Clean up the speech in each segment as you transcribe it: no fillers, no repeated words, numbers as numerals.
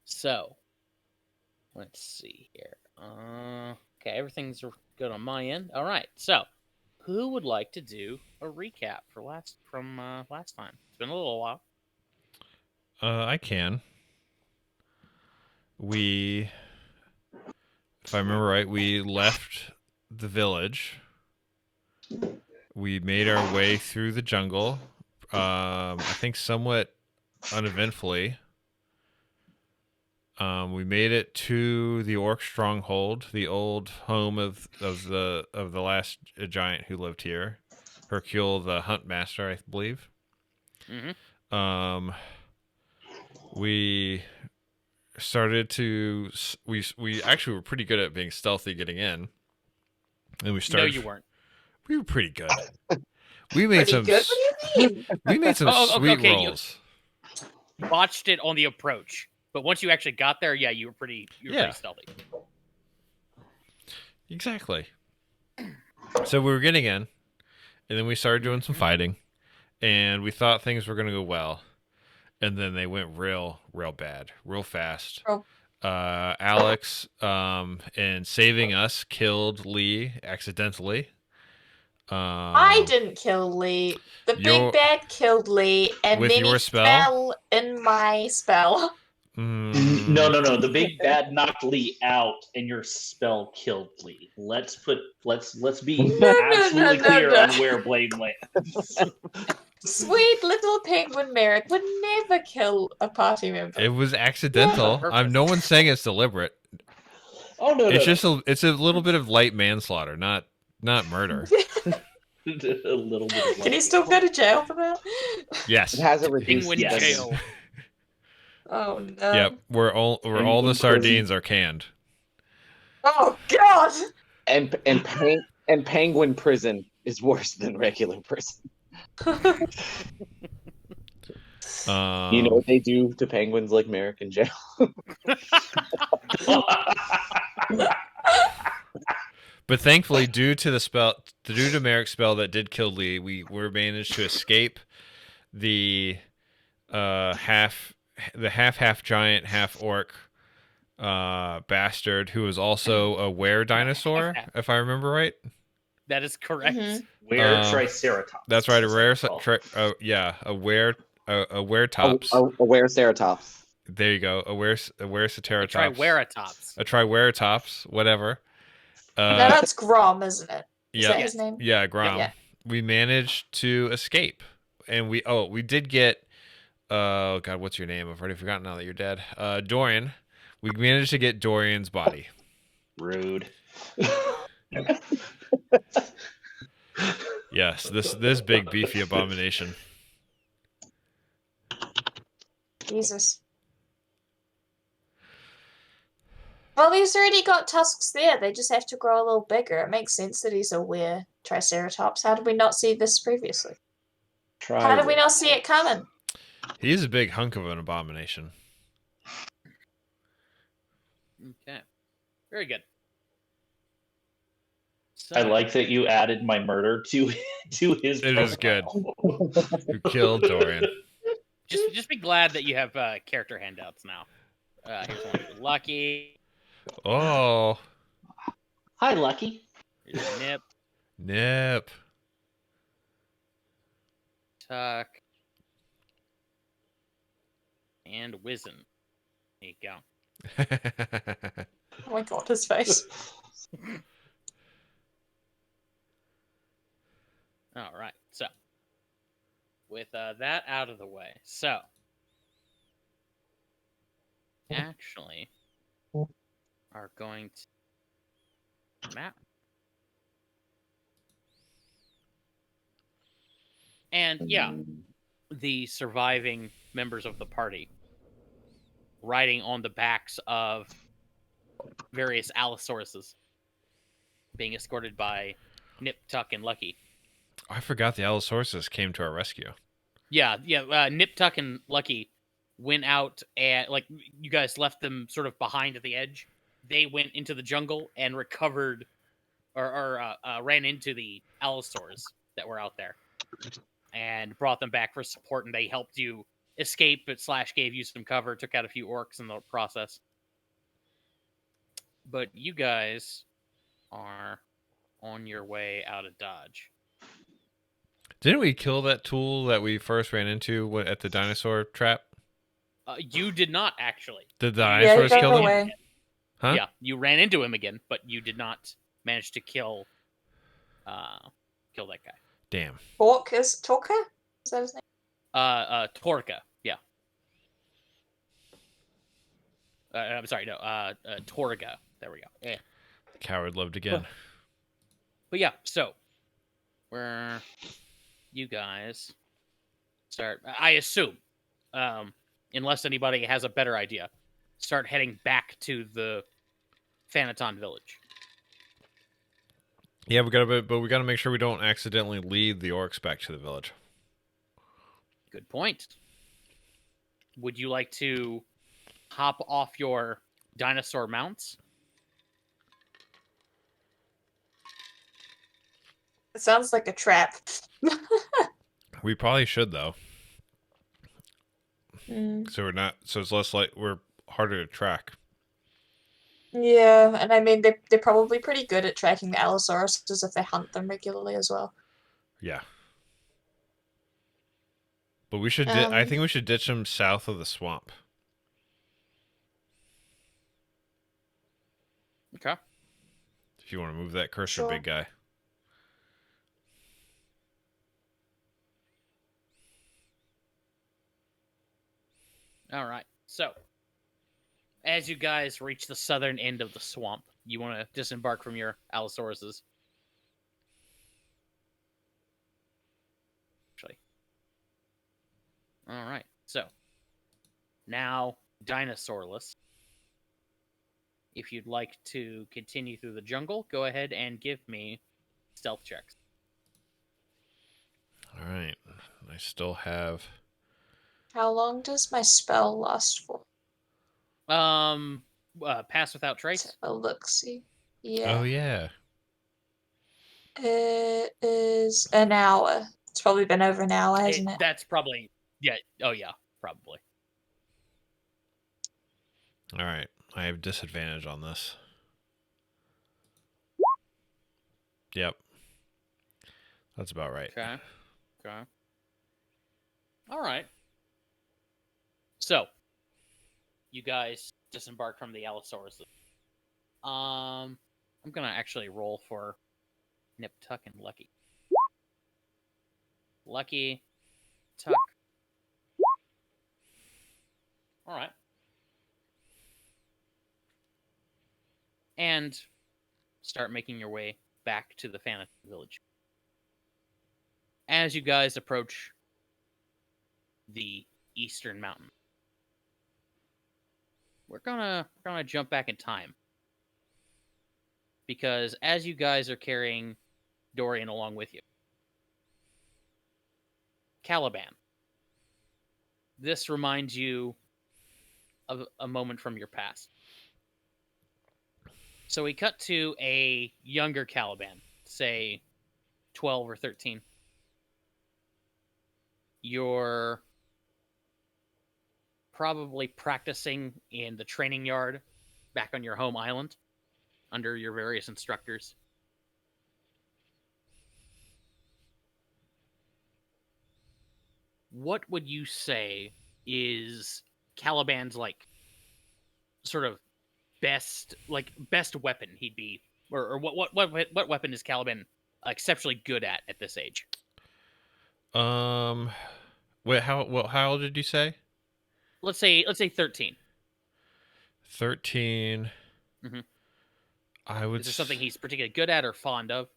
So, let's see here. Okay, everything's good on my end. All right. So, who would like to do a recap for last time? It's been a little while. I can. If I remember right, we left the village. We made our way through the jungle. I think somewhat uneventfully. We made it to the orc stronghold, the old home of the last giant who lived here, Hercule the Hunt Master, I believe. Mm-hmm. We started to we actually were pretty good at being stealthy getting in, and we started. No, you weren't. We were pretty good. We made some. Good? What do you mean? We made some sweet okay, rolls. You botched it on the approach, but once you actually got there, yeah, you were pretty stealthy. Exactly. So we were getting in, and then we started doing some fighting, and we thought things were going to go well, and then they went real bad, real fast. Oh. Alex, in saving us, killed Lee accidentally. I didn't kill Lee. The big bad killed Lee, and with then your he fell in my spell. No. The big bad knocked Lee out, and your spell killed Lee. Let's be absolutely clear on where blame lands. Sweet little penguin Merrick would never kill a party member. It was accidental. No one's saying it's deliberate. Oh no! It's a little bit of light manslaughter, not murder. A little bit. Can he still go to jail for that? Yes. It has a reduced jail. Oh no. Yep, where all the sardines are canned. Oh god. And penguin prison is worse than regular prison. You know what they do to penguins like Merrick in jail? But thankfully, due to Merrick's spell that did kill Lee, we were managed to escape the half giant, half orc bastard who was also a were dinosaur, if I remember right. That is correct. Mm-hmm. Were triceratops. That's right, a were-tops. A were-ceratops. There you go, a were-ceratops. A triceratops. A triceratops, whatever. No, that's Grom, isn't it? Is that his name? Yeah, Grom. Yeah. We managed to escape, and we did get. Oh God, what's your name? I've already forgotten now that you're dead. Dorian. We managed to get Dorian's body. Rude. Yes, this big beefy abomination. Jesus. Well, he's already got tusks there. They just have to grow a little bigger. It makes sense that he's a were triceratops. How did we not see this previously? How did we not see it coming? He's a big hunk of an abomination. Okay. Very good. So, I like that you added my murder to his. It is good. You killed Dorian. Just be glad that you have character handouts now. Here's one for Lucky. Oh. Hi, Lucky. Here's Nip. Nip. Tuck. And Wizen. There you go. Oh my god, his face. All right, so with that out of the way, so actually are going to map, and yeah, the surviving members of the party riding on the backs of various Allosauruses, being escorted by Nip, Tuck, and Lucky. I forgot the Allosauruses came to our rescue. Yeah. Nip, Tuck, and Lucky went out and, like, you guys left them sort of behind at the edge. They went into the jungle and recovered or ran into the Allosaurs that were out there and brought them back for support, and they helped you escape, but slash gave you some cover, took out a few orcs in the process. But you guys are on your way out of Dodge. Didn't we kill that tool that we first ran into at the dinosaur trap? You did not actually. Did the Yeah, he dinosaurs got kill them? away. Huh? Yeah, you ran into him again, but you did not manage to kill that guy. Damn. Torka? Is that his name? Torka. Yeah. I'm sorry. No. Torga. There we go. Yeah. Coward loved again. But yeah. So, where you guys start? I assume, unless anybody has a better idea, start heading back to the Thanaton village. Yeah, we gotta make sure we don't accidentally lead the orcs back to the village. Good point. Would you like to hop off your dinosaur mounts? It sounds like a trap. We probably should though, Mm. so it's less like we're harder to track. Yeah, and I mean they're probably pretty good at tracking the Allosauruses if they hunt them regularly as well. Yeah. But we should. I Um, think we should ditch them south of the swamp. Okay. If you want to move that cursor, Sure. big guy. All right. So, as you guys reach the southern end of the swamp, you want to disembark from your Allosauruses. Actually. All right. So, now dinosaurless. If you'd like to continue through the jungle, go ahead and give me stealth checks. All right. I still have. How long does my spell last for? Pass without trace. A look-see. Oh Yeah. yeah. It is an hour. It's probably been over an hour, hasn't it? That's probably Oh yeah, probably. All right. I have disadvantage on this. Yep. That's about right. Okay. All right. So, you guys disembark from the Allosaurus. I'm gonna actually roll for Nip, Tuck, and Lucky. Lucky, Tuck. All right. And start making your way back to the Fantasy Village. As you guys approach the eastern mountain, we're gonna jump back in time, because as you guys are carrying Dorian along with you, Caliban, this reminds you of a moment from your past. So we cut to a younger Caliban, say 12 or 13. You're probably practicing in the training yard back on your home island under your various instructors. What would you say is Caliban's sort of best weapon he'd be, or what weapon is Caliban exceptionally good at this age? Wait, how old did you say? Let's say 13. 13. Mm-hmm. I would. Is there something he's particularly good at or fond of?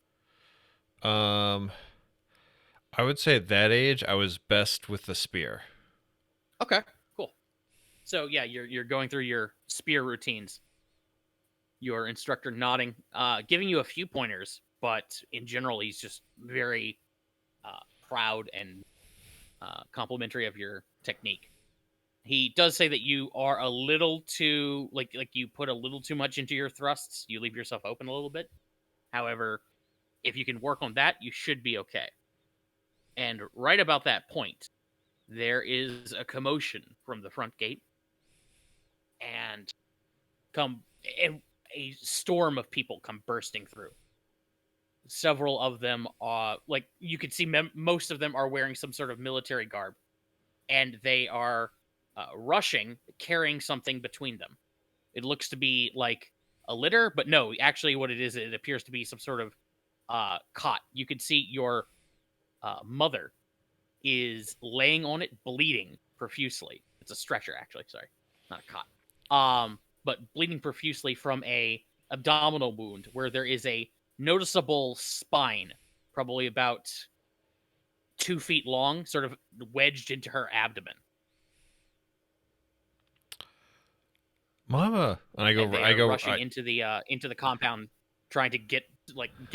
I would say at that age I was best with the spear. Okay, cool. So yeah, you're going through your spear routines. Your instructor nodding, giving you a few pointers, but in general, he's just very proud and complimentary of your technique. He does say that you are a little too like you put a little too much into your thrusts. You leave yourself open a little bit. However, if you can work on that, you should be okay. And right about that point, there is a commotion from the front gate, and come and a storm of people come bursting through. Several of them are like you could see most of them are wearing some sort of military garb, and they are rushing, carrying something between them. It looks to be like a litter, but no, actually, what it is, it appears to be some sort of cot. You can see your mother is laying on it, bleeding profusely. It's a stretcher, actually. Sorry, not a cot. But bleeding profusely from a abdominal wound where there is a noticeable spine, probably about 2 feet long, sort of wedged into her abdomen. Mama, and And they are rushing into the compound, trying to get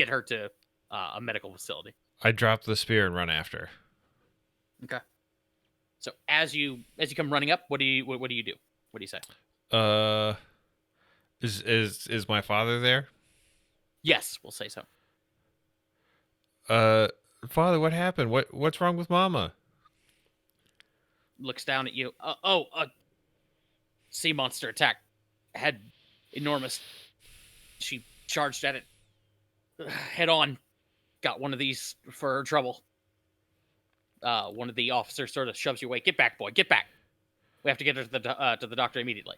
her to a medical facility. I drop the spear and run after. Okay. So as you come running up, what do you do? What do you say? Is my father there? Yes, we'll say so. Father, what happened? What's wrong with Mama? Looks down at you. Sea monster attack. Had enormous. She charged at it head on. Got one of these for her trouble. One of the officers sort of shoves you away. Get back, boy. Get back. We have to get her to the doctor immediately.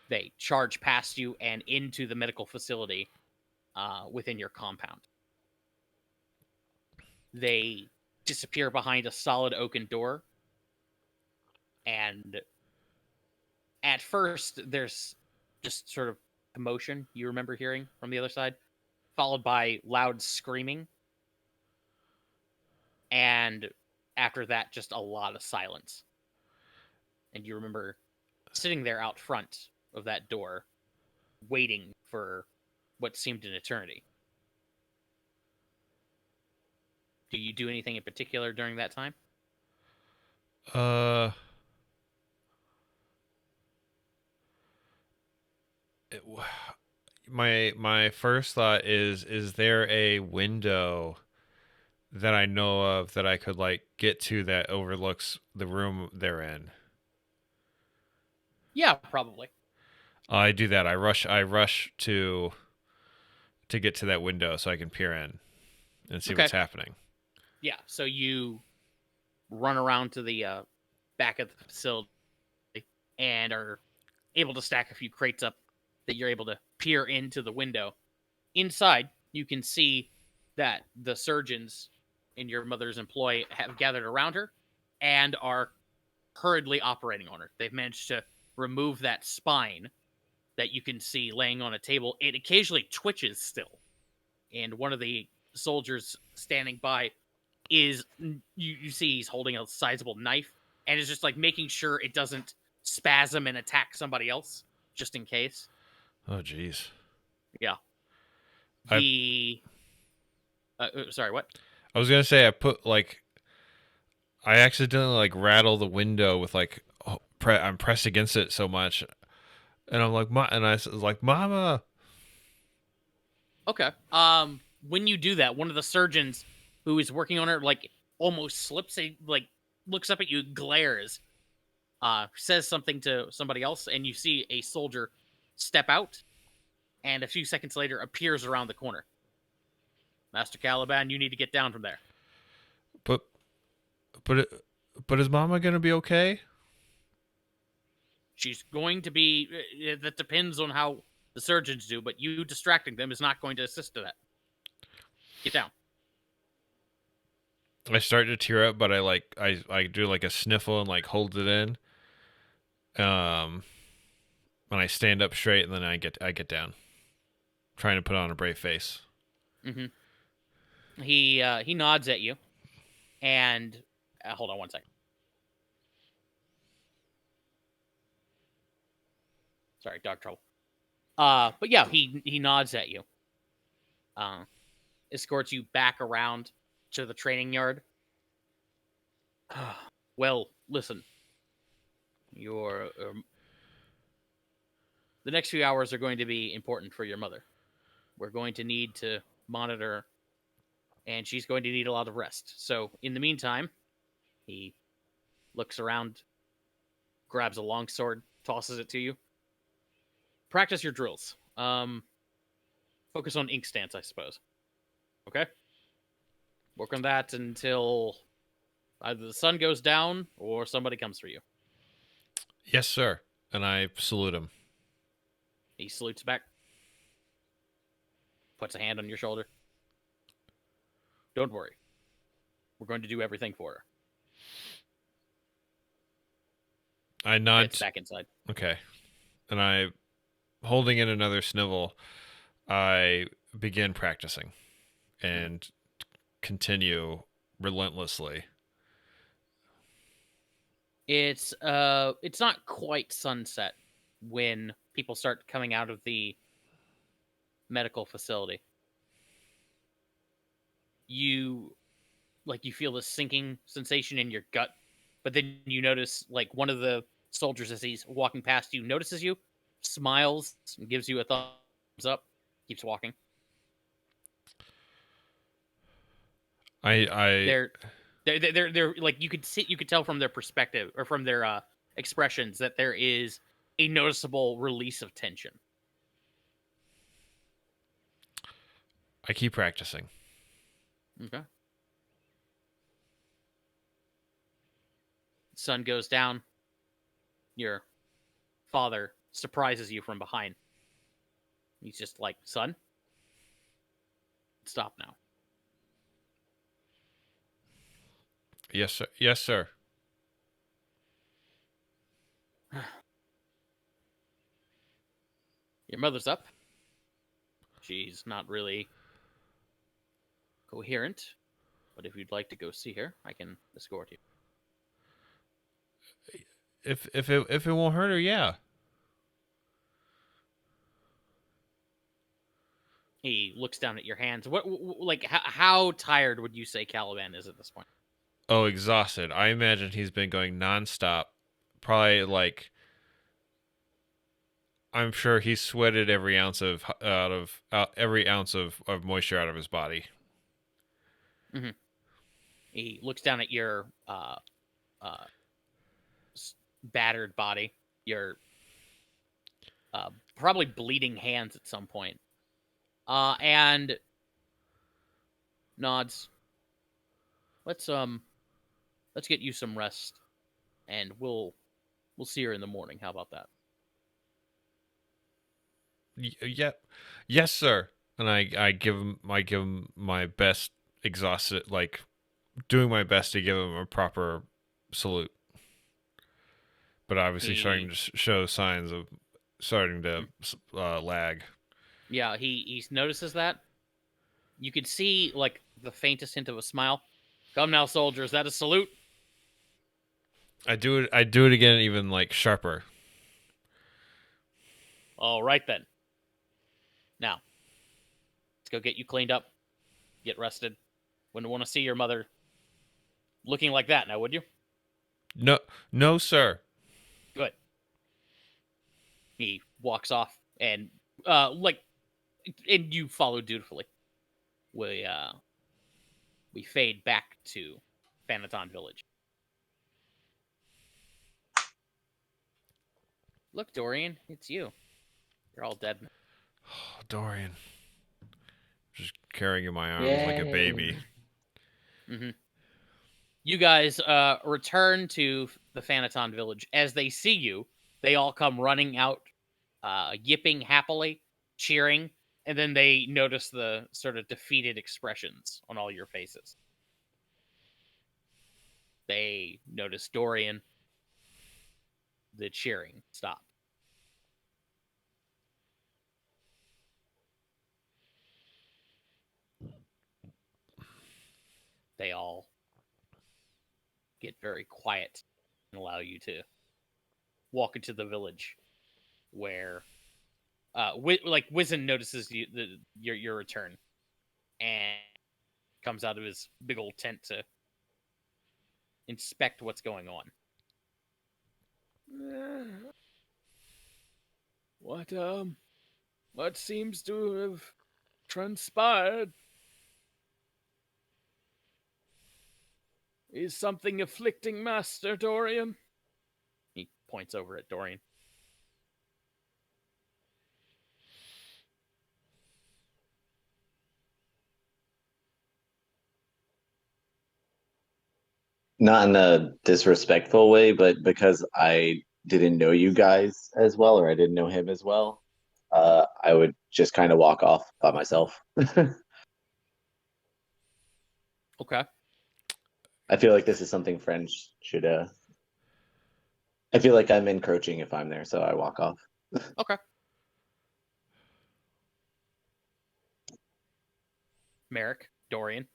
They charge past you and into the medical facility within your compound. They disappear behind a solid oaken door. And at first, there's just sort of commotion you remember hearing from the other side, followed by loud screaming. And after that, just a lot of silence. And you remember sitting there out front of that door, waiting for what seemed an eternity. Do you do anything in particular during that time? My first thought is there a window that I know of that I could like get to that overlooks the room they're in? Yeah, probably. I do that. I rush to get to that window so I can peer in and see what's happening. Yeah, so you run around to the back of the facility and are able to stack a few crates up that you're able to peer into the window. Inside, you can see that the surgeons in your mother's employ have gathered around her and are hurriedly operating on her. They've managed to remove that spine that you can see laying on a table. It occasionally twitches still. And one of the soldiers standing by is, you see he's holding a sizable knife and is just like making sure it doesn't spasm and attack somebody else, just in case. Oh, jeez. Yeah. Sorry, what? I was gonna say I accidentally rattle the window with I'm pressed against it so much, and I'm like, and I was like, Mama. Okay. When you do that, one of the surgeons who is working on her almost slips. Looks up at you, glares, says something to somebody else, and you see a soldier step out, and a few seconds later appears around the corner. Master Caliban, you need to get down from there. But is Mama gonna be okay? She's going to be. That depends on how the surgeons do, but you distracting them is not going to assist to that. Get down. I start to tear up, but I do a sniffle and hold it in. And I stand up straight, and then I get down, trying to put on a brave face. Mm-hmm. He nods at you, and hold on one second. Sorry, dog trouble. But yeah, he nods at you. Escorts you back around to the training yard. Well, listen. The next few hours are going to be important for your mother. We're going to need to monitor, and she's going to need a lot of rest. So, in the meantime, He looks around, grabs a longsword, tosses it to you. Practice your drills. Focus on ink stance, I suppose. Okay? Work on that until either the sun goes down or somebody comes for you. Yes, sir. And I salute him. He salutes back, puts a hand on your shoulder. Don't worry. We're going to do everything for her. I nod. Gets back inside. Okay. And I, holding in another snivel, I begin practicing and continue relentlessly. It's not quite sunset when people start coming out of the medical facility. You feel this sinking sensation in your gut, but then you notice like one of the soldiers as he's walking past you notices you, smiles, and gives you a thumbs up, keeps walking. I They're like you could tell from their perspective or from their expressions that there is a noticeable release of tension. keep practicing. Okay. Sun goes down. Your father surprises you from behind. He's just like, "Son, stop now." Yes, sir. Yes, sir. Your mother's up. She's not really coherent, but if you'd like to go see her, I can escort you. If it won't hurt her, yeah. He looks down at your hands. How tired would you say Caliban is at this point? Oh, exhausted. I imagine he's been going nonstop. Probably like I'm sure he sweated every ounce of moisture out of his body. Mm-hmm. He looks down at your battered body, your probably bleeding hands at some point, and nods. Let's get you some rest, and we'll see her in the morning. How about that? Yeah, yes, sir. And I give him my best, exhausted, like doing my best to give him a proper salute, but obviously starting to show signs of starting to lag. Yeah, he notices that. You could see like the faintest hint of a smile. Come now, soldiers. That a salute? I do it again, even like sharper. All right then. Now, let's go get you cleaned up, get rested. Wouldn't want to see your mother looking like that now, would you? No, sir. Good. He walks off and and you follow dutifully. We fade back to Thanaton Village. Look, Dorian, it's you. You're all dead. Oh, Dorian. Just carrying in my arms like a baby. Mm-hmm. You guys return to the Thanaton Village. As they see you, they all come running out, yipping happily, cheering, and then they notice the sort of defeated expressions on all your faces. They notice Dorian. The cheering stopped. They all get very quiet and allow you to walk into the village where Wizen notices your return and comes out of his big old tent to inspect what's going on. What seems to have transpired Is something afflicting Master Dorian? He points over at Dorian. Not in a disrespectful way, but because I didn't know you guys as well, or I didn't know him as well, I would just kind of walk off by myself. Okay. I feel like this is something friends should. I feel like I'm encroaching if I'm there, so I walk off. Okay. Merrick, Dorian.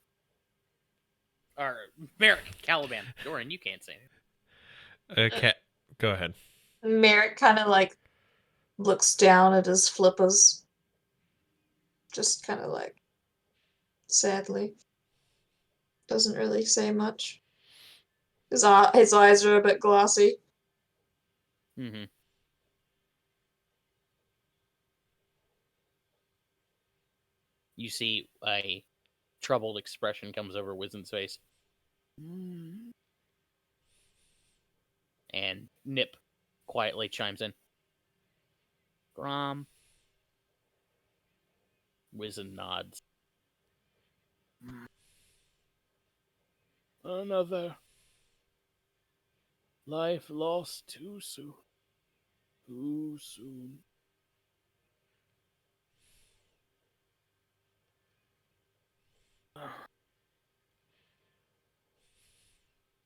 Or Merrick, Caliban. Dorian, you can't say anything. Okay, go ahead. Merrick kind of like looks down at his flippers. Just kind of like sadly. Doesn't really say much. His eyes are a bit glassy. Mm-hmm. You see a troubled expression comes over Wizen's face. And Nip quietly chimes in. Grom. Wizen nods. Another life lost too soon. Too soon.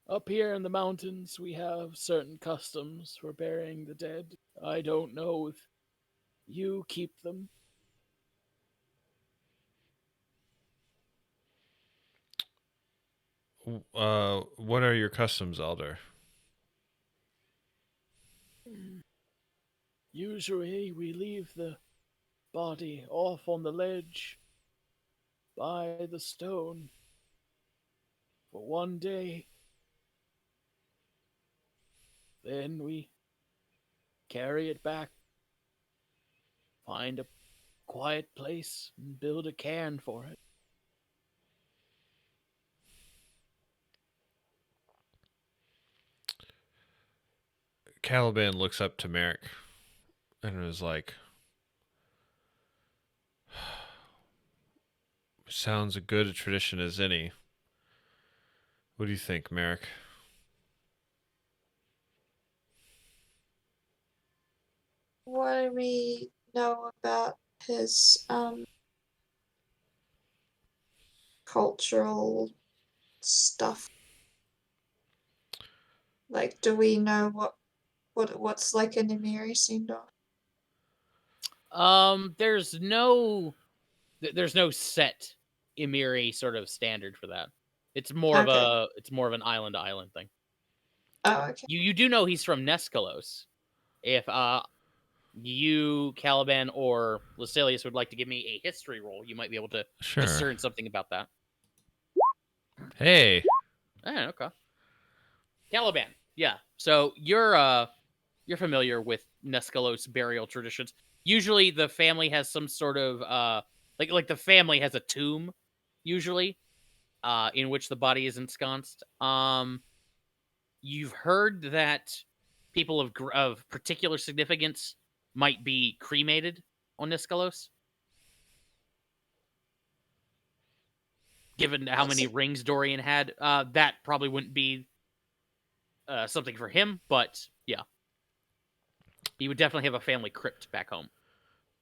Up here in the mountains, we have certain customs for burying the dead. I don't know if you keep them. What are your customs, Elder? Usually, we leave the body off on the ledge by the stone for one day. Then we carry it back, find a quiet place, and build a cairn for it. Caliban looks up to Merrick and is like, sounds as good a tradition as any. What do you think, Merrick? What do we know about his cultural stuff? Like, do we know what's like an Emiri send off? There's no set Emiri sort of standard for that. It's more of Okay. an island to island thing. Oh, okay. You do know he's from Nesklos. If you, Caliban, or Lucilius would like to give me a history roll, you might be able to Sure. discern something about that. Hey. Okay. Caliban, yeah. So you're familiar with Nesklos burial traditions. Usually the family has some sort of like the family has a tomb, usually, in which the body is ensconced. You've heard that people of particular significance might be cremated on Nesklos. Given how many rings Dorian had, that probably wouldn't be something for him, but yeah. He would definitely have a family crypt back home.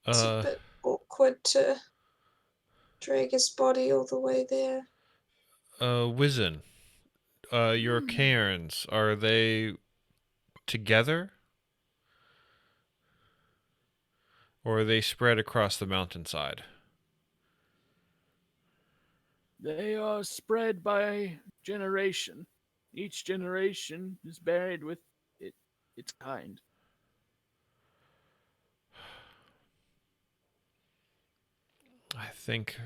It's a bit awkward to drag his body all the way there. Wizen, your cairns, are they together? Or are they spread across the mountainside? They are spread by generation. Each generation is buried with its kind. I think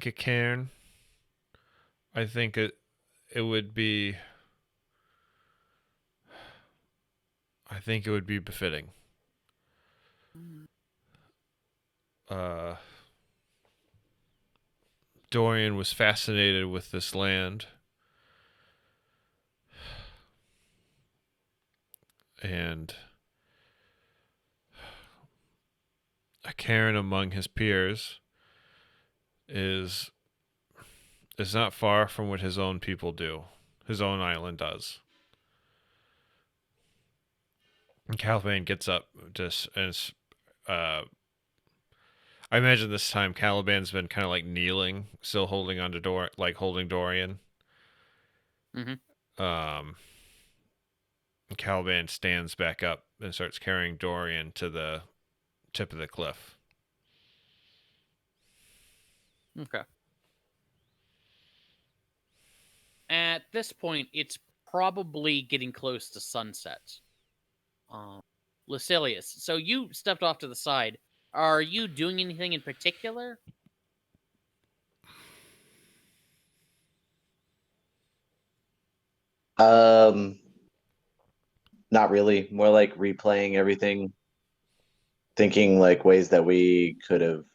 a cairn. I think it would be. I think it would be befitting. Dorian was fascinated with this land. And a cairn among his peers is not far from what his own people do. His own island does. And Caliban gets up just as I imagine this time Caliban's been kind of like kneeling, still holding onto holding Dorian. Mm-hmm. Caliban stands back up and starts carrying Dorian to the tip of the cliff. Okay. At this point, it's probably getting close to sunset. Lucilius, so you stepped off to the side. Are you doing anything in particular? Not really. More like replaying everything, thinking like ways that we could have,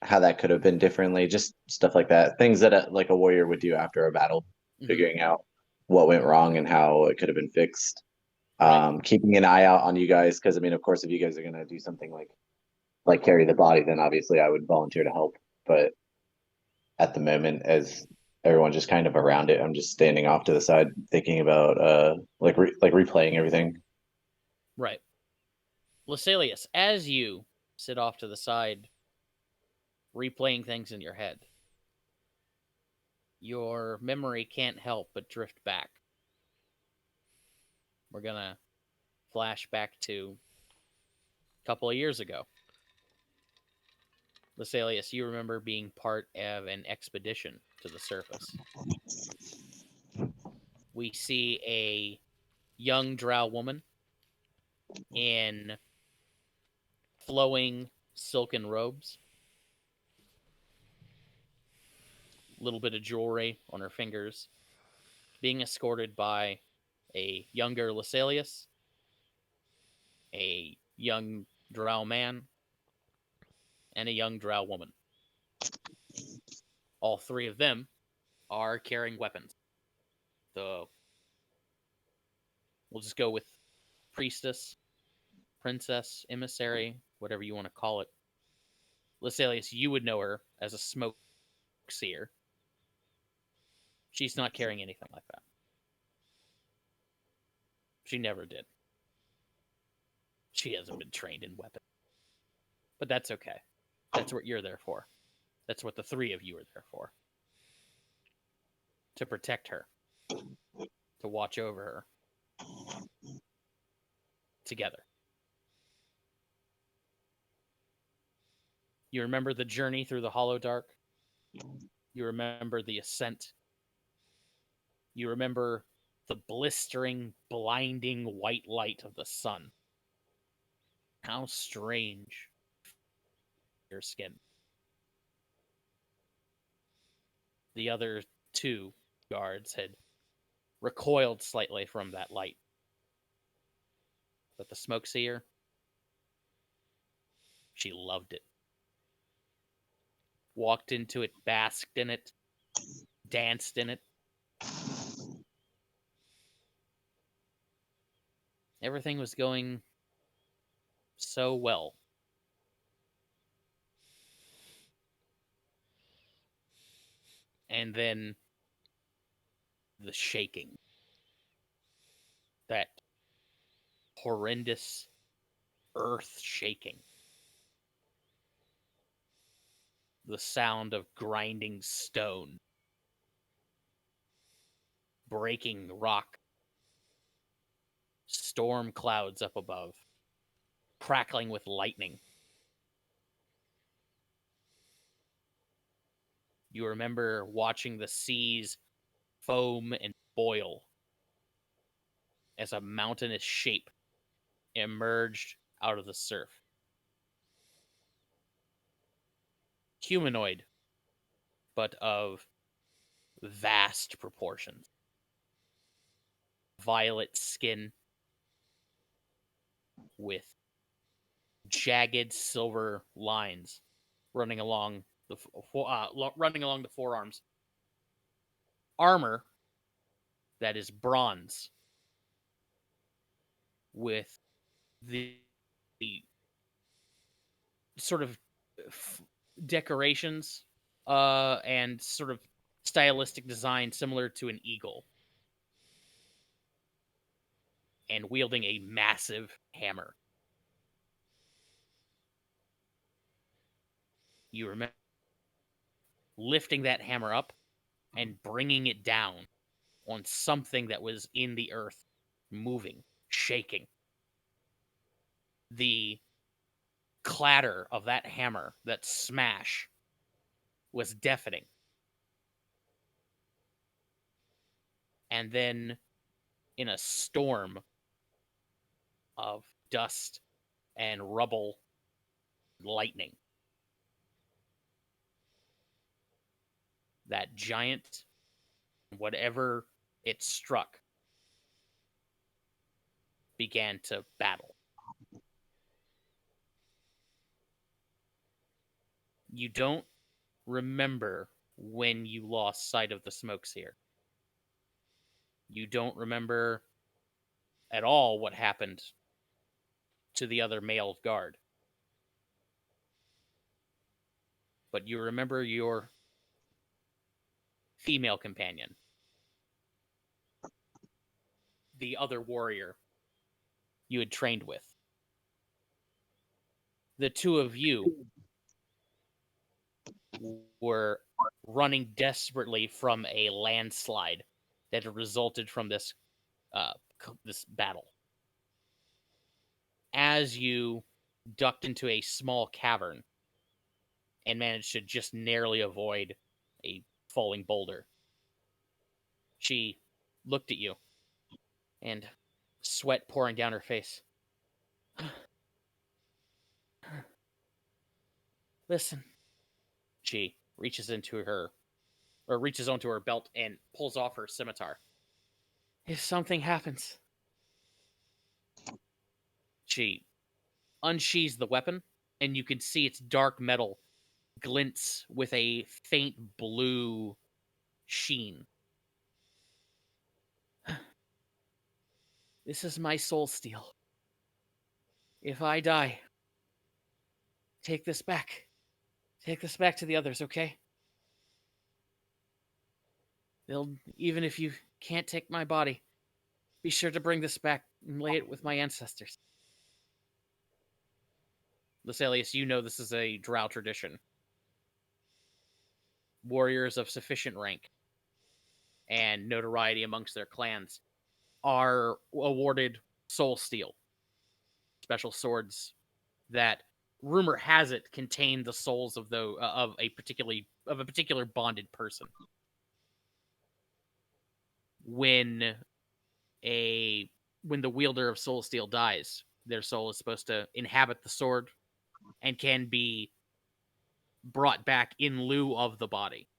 how that could have been differently, just stuff like that. Things that like a warrior would do after a battle, Mhm. figuring out what went wrong and how it could have been fixed. Right. Keeping an eye out on you guys, because I mean, of course, if you guys are gonna do something like carry the body, then obviously I would volunteer to help. But at the moment, as everyone's just kind of around it, I'm just standing off to the side, thinking about like replaying everything. Right. Lucilius, as you sit off to the side, replaying things in your head, your memory can't help but drift back. We're gonna flash back to a couple of years ago. Lucilius, you remember being part of an expedition to the surface. We see a young drow woman in flowing silken robes, little bit of jewelry on her fingers, being escorted by a younger Lucilius, a young drow man, and a young drow woman. All three of them are carrying weapons. So we'll just go with priestess, princess, emissary, whatever you want to call it. Lucilius, you would know her as a smoke seer. She's not carrying anything like that. She never did. She hasn't been trained in weapons. But that's okay. That's what you're there for. That's what the three of you are there for. To protect her. To watch over her. Together. You remember the journey through the Hollow Dark? You remember the ascent? You remember the blistering, blinding white light of the sun? How strange your skin. The other two guards had recoiled slightly from that light. But the smoke seer, she loved it. Walked into it, basked in it, danced in it. Everything was going so well. And then the shaking. That horrendous earth shaking. The sound of grinding stone. Breaking rock. Storm clouds up above. Crackling with lightning. You remember watching the seas foam and boil as a mountainous shape emerged out of the surf. Humanoid, but of vast proportions. Violet skin with jagged silver lines running along running along the forearms. Armor that is bronze with the sort of decorations and sort of stylistic design similar to an eagle, and wielding a massive hammer. You remember lifting that hammer up and bringing it down on something that was in the earth, moving, shaking. The clatter of that hammer, that smash, was deafening. And then, in a storm of dust and rubble, lightning, that giant, whatever it struck, began to battle. You don't remember when you lost sight of the smoke sphere. You don't remember at all what happened to the other male guard. But you remember your female companion, the other warrior you had trained with. The two of you were running desperately from a landslide that had resulted from this this battle. As you ducked into a small cavern and managed to just narrowly avoid a falling boulder, she looked at you, and sweat pouring down her face. Listen. She reaches onto her belt and pulls off her scimitar. If something happens, she unsheathes the weapon, and you can see its dark metal glints with a faint blue sheen. This is my soul steel. If I die, take this back. Take this back to the others, okay? Even if you can't take my body, be sure to bring this back and lay it with my ancestors. Lesalius, you know this is a drow tradition. Warriors of sufficient rank and notoriety amongst their clans are awarded soul steel, special swords that, rumor has it, contain the souls of a particular bonded person. When the wielder of soul steel dies, their soul is supposed to inhabit the sword and can be brought back in lieu of the body.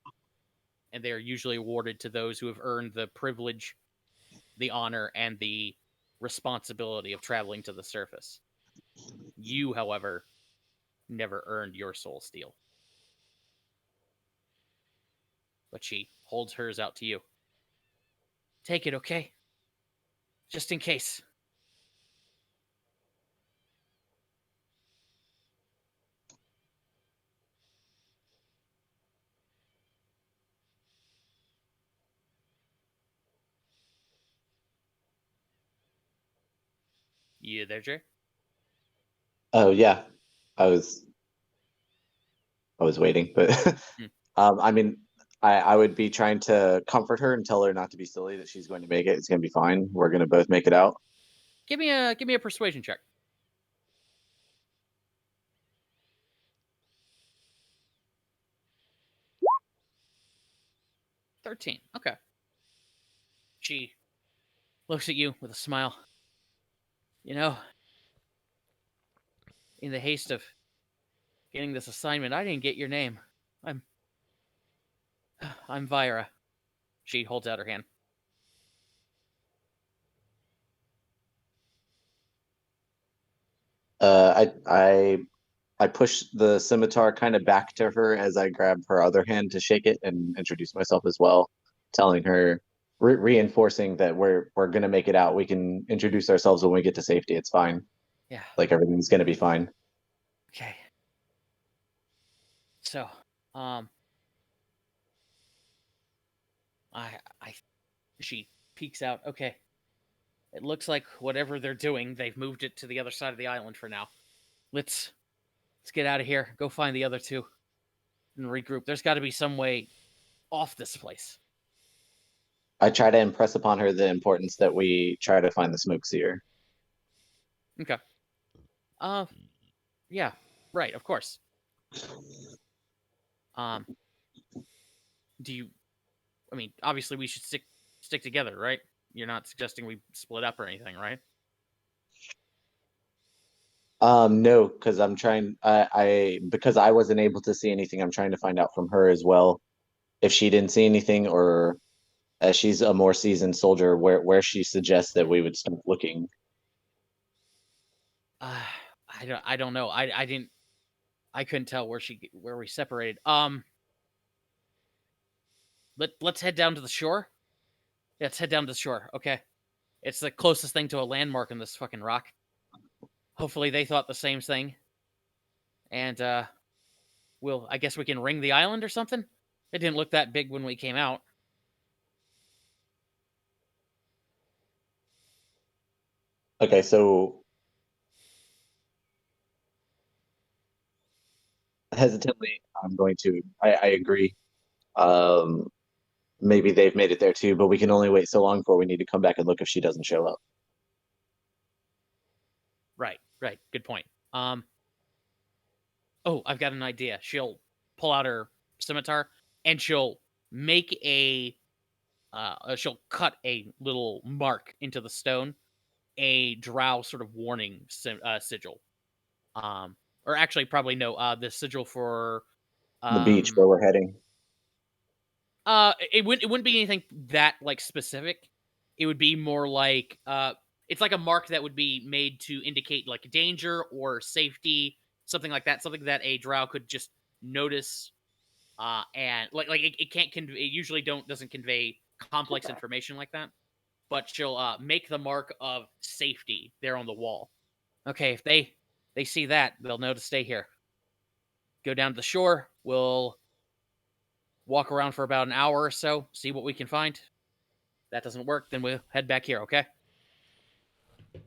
And they are usually awarded to those who have earned the privilege, the honor, and the responsibility of traveling to the surface. You, however, never earned your soul steel. But she holds hers out to you. Take it, okay? Just in case. You there, Jay? Oh yeah, I was waiting, but I mean, I would be trying to comfort her and tell her not to be silly, that she's going to make it. It's going to be fine. We're going to both make it out. Give me a persuasion check. 13. Okay. She looks at you with a smile. You know, in the haste of getting this assignment, I didn't get your name. I'm Vyra. She holds out her hand. I I push the scimitar kind of back to her as I grab her other hand to shake it and introduce myself as well, telling her, reinforcing that we're gonna make it out. We can introduce ourselves when we get to safety. It's fine. Yeah. Like everything's gonna be fine. Okay. So, um, I, she peeks out. Okay. It looks like whatever they're doing, they've moved it to the other side of the island for now. Let's get out of here. Go find the other two and regroup. There's got to be some way off this place. I try to impress upon her the importance that we try to find the smoke seer. Okay. Uh, yeah. Right. Of course. Um, do you? I mean, obviously we should stick together, right? You're not suggesting we split up or anything, right? No, because I'm trying. Because I wasn't able to see anything. I'm trying to find out from her as well if she didn't see anything, or as she's a more seasoned soldier, where she suggests that we would start looking. Uh, I don't know. I couldn't tell where we separated. Let's head down to the shore. Yeah, let's head down to the shore. Okay. It's the closest thing to a landmark in this fucking rock. Hopefully they thought the same thing. And I guess we can ring the island or something? It didn't look that big when we came out. Okay, so hesitantly, I'm going to. I agree. Um, maybe they've made it there too, but we can only wait so long before we need to come back and look if she doesn't show up. Right. Good point. Oh, I've got an idea. She'll pull out her scimitar and she'll make she'll cut a little mark into the stone, a drow sort of warning sigil. Or actually, probably no. The sigil for The beach where we're heading. it wouldn't be anything that like specific. It would be more like it's like a mark that would be made to indicate like danger or safety, something like that. Something that a drow could just notice. And it can't convey. It usually doesn't convey complex information like that. But she'll make the mark of safety there on the wall. Okay, if they see that, they'll know to stay here. Go down to the shore. We'll walk around for about an hour or so, see what we can find. If that doesn't work, then we'll head back here, okay?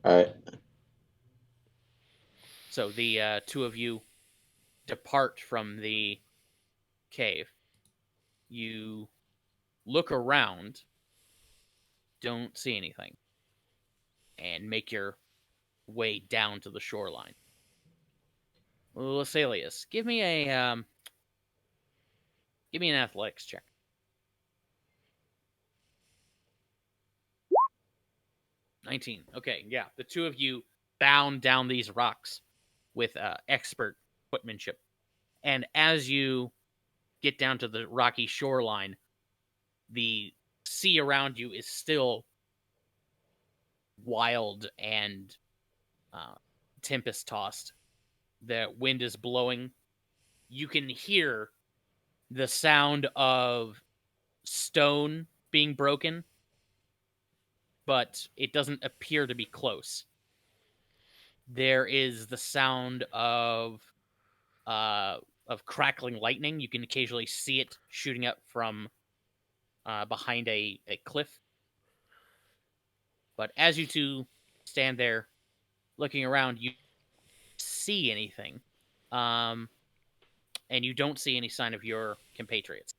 All right. So the two of you depart from the cave. You look around, don't see anything, and make your way down to the shoreline. Lasalius, give me an athletics check. 19. Okay, yeah. The two of you bound down these rocks with expert footmanship. And as you get down to the rocky shoreline, the sea around you is still wild and tempest tossed. The wind is blowing. You can hear the sound of stone being broken, but it doesn't appear to be close. There is the sound of crackling lightning. You can occasionally see it shooting up from behind a cliff. But as you two stand there looking around, you see anything, and you don't see any sign of your compatriots.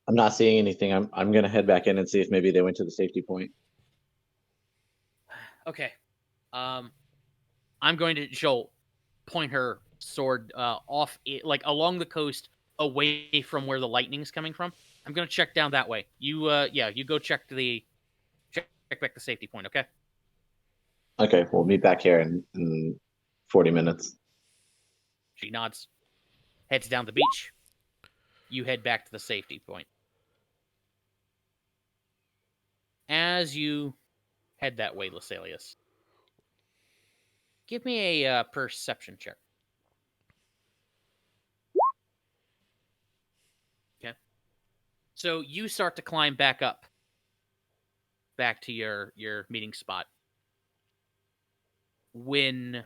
I'm not seeing anything. I'm gonna head back in and see if maybe they went to the safety point. Okay. I'm going to she'll point her sword off like along the coast away from where the lightning's coming from. I'm going to check down that way. You you go check back the safety point, okay? Okay, we'll meet back here in 40 minutes. She nods. Heads down the beach. You head back to the safety point. As you head that way, Lasalius. Give me a perception check. Okay. So you start to climb back up, back to your meeting spot, when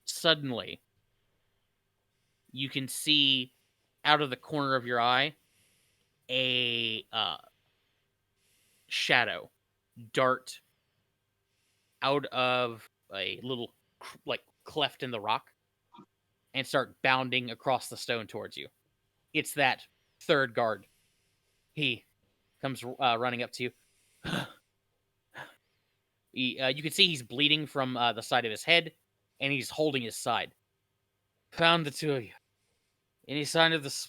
suddenly you can see out of the corner of your eye a shadow dart out of a little like cleft in the rock and start bounding across the stone towards you. It's that third guard. He comes running up to you. You can see he's bleeding from the side of his head, and he's holding his side. Found the two of you. Any sign of this?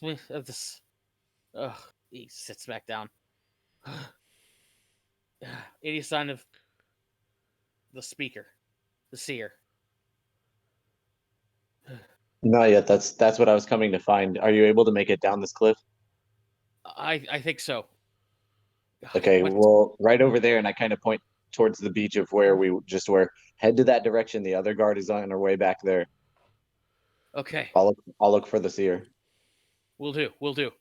Ugh. He sits back down. Any sign of the speaker, the seer? Not yet. That's what I was coming to find. Are you able to make it down this cliff? I think so. Okay, What? well, right over there, and I kind of point towards the beach of where we just were. Head to that direction. The other guard is on her way back there. Okay, I'll look for the seer. we'll do. We'll do.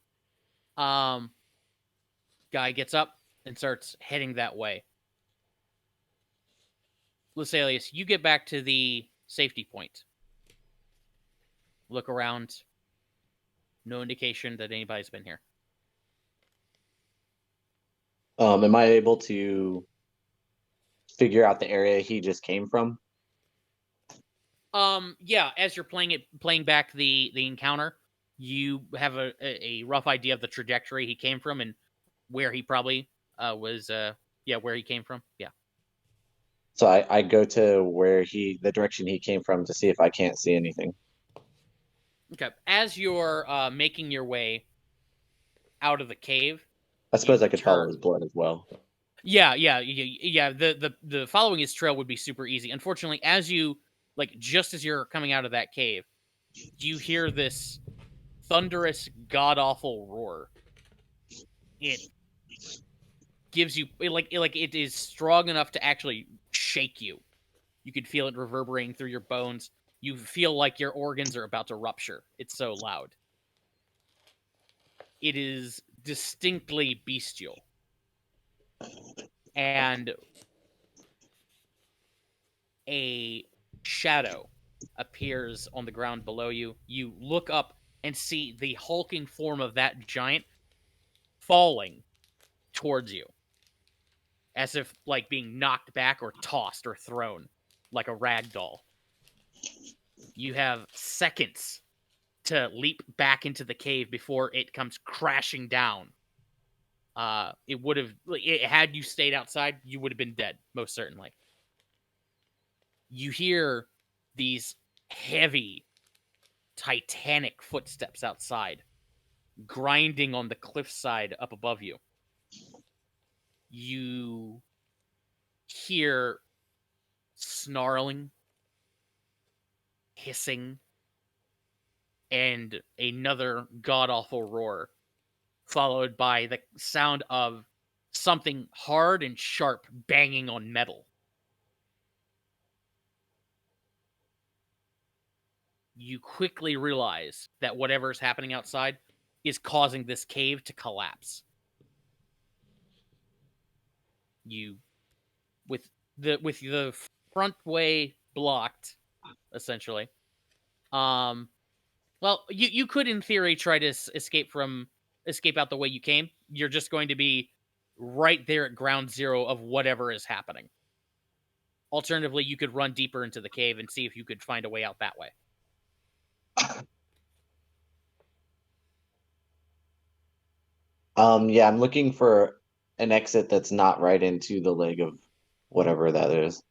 Guy gets up and starts heading that way. Lasalius, you get back to the safety point. Look around. No indication that anybody's been here. Am I able to figure out the area he just came from? Yeah, as you're playing back the encounter, you have a rough idea of the trajectory he came from and where he probably was where he came from. Yeah. So I go to the direction he came from to see if I can't see anything. Okay. As you're making your way out of the cave, I suppose you I could follow turn. his blood as well. Yeah. The following his trail would be super easy. Unfortunately, as you just as you're coming out of that cave, you hear this thunderous, god awful roar. It gives you it is strong enough to actually shake you. You can feel it reverberating through your bones. You feel like your organs are about to rupture. It's so loud. It is distinctly bestial. And a shadow appears on the ground below you. You look up and see the hulking form of that giant falling towards you, as if being knocked back or tossed or thrown like a rag doll. You have seconds to leap back into the cave before it comes crashing down. It would have, had you stayed outside, you would have been dead, most certainly. You hear these heavy, titanic footsteps outside, grinding on the cliffside up above you. You hear snarling, hissing, and another god-awful roar, followed by the sound of something hard and sharp banging on metal. You quickly realize that whatever is happening outside is causing this cave to collapse. You, with the front way blocked, essentially. Well, you could in theory try to escape out the way you came. You're just going to be right there at ground zero of whatever is happening. Alternatively, you could run deeper into the cave and see if you could find a way out that way. Yeah, I'm looking for an exit that's not right into the leg of whatever that is.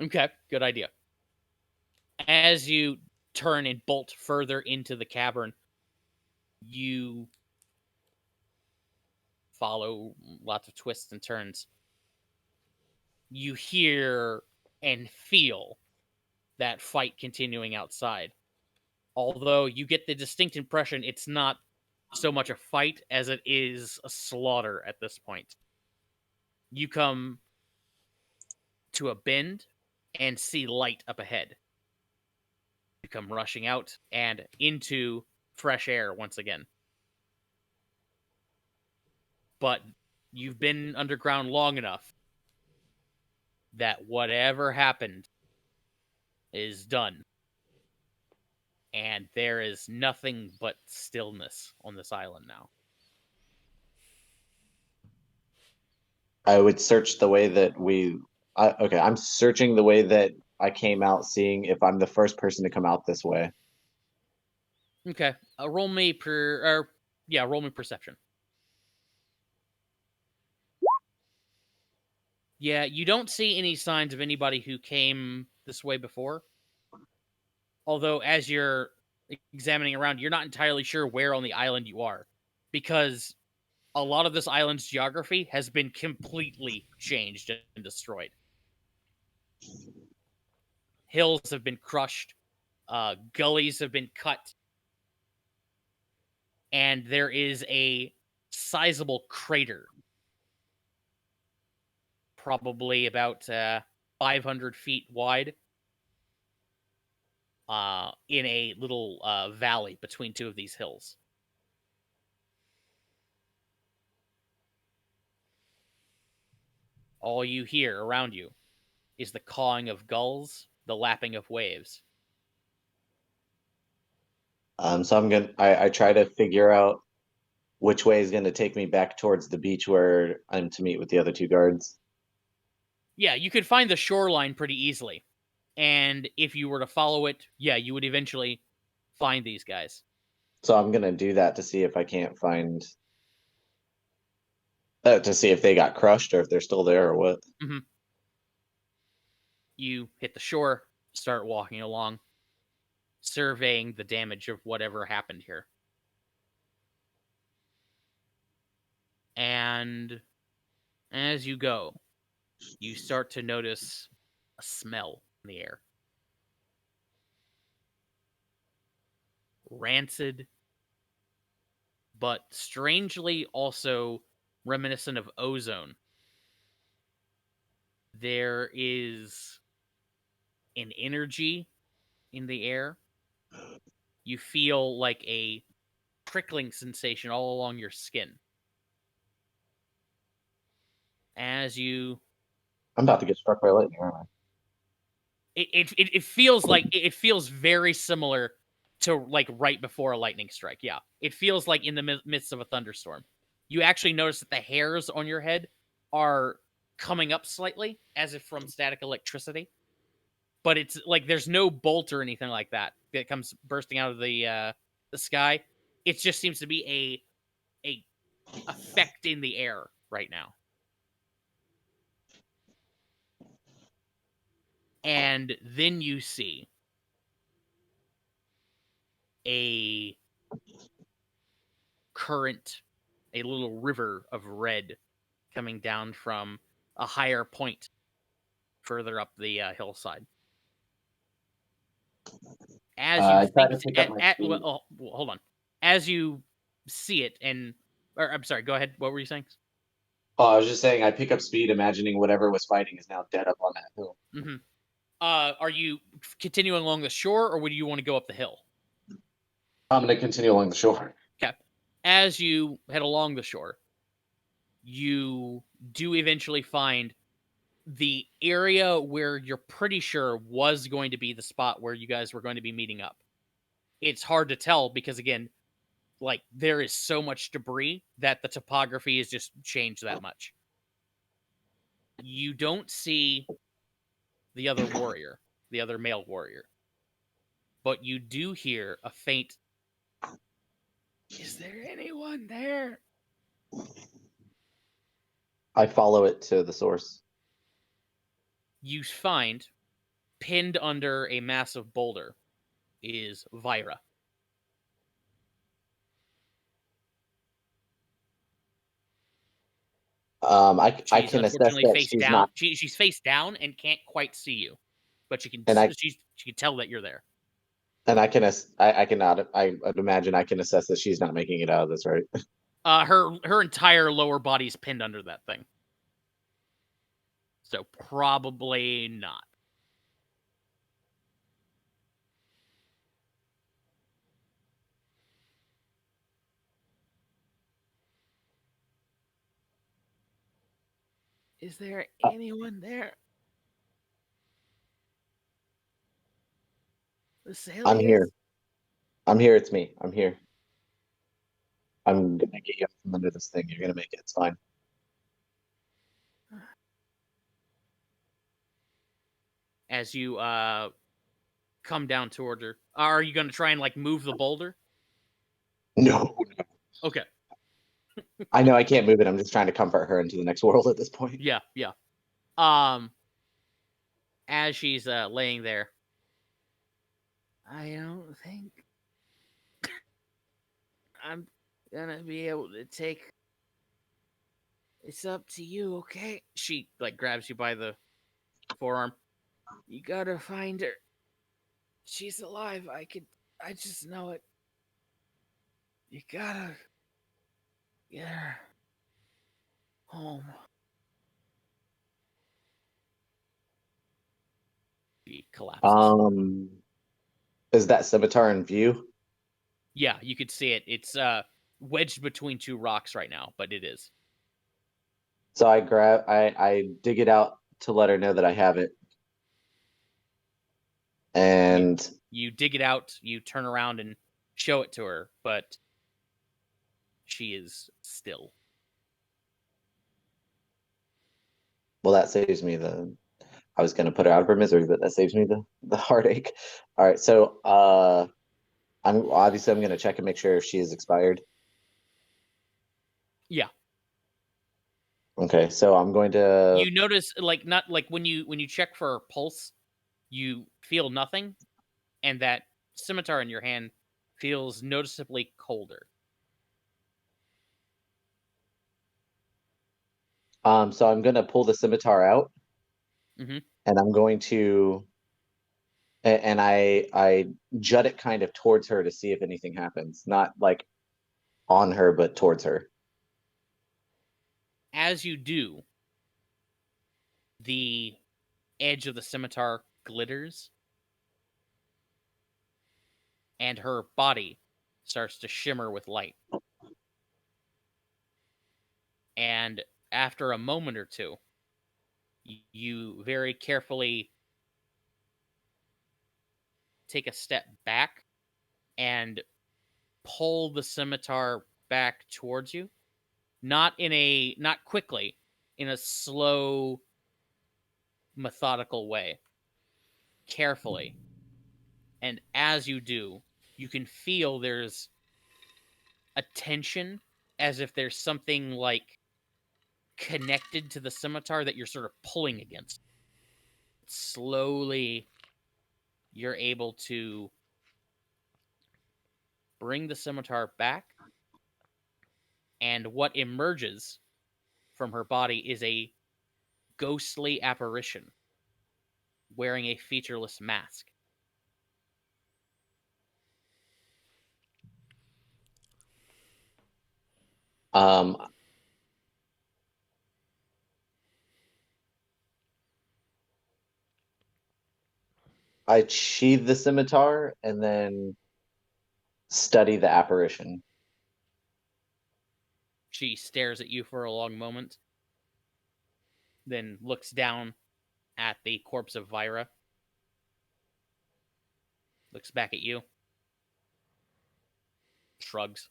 Okay, good idea. As you turn and bolt further into the cavern, you follow lots of twists and turns. You hear and feel that fight continuing outside. Although you get the distinct impression it's not so much a fight as it is a slaughter at this point. You come to a bend and see light up ahead. You come rushing out and into fresh air once again. But you've been underground long enough that whatever happened is done. And there is nothing but stillness on this island now. I would search the way that okay, I'm searching the way that I came out, seeing if I'm the first person to come out this way. Okay, roll me roll me perception. Yeah, you don't see any signs of anybody who came this way before. Although, as you're examining around, you're not entirely sure where on the island you are, because a lot of this island's geography has been completely changed and destroyed. Hills have been crushed, gullies have been cut, and there is a sizable crater, probably about 500 feet wide, in a little valley between two of these hills. All you hear around you is the cawing of gulls, the lapping of waves. So I try to figure out which way is gonna take me back towards the beach where I'm to meet with the other two guards. Yeah, you could find the shoreline pretty easily. And if you were to follow it, yeah, you would eventually find these guys. So I'm gonna do that to see if I can't find to see if they got crushed or if they're still there or what. Mm-hmm. You hit the shore, start walking along, surveying the damage of whatever happened here. And as you go, you start to notice a smell in the air. Rancid, but strangely also reminiscent of ozone. There is an energy in the air. You feel like a prickling sensation all along your skin. As you I'm about to get struck by lightning, aren't I? it feels like it feels very similar to like right before a lightning strike. Yeah, it feels like in the midst of a thunderstorm. You actually notice that the hairs on your head are coming up slightly, as if from static electricity. But it's like there's no bolt or anything like that that comes bursting out of the sky. It just seems to be a effect in the air right now. And then you see a current, a little river of red coming down from a higher point further up the hillside. As you I try think, to pick up my speed. hold on. As you see it, or I'm sorry, go ahead. What were you saying? Oh, I was just saying I pick up speed, imagining whatever was fighting is now dead up on that hill. Mm-hmm. Are you continuing along the shore, or would you want to go up the hill? I'm gonna continue along the shore. Okay. As you head along the shore, you do eventually find the area where you're pretty sure was going to be the spot where you guys were going to be meeting up. It's hard to tell because, again, like there is so much debris that the topography has just changed that much. You don't see the other warrior, the other male warrior, but you do hear a faint, "Is there anyone there?" I follow it to the source. You find, pinned under a massive boulder, is Vira. I She's can assess unfortunately that face she's down. not, She's face down and can't quite see you, but she and I can tell that you're there. and I can I cannot. I'd imagine I can assess that she's not making it out of this, right? Her entire lower body's pinned under that thing. So probably not. Is there anyone there? The I'm here. Salians? I'm here. It's me. I'm here. I'm gonna get you out from under this thing. You're gonna make it. It's fine. As you come down toward her, are you going to try and like move the boulder? No, Okay. I know I can't move it. I'm just trying to comfort her into the next world at this point. Yeah, yeah. Um, as she's laying there, I don't think I'm gonna be able to take. It's up to you, okay? She like grabs you by the forearm. You gotta find her. She's alive. I just know it. You gotta get her home. She collapses. Is that scimitar in view? Yeah, you could see it. It's wedged between two rocks right now, but it is. So I dig it out to let her know that I have it. And You dig it out, you turn around and show it to her, but she is still. well, that saves me the. I was gonna put her out of her misery, but that saves me the heartache. All right, so I'm gonna check and make sure if she is expired. Yeah. Okay, so I'm going to. You notice like not like when you check for her pulse, you feel nothing, and that scimitar in your hand feels noticeably colder. So I'm gonna pull the scimitar out, Mhm. and I'm going to, and I jut it kind of towards her to see if anything happens, not like on her, but towards her. As you do, the edge of the scimitar glitters, and her body starts to shimmer with light. And after a moment or two, you very carefully take a step back and pull the scimitar back towards you. Not quickly, in a slow, methodical way. Carefully. And as you do, you can feel there's a tension, as if there's something like connected to the scimitar that you're sort of pulling against. Slowly, you're able to bring the scimitar back, and what emerges from her body is a ghostly apparition wearing a featureless mask. Um, I sheathe the scimitar and then study the apparition. She stares at you for a long moment, then looks down at the corpse of Vyra, looks back at you, shrugs.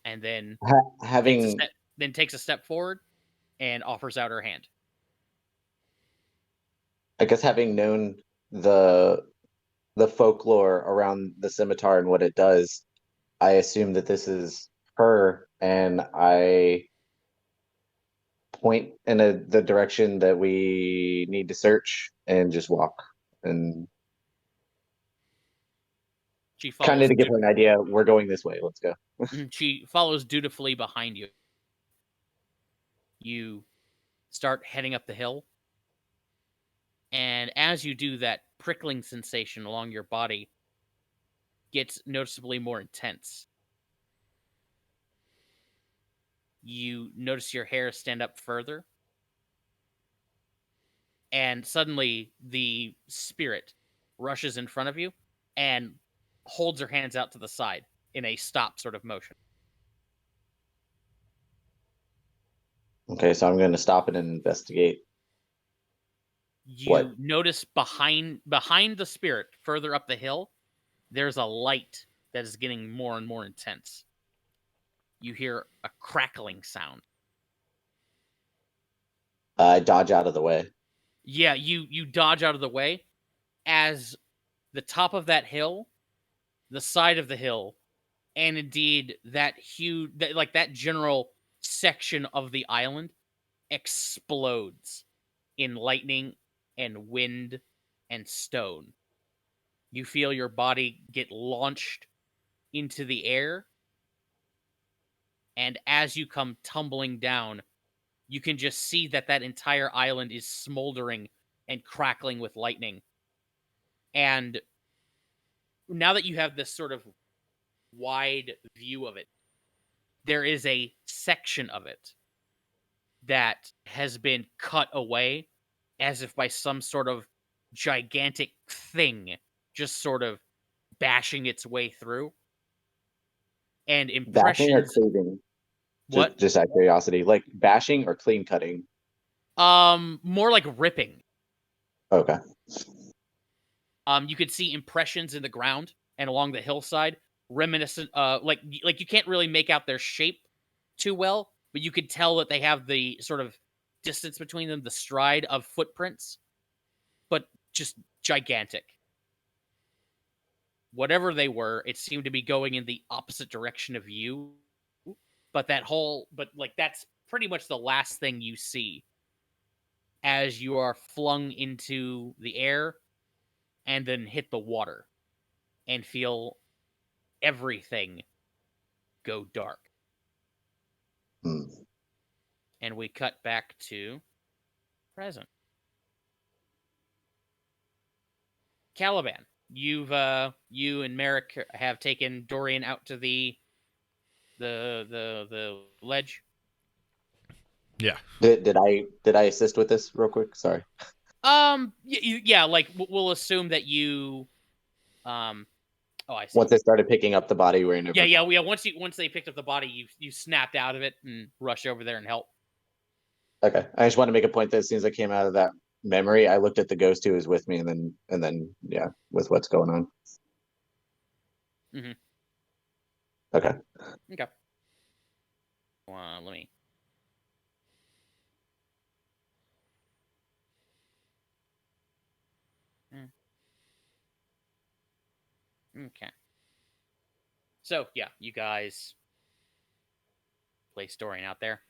And then Having, takes a step forward and offers out her hand. I guess, having known the the folklore around the scimitar and what it does, I assume that this is her, and I point in the direction that we need to search and just walk and She kind of follows to give her an idea. We're going this way. Let's go. she follows dutifully behind you. You start heading up the hill, And as you do, that prickling sensation along your body gets noticeably more intense. You notice your hair stand up further, and suddenly the spirit rushes in front of you and holds her hands out to the side in a stop sort of motion. Okay, so I'm going to stop it and investigate. You What? notice behind the spirit, further up the hill, there's a light that is getting more and more intense. You hear a crackling sound. I dodge out of the way. Yeah, you dodge out of the way as the top of that hill, the side of the hill, and indeed that huge, that general section of the island explodes in lightning and wind and stone. You feel your body get launched into the air, and as you come tumbling down, you can just see that entire island is smoldering and crackling with lightning. And now that you have this sort of wide view of it, there is a section of it that has been cut away as if by some sort of gigantic thing just sort of bashing its way through. And Bashing or impressions. cleaving? What? Just out of curiosity. Like bashing or clean cutting? More like ripping. Okay. You could see impressions in the ground and along the hillside, reminiscent, like you can't really make out their shape too well, but you could tell that they have the sort of distance between them, the stride of footprints, but just gigantic. Whatever they were, it seemed to be going in the opposite direction of you. But that's pretty much the last thing you see as you are flung into the air and then hit the water and feel everything go dark. Hmm. And we cut back to present. Caliban, you and Merrick have taken Dorian out to the ledge. Yeah. Did I assist with this real quick? Sorry. Yeah, like we'll assume that you oh, I see. Once I started picking up the body, we're in a Yeah. Once they picked up the body, you snapped out of it and rushed over there and helped. Okay. I just want to make a point that as soon as I came out of that memory, I looked at the ghost who was with me, and then yeah, with what's going on. Mhm. Okay. Okay. Let me. Okay. So yeah, you guys place Dorian out there.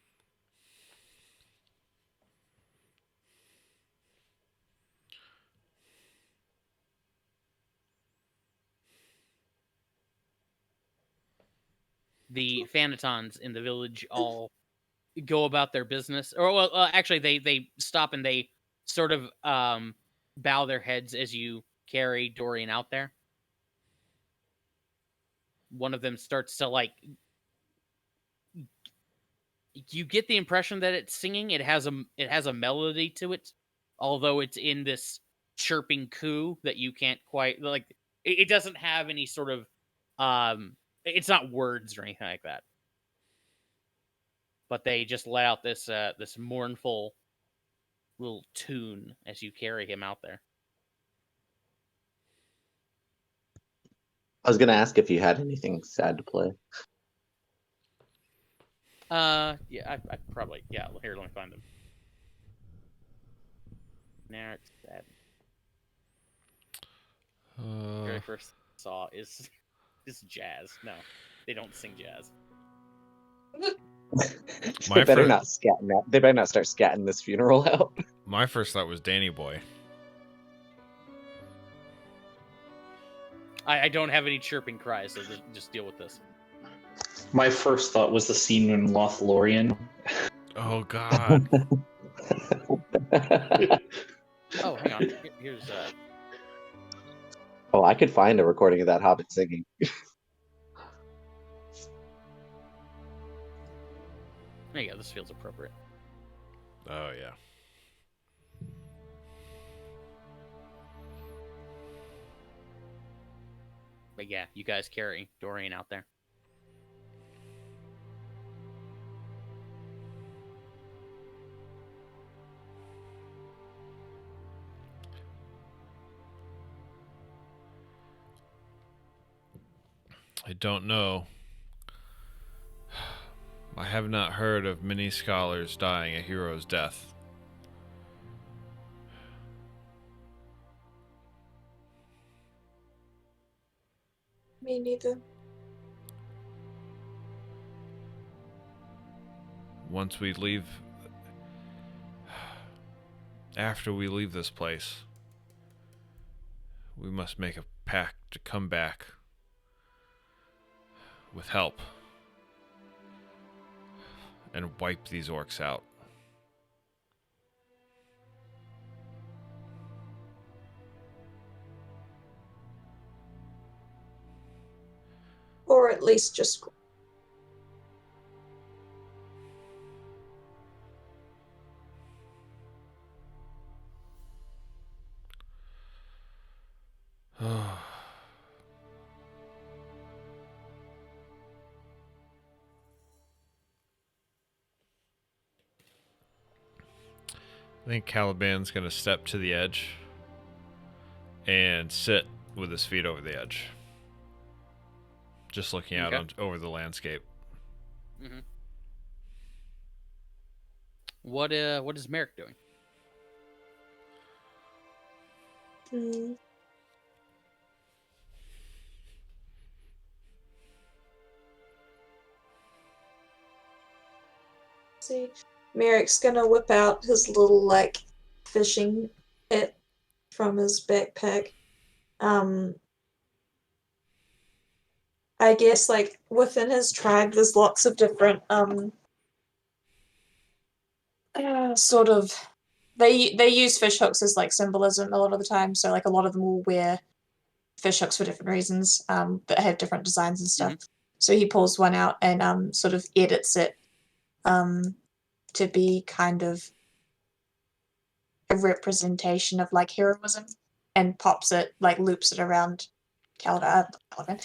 The Phanatons in the village all go about their business, or well, actually, they stop and they sort of bow their heads as you carry Dorian out there. One of them starts to you get the impression that it's singing. It has a melody to it, although it's in this chirping coo that you can't quite like. It doesn't have any sort of it's not words or anything like that. But they just let out this this mournful little tune as you carry him out there. I was gonna ask if you had anything sad to play. Yeah, I probably, yeah. Here, let me find them. Now it's sad. Very first saw is jazz. No, they don't sing jazz. They better not scatting that. They better not start scatting this funeral out. My first thought was Danny Boy. I don't have any chirping cries, so just deal with this. My first thought was the scene in Lothlorien. Oh God. Oh, hang on. Here's Oh, I could find a recording of that hobbit singing. there you go. This feels appropriate. Oh yeah. But yeah, you guys carry Dorian out there. I don't know. I have not heard of many scholars dying a hero's death. Me neither. Once we leave, after we leave this place, we must make a pact to come back with help and wipe these orcs out. Or at least just I think Caliban's going to step to the edge and sit with his feet over the edge. Just looking out over the landscape. Mm-hmm. What is Merrick doing? Hmm. See, Merrick's gonna whip out his little like fishing net from his backpack. I guess like within his tribe, there's lots of different sort of they use fish hooks as like symbolism a lot of the time. So like a lot of them will wear fish hooks for different reasons that have different designs and stuff. Mhm. So he pulls one out and sort of edits it to be kind of a representation of like heroism and pops it, like loops it around Caliban,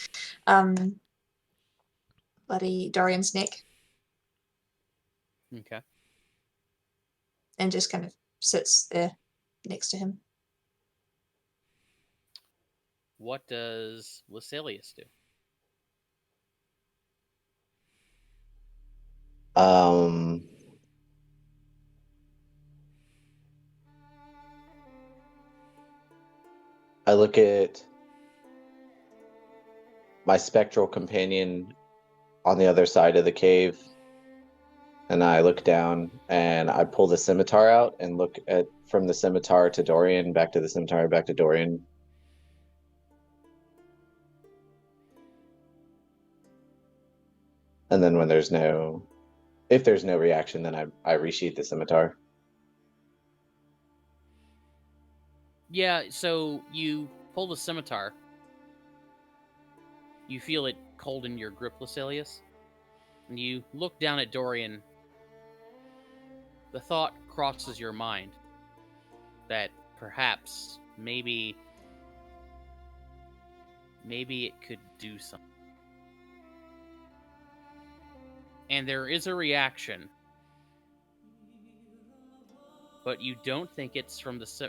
bloody Dorian's neck Okay. and just kind of sits there next to him. What does Lucilius do? I look at my spectral companion on the other side of the cave, and I look down and I pull the scimitar out and look at from the scimitar to Dorian, back to the scimitar, back to Dorian. And then if there's no reaction, then I resheath the scimitar. Yeah, so you pull the scimitar. You feel it cold in your grip, Lucilius. And you look down at Dorian. The thought crosses your mind that perhaps, maybe it could do something. And there is a reaction, but you don't think it's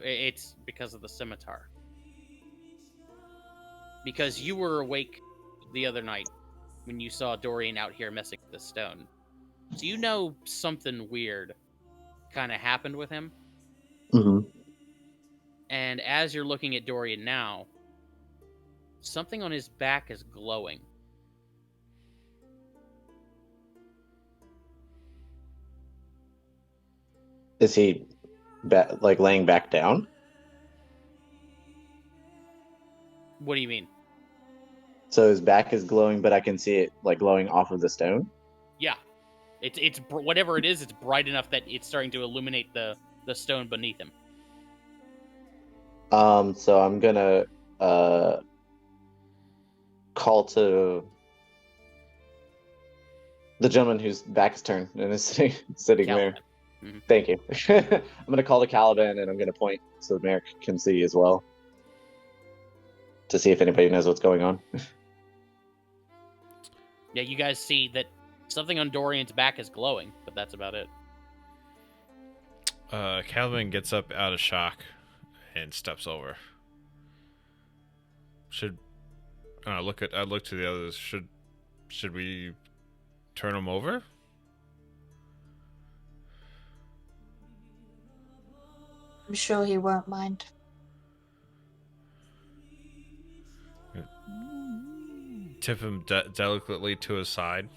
it's because of the scimitar. Because you were awake the other night when you saw Dorian out here messing with the stone. So you know something weird kind of happened with him. Mm-hmm. And as you're looking at Dorian now, something on his back is glowing. Is he like laying back down? What do you mean? So his back is glowing, but I can see it like glowing off of the stone? Yeah. It's whatever it is, it's bright enough that it's starting to illuminate the stone beneath him. So I'm gonna call to the gentleman whose back is turned and is sitting there. Caliban. Mhm. Thank you. I'm gonna call to Caliban and I'm gonna point so Merrick can see as well. To see if anybody knows what's going on. Yeah, you guys see that something on Dorian's back is glowing, but that's about it. Calvin gets up out of shock and steps over. I look to the others. Should we turn him over? I'm sure he won't mind. Tip him delicately to his side.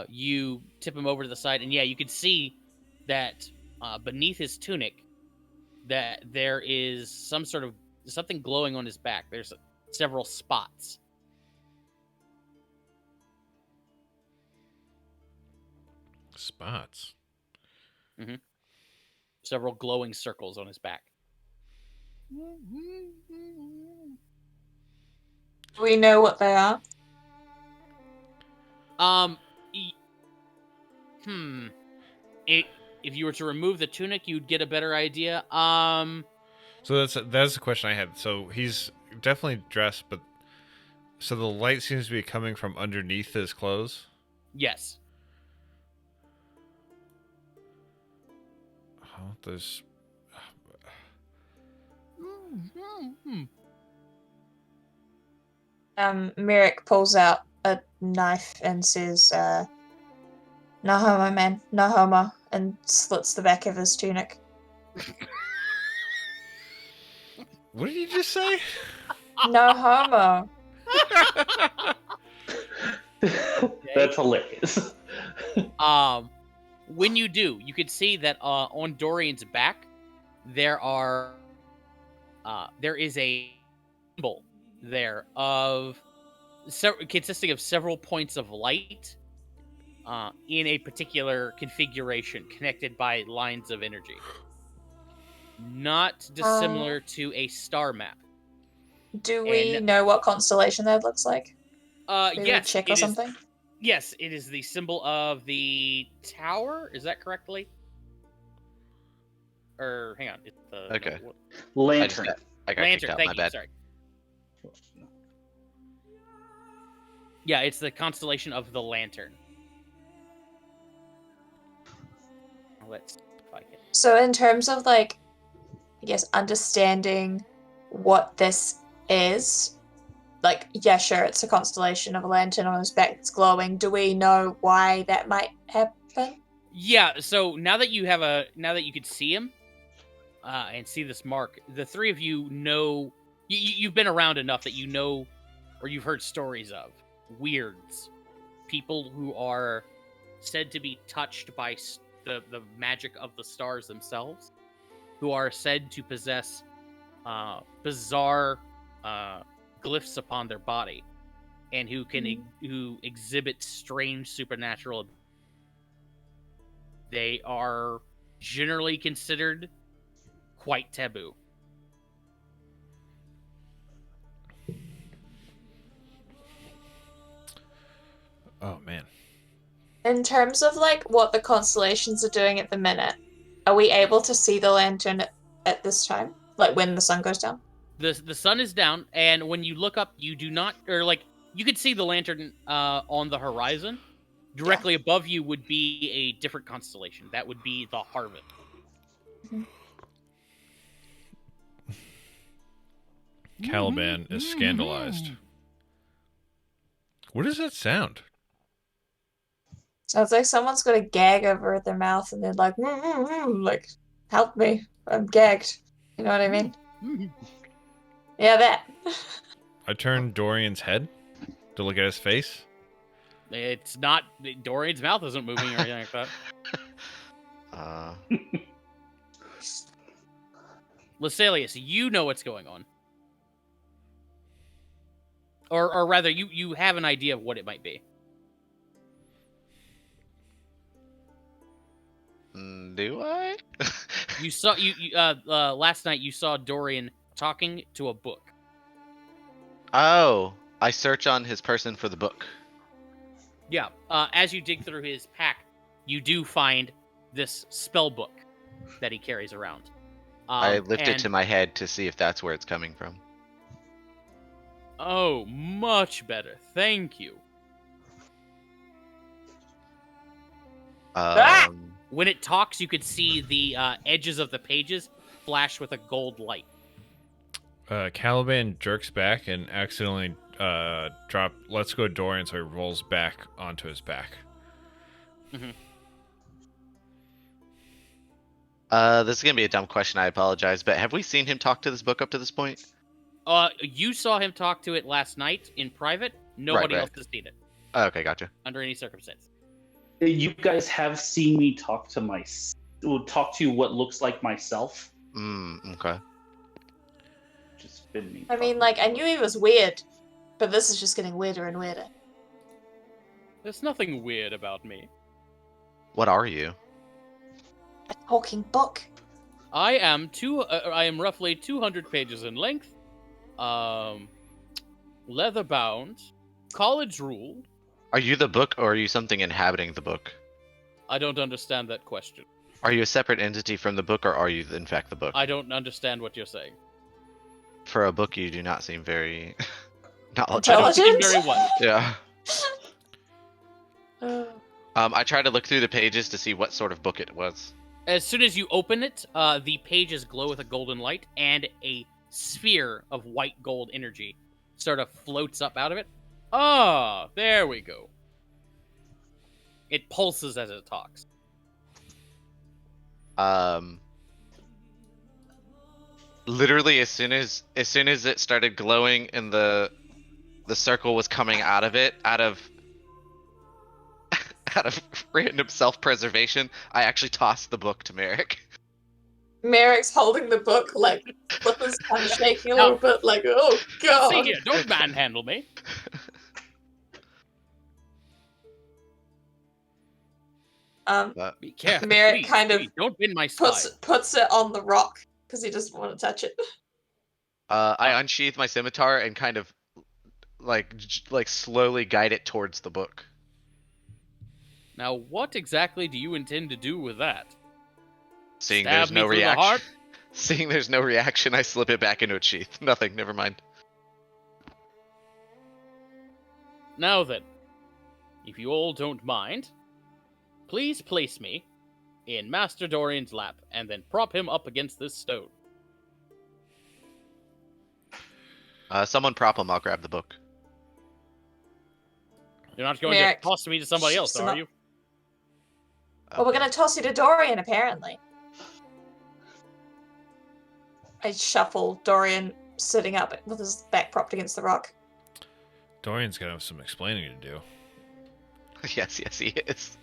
You tip him over to the side, and yeah, you can see that beneath his tunic, that there is something glowing on his back. There's several spots. Spots. Several glowing circles on his back. Do we know what they are? e- if you were to remove the tunic, you'd get a better idea. So that's the question I had. So he's definitely dressed, but so the light seems to be coming from underneath his clothes. Yes. Oh, there's. Merrick pulls out a knife and says, "No homo, man, no homo," and slits the back of his tunic. What did you just say? No homo. That's hilarious. When you do, you can see that on Dorian's back there is a symbol there of consisting of several points of light in a particular configuration connected by lines of energy. Not dissimilar to a star map. Do we know what constellation that looks like? Yes, check or something? Yes, it is the symbol of the tower. Is that correctly? Or hang on, it's the Okay. Lantern. I got kicked Lantern. out. Thank My you. bad. Sorry. Yeah, it's the constellation of the Lantern. Let's see if I can. So in terms of like, I guess understanding what this is, like, yeah, sure, it's a constellation of a lantern on his back that's glowing. Do we know why that might happen? Yeah, so now that you could see him and see this mark, the three of you know you've been around enough that you know, or you've heard stories of weirds, people who are said to be touched by the magic of the stars themselves, who are said to possess bizarre glyphs upon their body, and who can who exhibit strange supernatural. They are generally considered quite taboo. Oh man. In terms of like what the constellations are doing at the minute, are we able to see the lantern at this time? Like when the sun goes down? The sun is down, and when you look up, you do not, or like you could see the lantern on the horizon. Directly above you would be a different constellation. That would be the Harvest. Caliban is scandalized. What does that sound? Sounds like someone's got a gag over their mouth and they're like, like, help me, I'm gagged. You know what I mean? Yeah, that. I turn Dorian's head to look at his face. It's not, Dorian's mouth isn't moving or anything like that. Lasalius, you know what's going on. Or rather, you have an idea of what it might be. Do I? You saw last night. You saw Dorian talking to a book. Oh, I search on his person for the book. Yeah. As you dig through his pack, you do find this spell book that he carries around. I lift it And to my head to see if that's where it's coming from. oh, much better. Thank you. When it talks, you could see the edges of the pages flash with a gold light. Caliban jerks back and accidentally lets go of Dorian, so he rolls back onto his back. This is gonna be a dumb question. I apologize, but have we seen him talk to this book up to this point? You saw him talk to it last night in private. Nobody Right. else has seen it Oh, okay, gotcha. under any circumstance. You guys have seen me talk to what looks like myself. Okay. Just been me. I mean, like, I knew he was weird, but this is just getting weirder and weirder. There's nothing weird about me. What are you? A talking book. I am roughly 200 pages in length. Leather bound, college ruled. Are you the book, or are you something inhabiting the book? I don't understand that question. Are you a separate entity from the book, or are you in fact the book? I don't understand what you're saying. For a book, you do not seem very Intelligent? I don't seem very what? Yeah. Uh, I tried to look through the pages to see what sort of book it was. As soon as you open it, the pages glow with a golden light, and a sphere of white gold energy sort of floats up out of it. Ah, there we go. It pulses as it talks. Literally as soon as it started glowing and the circle was coming out of it, out of random self-preservation, I actually tossed the book to Merrick. Merrick's holding the book, like, flippers kind of shaking a little bit, like, oh god. See here, don't manhandle me. Be careful. Merrick please, kind of please, don't bend my spine. puts it on the rock because he doesn't want to touch it. I unsheath my scimitar and kind of like slowly guide it towards the book. Now, what exactly do you intend to do with that? Seeing Stab there's me no through the reaction. heart? Seeing there's no reaction, I slip it back into its sheath. Nothing. Never mind. Now then, if you all don't mind, please place me in Master Dorian's lap and then prop him up against this stone. Someone prop him. I'll grab the book. You're not going Merrick, to toss me to somebody else, shoots him are up. you? Well, we're gonna toss you to Dorian, apparently. I shuffle Dorian sitting up with his back propped against the rock. Dorian's gonna have some explaining to do. Yes, he is.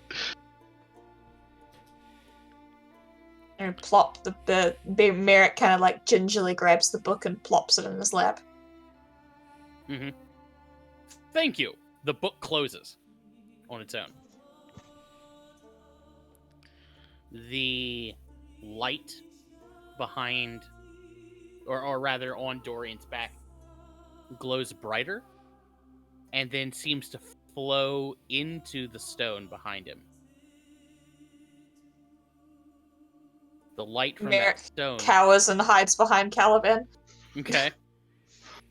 And plop the Merrick kind of like gingerly grabs the book and plops it in his lap. Mm-hmm. Thank you. The book closes on its own. The light behind, or rather on Dorian's back, glows brighter and then seems to flow into the stone behind him. The light from Merrick that stone cowers and hides behind Caliban. Okay.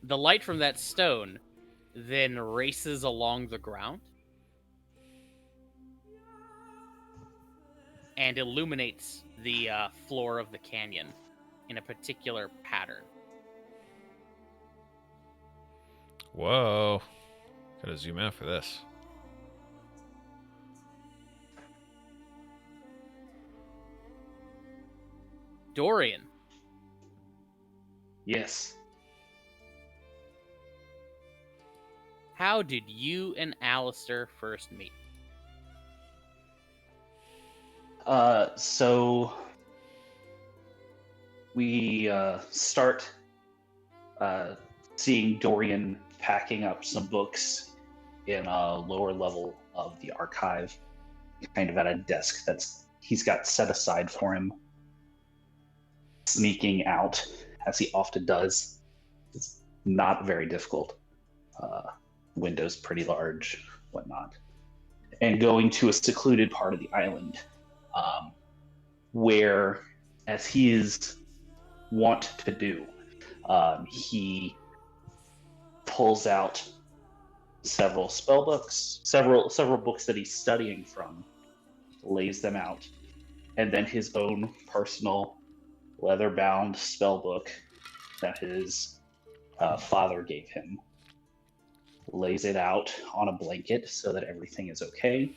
The light from that stone then races along the ground and illuminates the floor of the canyon in a particular pattern. Whoa. Gotta zoom out for this. Dorian, Yes. how did you and Alistair first meet? So we start seeing Dorian packing up some books in a lower level of the archive, kind of at a desk he's got set aside for him. sneaking out, as he often does. It's not very difficult. Windows pretty large, whatnot. And going to a secluded part of the island, where, as he is wont to do, he pulls out several spell books, several books that he's studying from, lays them out, and then his own personal leather-bound spell book that his father gave him, lays it out on a blanket so that everything is okay,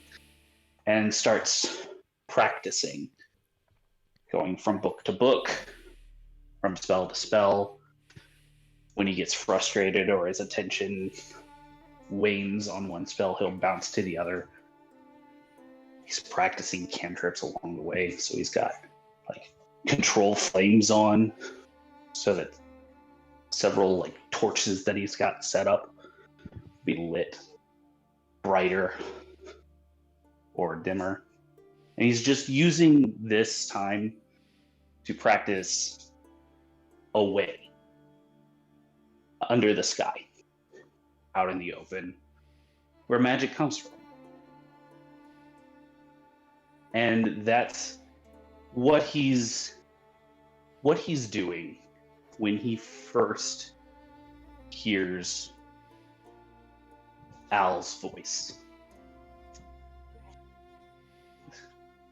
and starts practicing, going from book to book, from spell to spell. When he gets frustrated or his attention wanes on one spell, he'll bounce to the other. He's practicing cantrips along the way, so he's got like control flames on, so that several like torches that he's got set up be lit brighter or dimmer. And he's just using this time to practice away, under the sky, out in the open, where magic comes from. And that's what he's doing when he first hears Al's voice.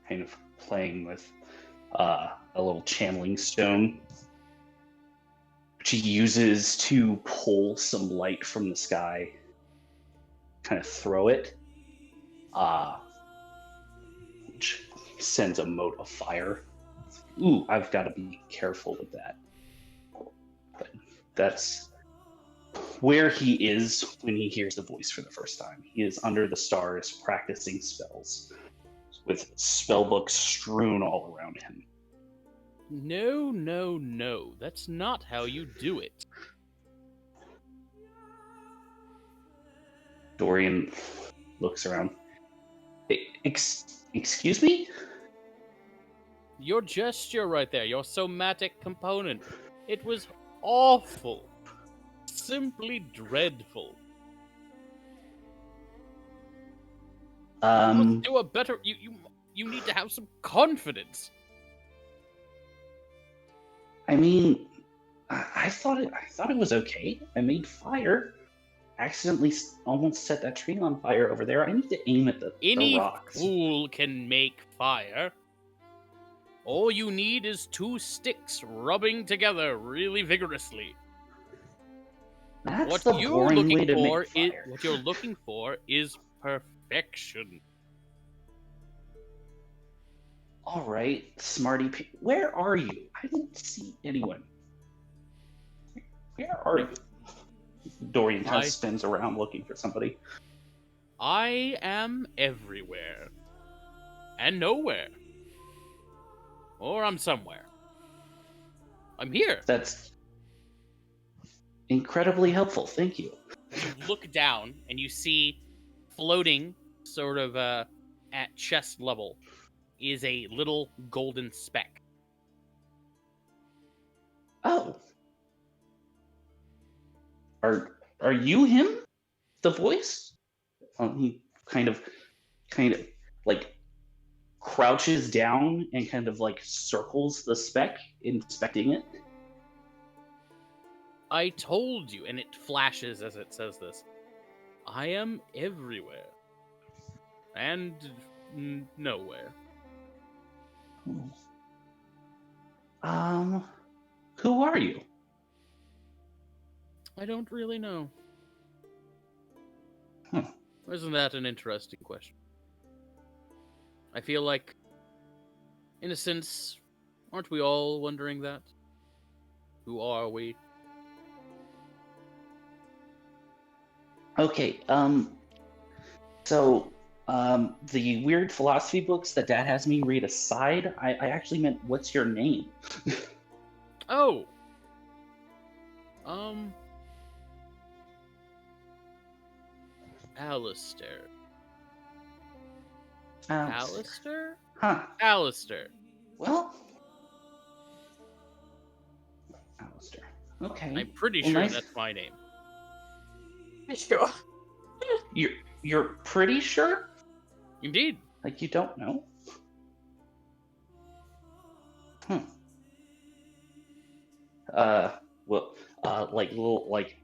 Kind of playing with a little channeling stone, which he uses to pull some light from the sky, kind of throw it, which sends a mote of fire. Ooh, I've got to be careful with that. But that's where he is when he hears the voice for the first time. He is under the stars practicing spells, with spellbooks strewn all around him. No, no, no. That's not how you do it. Dorian looks around. Excuse me? Your gesture right there, your somatic component. It was awful. Simply dreadful. Let's do a better. You need to have some confidence. I mean, I thought it was okay. I made fire. Accidentally almost set that tree on fire over there. I need to aim at the Any rocks. fool can make fire. All you need is two sticks rubbing together really vigorously. That's What the you're boring way looking to for make is fire. what you're looking for is perfection. All right, smarty where are you? I didn't see anyone. Where are you? Dorian kind of spins around looking for somebody. I am everywhere. And nowhere. Or I'm somewhere. I'm here. That's incredibly helpful. Thank you. You look down and you see floating sort of at chest level is a little golden speck. Oh. Are you him? The voice? He kind of like crouches down and kind of like circles the speck, inspecting it. I told you, and it flashes as it says this. I am everywhere. And nowhere. Who are you? I don't really know. Huh. Isn't that an interesting question? I feel like, in a sense, aren't we all wondering that? Who are we? Okay, so, the weird philosophy books that Dad has me read aside, I actually meant, what's your name? Oh! Alistair. Alistair? Huh. Alistair. Well, Okay. I'm pretty Well, sure nice. that's my name. Sure. You're pretty sure? Indeed. Like you don't know? Hmm. Well, like little like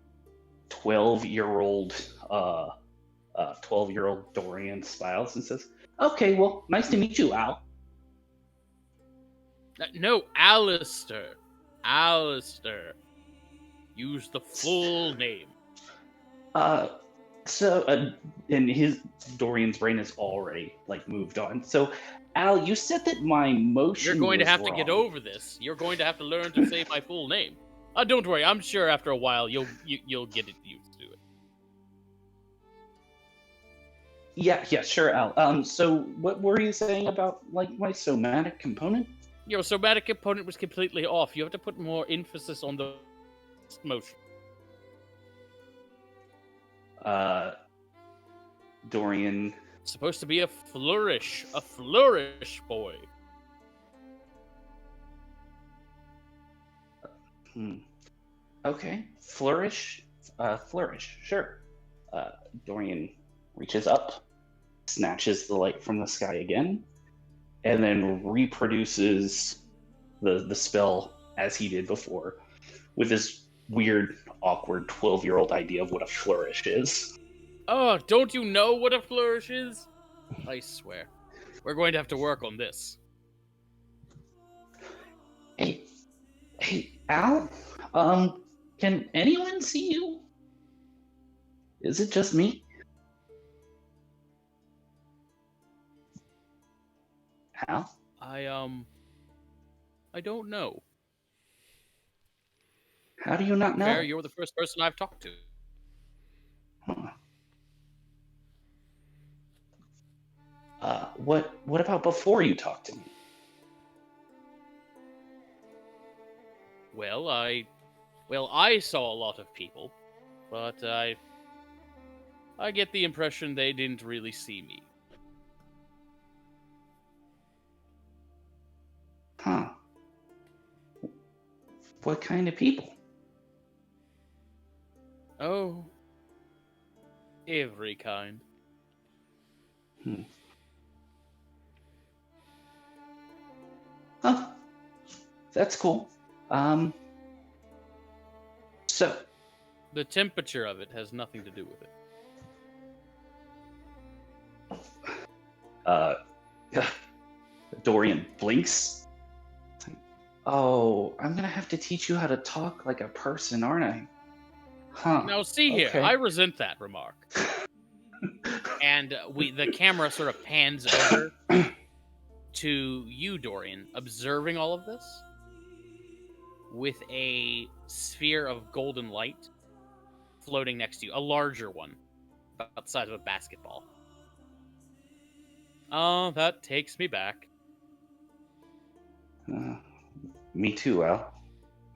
12-year-old 12-year-old Dorian smiles and says, "Okay, well, nice to meet you, Al." No, Alistair. Alistair. Use the full name. Uh, and his Dorian's brain is already like moved on. So, Al, you said that my You're motion going to was have wrong. to get over this. You're going to have to learn to say my full name. Don't worry. I'm sure after a while you'll get it used to it. Yeah, sure, Al. So what were you saying about like my somatic component? Your somatic component was completely off. You have to put more emphasis on the motion. Dorian. It's supposed to be a flourish boy. Hmm. Okay, flourish. Flourish. Sure. Uh, Dorian reaches up, snatches the light from the sky again, and then reproduces the spell as he did before, with this weird, awkward 12-year-old idea of what a flourish is. Oh, don't you know what a flourish is? I swear. We're going to have to work on this. Hey, Al. Can anyone see you? Is it just me? Al? I don't know. How do you not know? Fair, you're the first person I've talked to. Huh. What about before you talked to me? Well, I saw a lot of people, but I get the impression they didn't really see me. Huh. What kind of people? Oh, every kind. Hmm. Oh, that's cool. So, The temperature of it has nothing to do with it. Dorian blinks. It's like, oh, I'm gonna have to teach you how to talk like a person, aren't I? Huh. Now, see here, okay. I resent that remark. And the camera sort of pans over to you, Dorian, observing all of this with a sphere of golden light floating next to you, a larger one, about the size of a basketball. Oh, that takes me back. Me too, Al.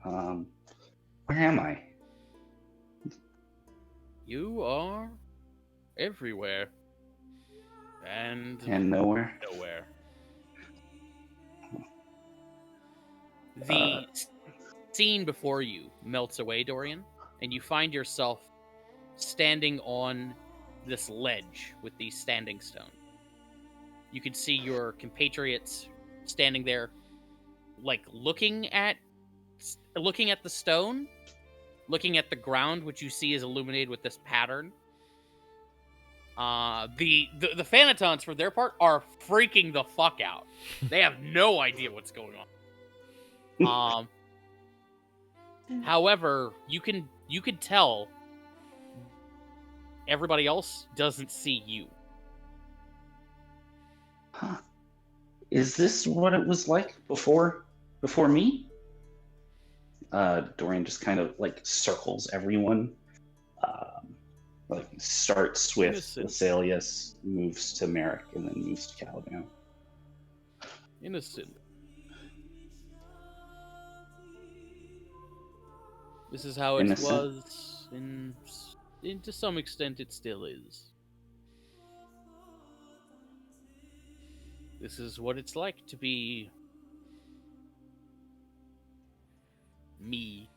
Where am I? You are everywhere and Nowhere. nowhere. The scene before you melts away, Dorian, and you find yourself standing on this ledge with these standing stone. You can see your compatriots standing there, like looking at the stone, looking at the ground, which you see is illuminated with this pattern. The Phanatons, for their part, are freaking the fuck out. They have no idea what's going on. However, you can tell everybody else doesn't see you. Huh. Is this what it was like before me? Dorian just kind of like circles everyone. Like starts with Innocent. Azaleus, moves to Merrick, and then moves to Caliban. Innocent. This is how it Innocent? was, and to some extent it still is. This is what it's like to be me.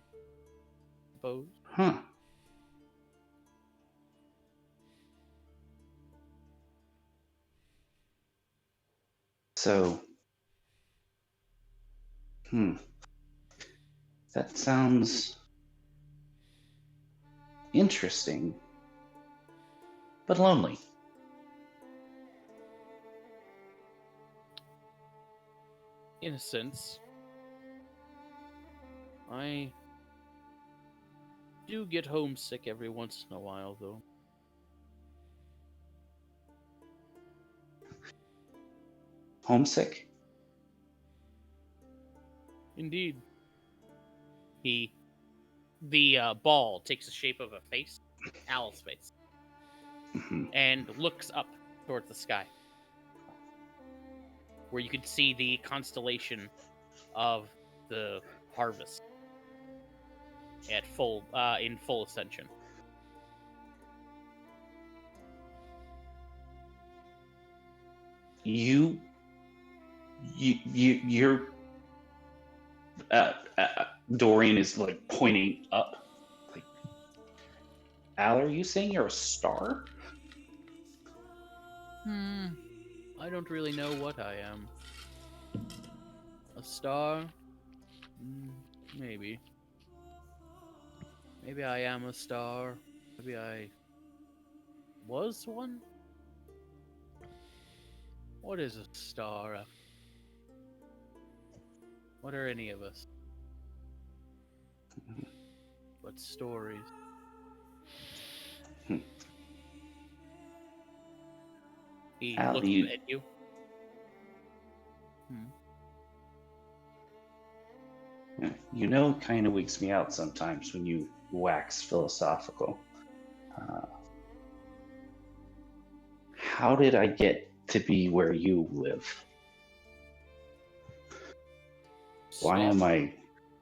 So, that sounds interesting, but lonely. In a sense, I do get homesick every once in a while, though. Homesick? Indeed. The ball takes the shape of a face, Al's face, Mhm. and looks up towards the sky, where you can see the constellation of the harvest at in full ascension. You're. Dorian is like pointing up. Like, Al, are you saying you're a star? I don't really know what I am. A star? Maybe. Maybe I am a star. Maybe I was one? What is a star? What are any of us? But stories. Hmm. He Al, looks you- at you. You know, it kind of weaks me out sometimes when you wax philosophical. How did I get to be where you live? Why am I?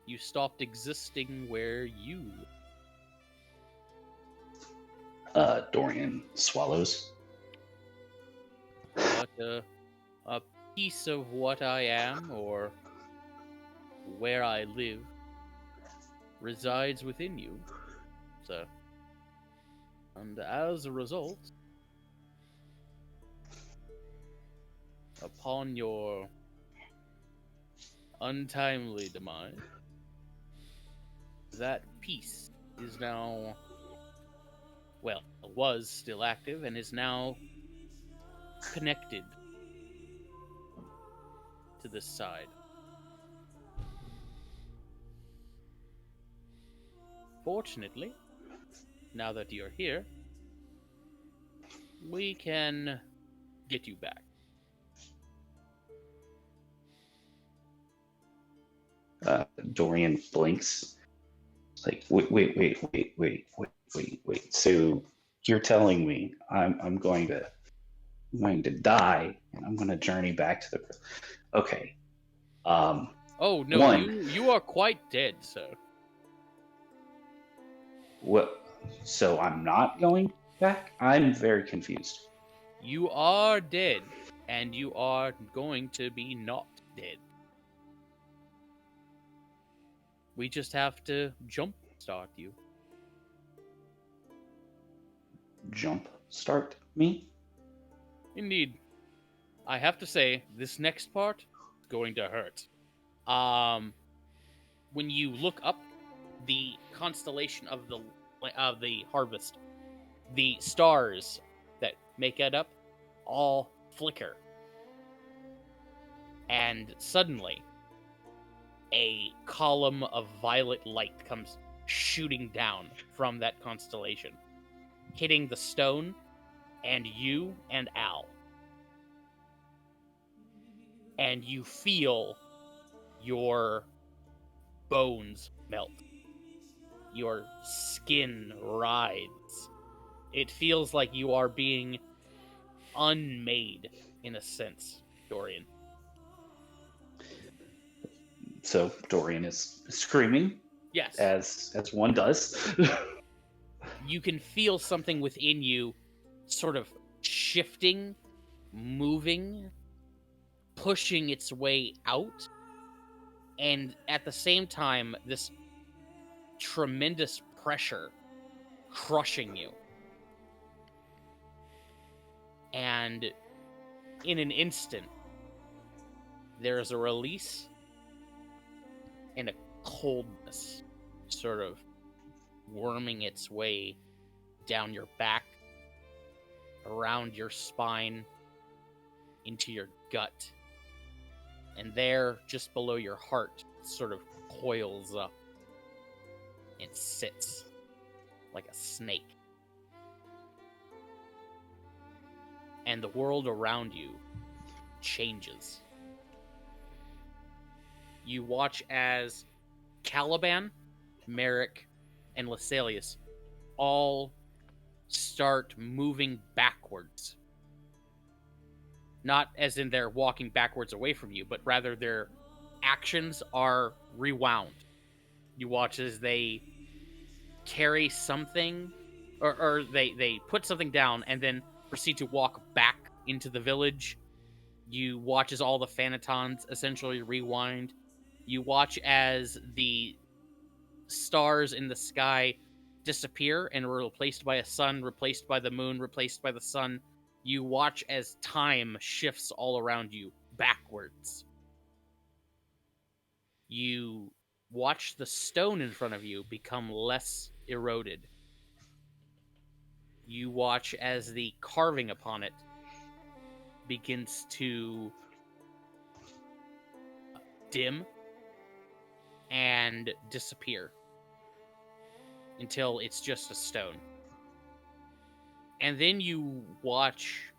You stopped existing where you. Dorian swallows. But a piece of what I am, or where I live, resides within you. So, and as a result, upon your untimely demise, that piece is now, well, was still active and is now connected to this side. Fortunately, now that you're here, we can get you back. Dorian blinks. Like, wait. So you're telling me I'm going to die and I'm going to journey back to the. Okay. Oh no, One. you are quite dead, sir. What? So I'm not going back? I'm very confused. You are dead, and you are going to be not dead. We just have to jump start you. Jump start me? Indeed. I have to say, this next part is going to hurt. When you look up the constellation of the harvest, the stars that make it up all flicker. And suddenly, a column of violet light comes shooting down from that constellation, hitting the stone and you and Al. And you feel your bones melt. Your skin writhes. It feels like you are being unmade, in a sense, Dorian. So Dorian is screaming, Yes. as one does. You can feel something within you sort of shifting, moving, pushing its way out, and at the same time, this tremendous pressure crushing you. And in an instant, there's a release and a coldness sort of worming its way down your back, around your spine, into your gut. And there, just below your heart, sort of coils up and sits like a snake. And the world around you changes. You watch as Caliban, Merrick, and Lasalius all start moving backwards. Not as in they're walking backwards away from you, but rather their actions are rewound. You watch as they carry something, or they put something down and then proceed to walk back into the village. You watch as all the Phanatons essentially rewind. You watch as the stars in the sky disappear and were replaced by a sun, replaced by the moon, replaced by the sun. You watch as time shifts all around you backwards. You watch the stone in front of you become less eroded. You watch as the carving upon it begins to dim and disappear until it's just a stone. And then you watch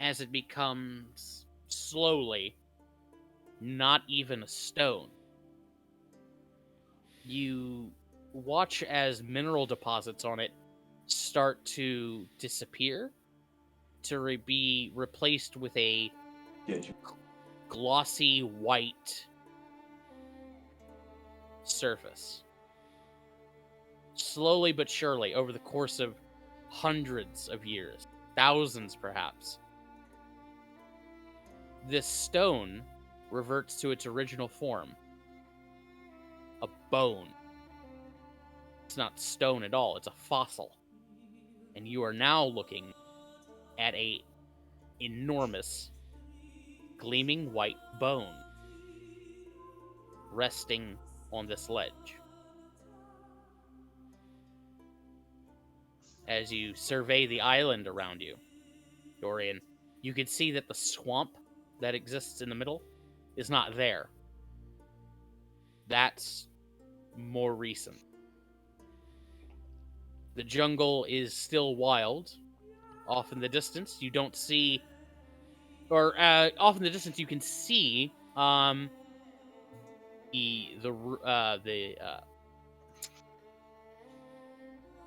as it becomes slowly not even a stone. You watch as mineral deposits on it start to disappear to be replaced with a glossy white surface. Slowly but surely, over the course of hundreds of years, thousands perhaps, this stone reverts to its original form. A bone. It's not stone at all, it's a fossil. And you are now looking at a enormous, gleaming white bone resting on this ledge. As you survey the island around you, Dorian, you can see that the swamp that exists in the middle is not there. That's more recent. The jungle is still wild. Off in the distance, you don't see, or off in the distance, you can see the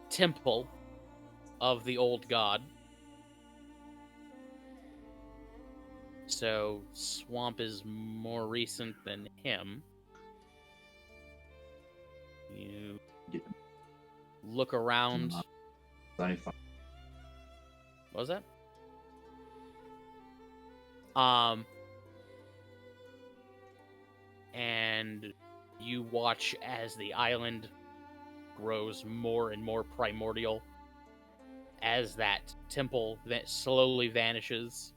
temple of the old god. So swamp is more recent than him. You look around. What was that? And you watch as the island grows more and more primordial, as that temple that slowly vanishes,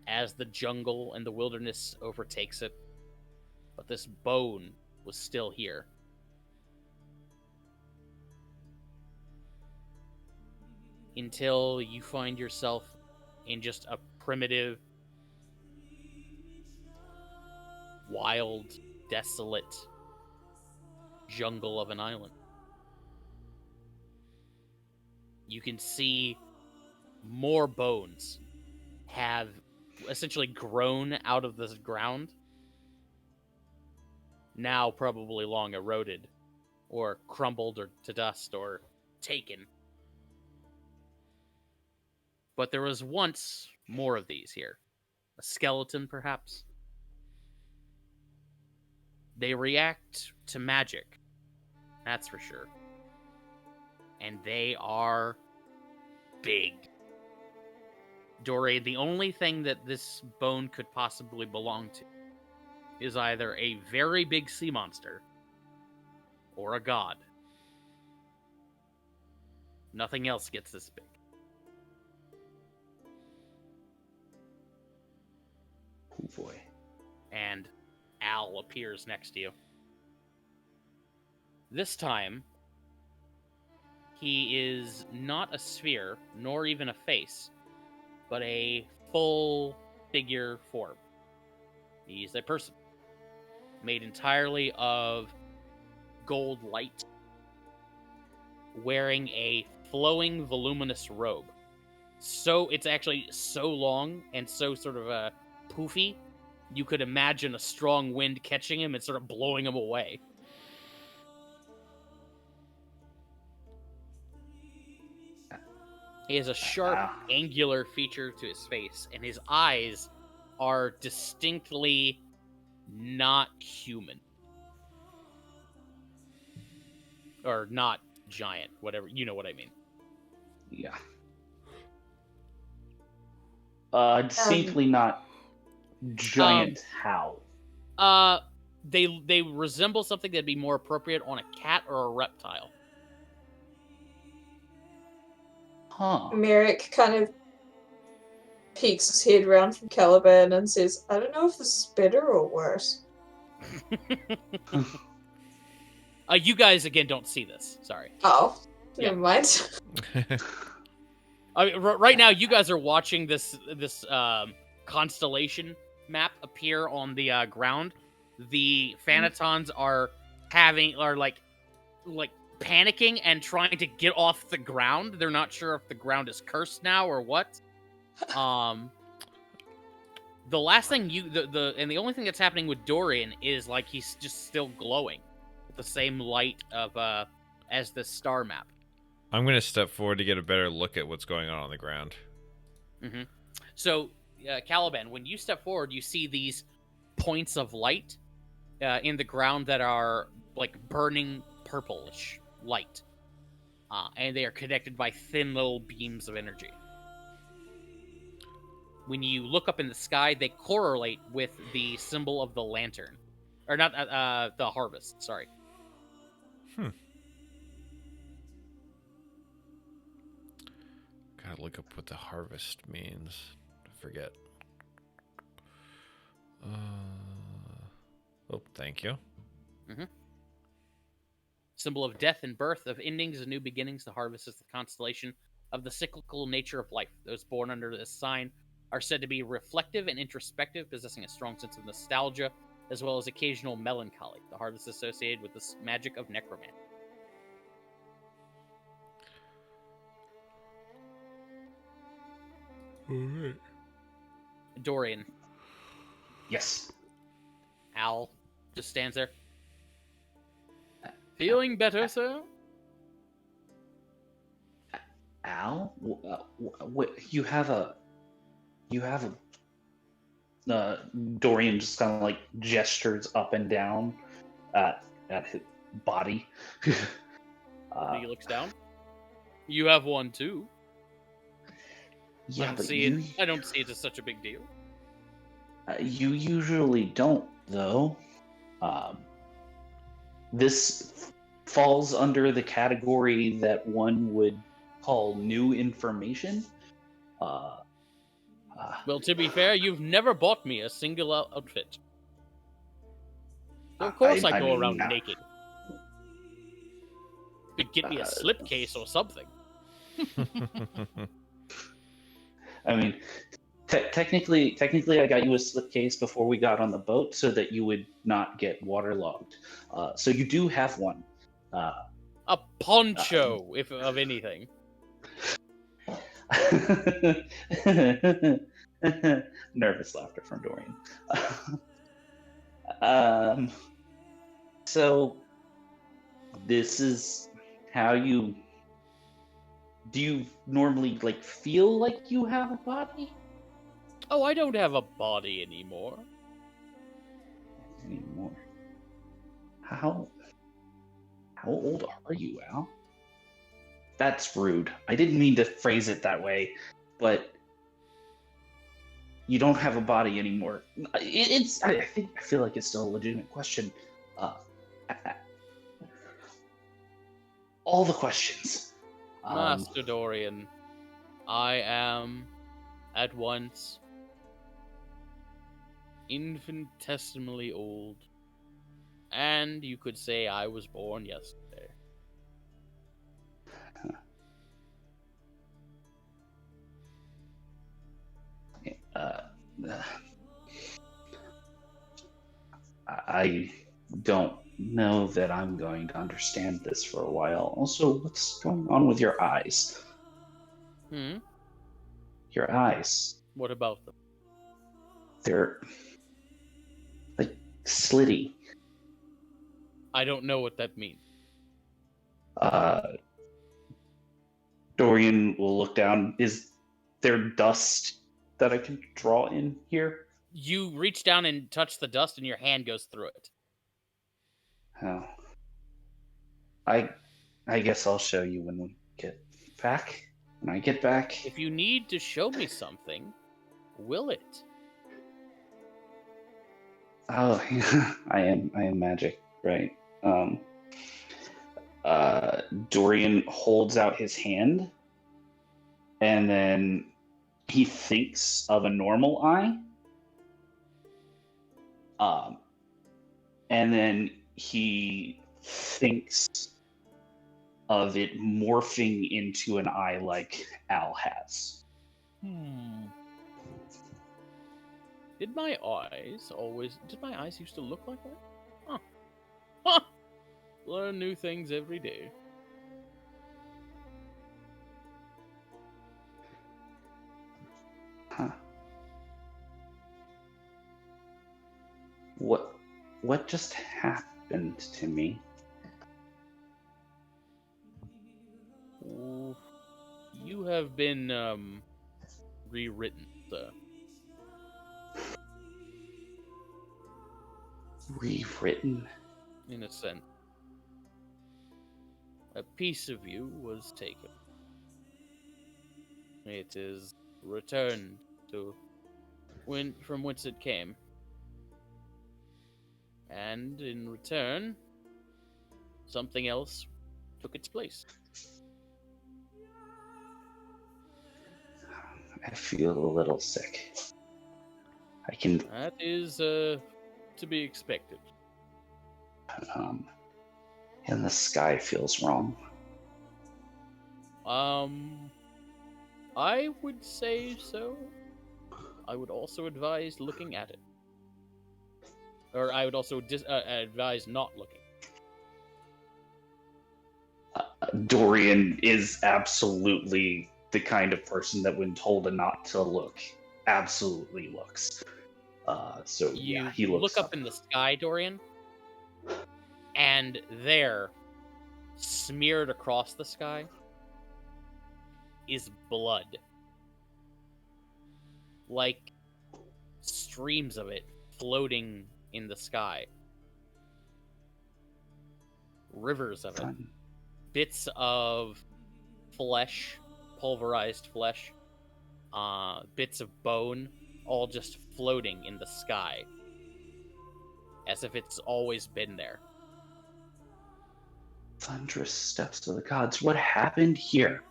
as the jungle and the wilderness overtakes it. But this bone was still here. Until you find yourself in just a primitive, wild, desolate jungle of an island. You can see more bones have essentially grown out of this ground, now probably long eroded or crumbled or to dust or taken. But there was once more of these here. A skeleton, perhaps. They react to magic, that's for sure. And they are big. Dore, the only thing that this bone could possibly belong to is either a very big sea monster or a god. Nothing else gets this big. boy. And Al appears next to you. This time, he is not a sphere, nor even a face, but a full figure form. He's a person, made entirely of gold light, wearing a flowing, voluminous robe. So it's actually so long and so sort of poofy, you could imagine a strong wind catching him and sort of blowing him away. He has a sharp, angular feature to his face, and his eyes are distinctly not human. Or not giant, whatever. You know what I mean. Yeah. Distinctly not giant. How? They resemble something that'd be more appropriate on a cat or a reptile. Huh. Merrick kind of peeks his head round from Caliban and says, I don't know if this is better or worse. You guys, again, don't see this. Sorry. Oh, Yeah. never mind. I mean, right now, you guys are watching this constellation map appear on the ground. The Phanatons are like panicking and trying to get off the ground. They're not sure if the ground is cursed now or what. The last thing the only thing that's happening with Dorian is like he's just still glowing with the same light of as the star map. I'm going to step forward to get a better look at what's going on the ground. Mm-hmm. So, Caliban, when you step forward, you see these points of light in the ground that are like burning purplish light. And they are connected by thin little beams of energy. When you look up in the sky, they correlate with the symbol of the lantern. Or not, the harvest, sorry. Gotta look up what the harvest means. I forget. Oh, thank you. Mm-hmm. Symbol of death and birth, of endings and new beginnings. The harvest is the constellation of the cyclical nature of life. Those born under this sign are said to be reflective and introspective, possessing a strong sense of nostalgia, as well as occasional melancholy. The harvest is associated with the magic of necromancy. Alright. Dorian. Yes. Al just stands there. Feeling better, sir? Al, you have a. Dorian just kind of like gestures up and down at his body. He looks down. You have one too. Yeah, but I don't see it as such a big deal. You usually don't, though. This falls under the category that one would call new information. Well, to be fair, you've never bought me a single outfit. So of course I go around naked. Could get me a slipcase or something. I mean, technically, I got you a slipcase before we got on the boat so that you would not get waterlogged. So you do have one. A poncho, if of anything. Nervous laughter from Dorian. So this is how you. Do you normally feel like you have a body? Oh, I don't have a body anymore. How old are you, Al? That's rude. I didn't mean to phrase it that way, but you don't have a body anymore. I feel like it's still a legitimate question. All the questions. Master Dorian, I am at once infinitesimally old. And you could say I was born yesterday. Uh, I don't know that I'm going to understand this for a while. Also, what's going on with your eyes? Hmm? Your eyes. What about them? They're like slitty. I don't know what that means. Uh, Dorian will look down. Is there dust that I can draw in here? You reach down and touch the dust, and your hand goes through it. Oh. I guess I'll show you when we get back. When I get back. If you need to show me something, will it? Oh, I am magic, right? Dorian holds out his hand, and then he thinks of a normal eye. And then he thinks of it morphing into an eye like Al has. Did my eyes used to look like that? Huh. Huh! Learn new things every day. Huh. What just happened to me? Ooh, you have been, rewritten, sir. Rewritten? In a sense. A piece of you was taken. It is returned to from whence it came. And in return, something else took its place. I feel a little sick. I can, That is, to be expected. and the sky feels wrong. I would say so. I would also advise looking at it. Or I would also advise not looking. Dorian is absolutely the kind of person that, when told not to look, absolutely looks. So You yeah, he looks look up in the sky, Dorian, and there, smeared across the sky, is blood. Like streams of it floating in the sky. Rivers of it. Fun. Bits of flesh, pulverized flesh, bits of bone, all just floating in the sky. As if it's always been there. Thunderous steps of the gods. What happened here?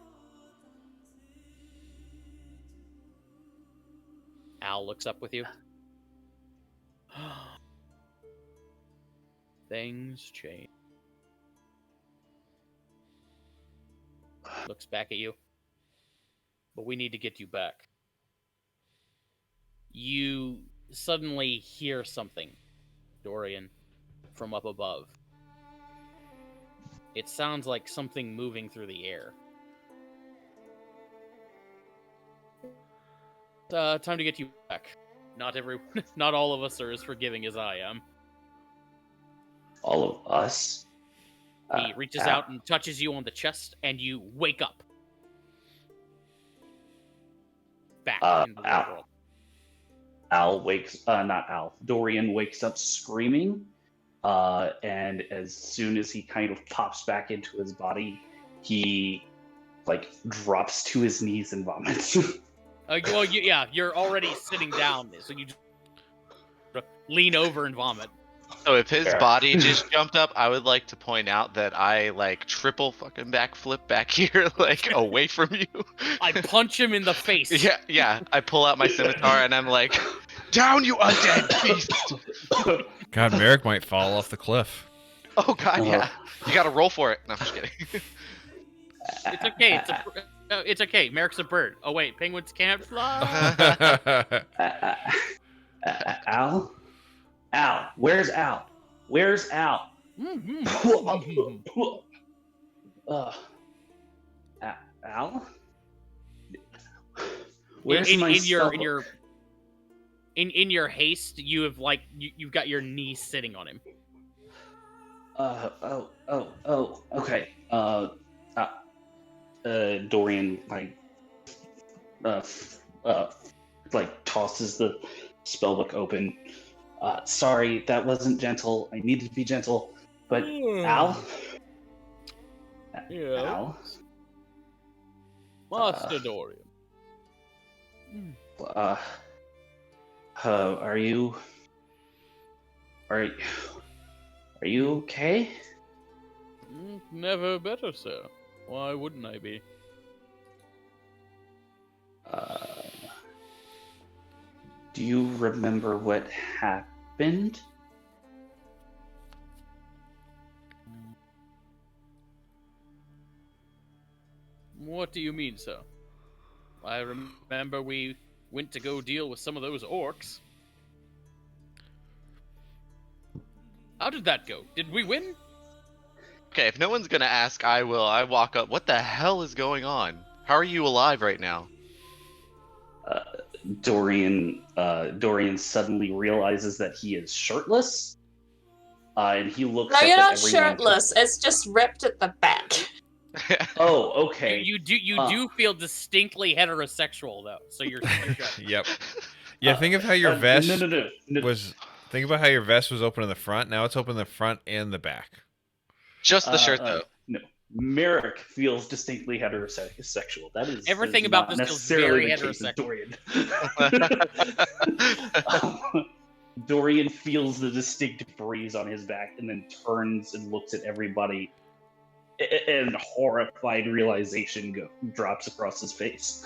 Al looks up with you. Things change. Looks back at you. But we need to get you back. You suddenly hear something, Dorian, from up above. It sounds like something moving through the air. Time to get you back. Not all of us are as forgiving as I am. All of us? He reaches out and touches you on the chest, and you wake up. Back into the world. Al wakes, not Al, Dorian wakes up screaming, and as soon as he kind of pops back into his body, he, like, drops to his knees and vomits. Well, yeah, you're already sitting down, so you just lean over and vomit. So if his Fair. body just jumped up, I would like to point out that I like triple fucking backflip back here, like away from you. I punch him in the face. Yeah. I pull out my scimitar and I'm like, Down, you undead beast! God, Merrick might fall off the cliff. Oh god, yeah. You gotta roll for it. No, I'm just kidding. It's okay. It's okay. Merrick's a bird. Oh wait, penguins can't fly. Al? Al, where's Al? Where's Al? uh, Al? Where's my spellbook? in your haste, you have you've got your knee sitting on him. Okay. Dorian tosses the spellbook open. Sorry, that wasn't gentle. I needed to be gentle, but Al. Yeah. Al. Master Dorian. Are you okay? Never better, sir. Why wouldn't I be? Do you remember what happened? What do you mean, sir? I remember we went to go deal with some of those orcs. How did that go? Did we win? Okay, if no one's gonna ask, I will. I walk up. What the hell is going on? How are you alive right now? Dorian suddenly realizes that he is shirtless, and he looks. No, up you're at not everyone. shirtless. It's just ripped at the back. Oh, okay. You do feel distinctly heterosexual though, so you're good. Yep. Yeah, think of how your vest No. was. Think about how your vest was open in the front. Now it's open in the front and the back. Just the shirt, though. No, Merrick feels distinctly heterosexual. That is Everything that is about not this feels necessarily very the case with heterosexual. Dorian. Dorian feels the distinct breeze on his back, and then turns and looks at everybody, and horrified realization drops across his face.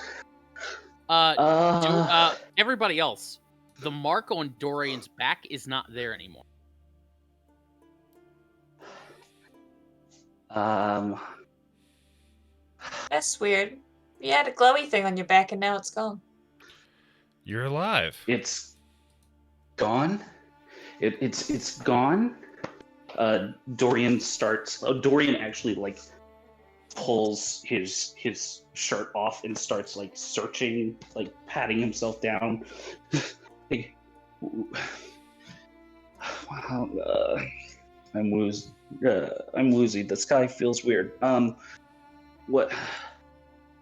Everybody else, the mark on Dorian's back is not there anymore. That's weird. You had a glowy thing on your back and now it's gone. You're alive. It's gone. It's gone. Dorian actually pulls his shirt off and starts searching, patting himself down. Wow, I'm woozy. I'm woozy. The sky feels weird. What?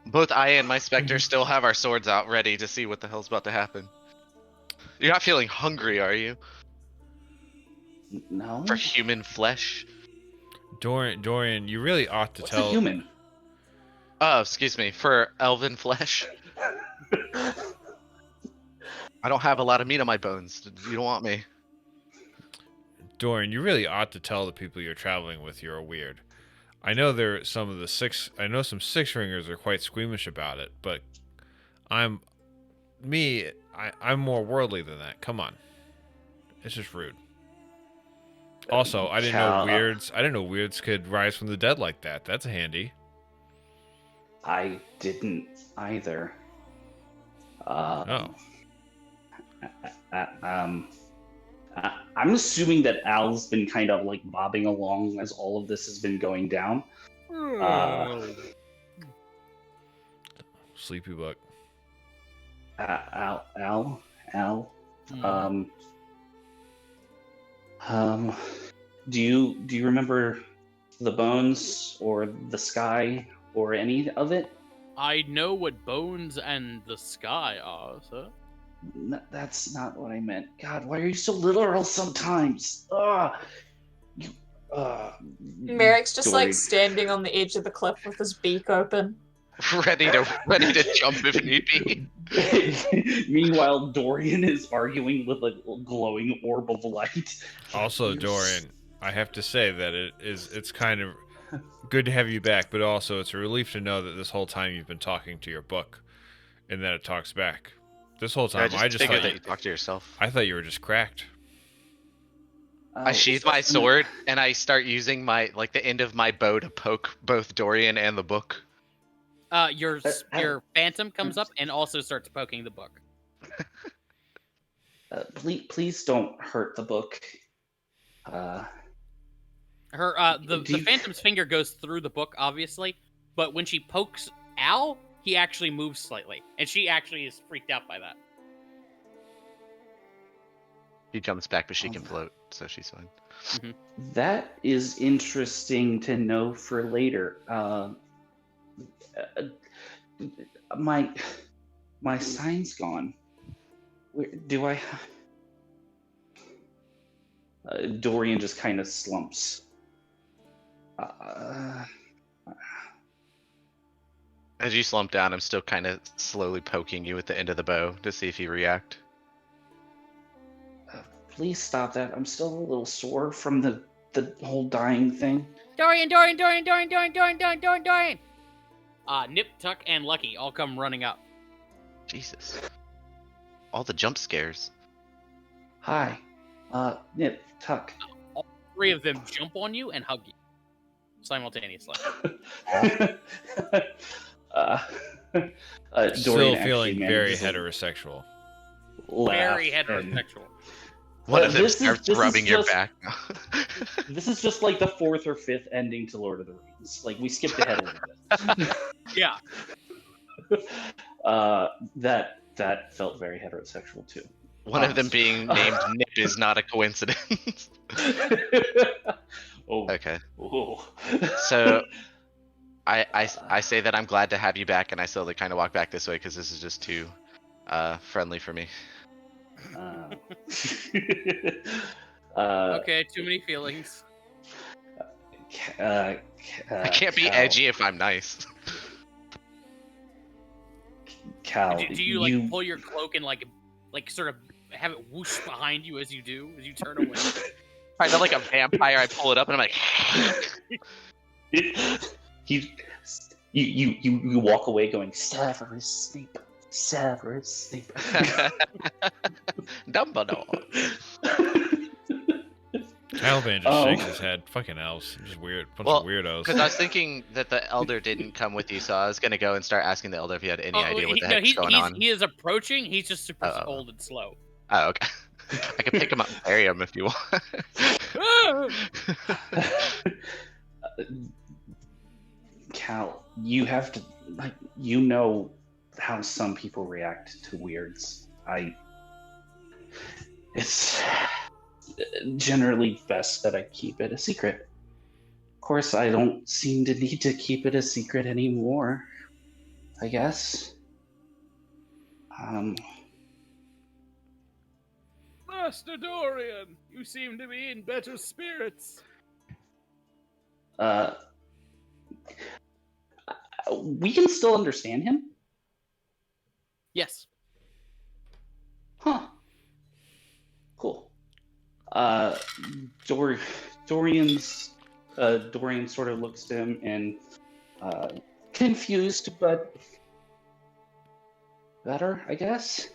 Both I and my Spectre still have our swords out ready to see what the hell's about to happen. You're not feeling hungry, are you? No. For human flesh? Dorian, you really ought to What's tell. a human? Oh, excuse me. For elven flesh? I don't have a lot of meat on my bones. You don't want me. Dorian, you really ought to tell the people you're traveling with you're weird. I know some six ringers are quite squeamish about it, but I'm more worldly than that. Come on. It's just rude. Also, I didn't know weirds could rise from the dead like that. That's handy. I didn't either. I'm assuming that Al's been kind of bobbing along as all of this has been going down. Sleepy buck. Al. Do you remember the bones or the sky or any of it? I know what bones and the sky are, sir. That's not what I meant. God, why are you so literal sometimes? Merrick's just Dorian. standing on the edge of the cliff with his beak open. ready to jump if need be. Meanwhile, Dorian is arguing with a glowing orb of light. Also, Dorian, I have to say that it's kind of good to have you back, but also it's a relief to know that this whole time you've been talking to your book and that it talks back. This whole I time, I just just figured thought that you talked to yourself. I thought you were just cracked. I sheath my sword and I start using the end of my bow to poke both Dorian and the book. Your phantom comes up and also starts poking the book. Please don't hurt the book. The Do you- phantom's finger goes through the book, obviously, but when she pokes Al, he actually moves slightly, and she actually is freaked out by that. She jumps back, but she can float, so she's fine. That is interesting to know for later. My sign's gone. Where do I? Dorian just kind of slumps. As you slump down, I'm still kind of slowly poking you with the end of the bow to see if you react. Please stop that. I'm still a little sore from the whole dying thing. Dorian! Nip, Tuck, and Lucky all come running up. Jesus. All the jump scares. Hi. Nip, Tuck. All three of them jump on you and hug you simultaneously. Still Dorian feeling actually very manages to heterosexual. laugh Very and- heterosexual. One of them this is- starts this is rubbing your just- back. This is just like the 4th or 5th ending to Lord of the Rings. Like, we skipped ahead a little bit. Yeah. That felt very heterosexual too. One of them being named Nip is not a coincidence. Oh. Okay. Oh. So I say that I'm glad to have you back, and I slowly kind of walk back this way because this is just too friendly for me. Okay, too many feelings. I can't be edgy if I'm nice. Cal, Do you like pull your cloak and like sort of have it whoosh behind you as you turn away? Kind of like a vampire, I pull it up and I'm like, you walk away going, Severus Snape, Severus Snape. Dumbledore. Caliban just shakes his head. Fucking elves. Just weird. Bunch of weirdos. Because I was thinking that the elder didn't come with you, so I was gonna go and start asking the elder if he had any idea what the heck's going on. He is approaching. He's just super old and slow. Oh, okay. I can pick him up and carry him if you want. Cal, you have to, like, you know how some people react to weirds. It's generally best that I keep it a secret. Of course, I don't seem to need to keep it a secret anymore, I guess. Master Dorian, you seem to be in better spirits. We can still understand him? Yes. Huh. Cool. Dorian sort of looks to him and confused, but better, I guess.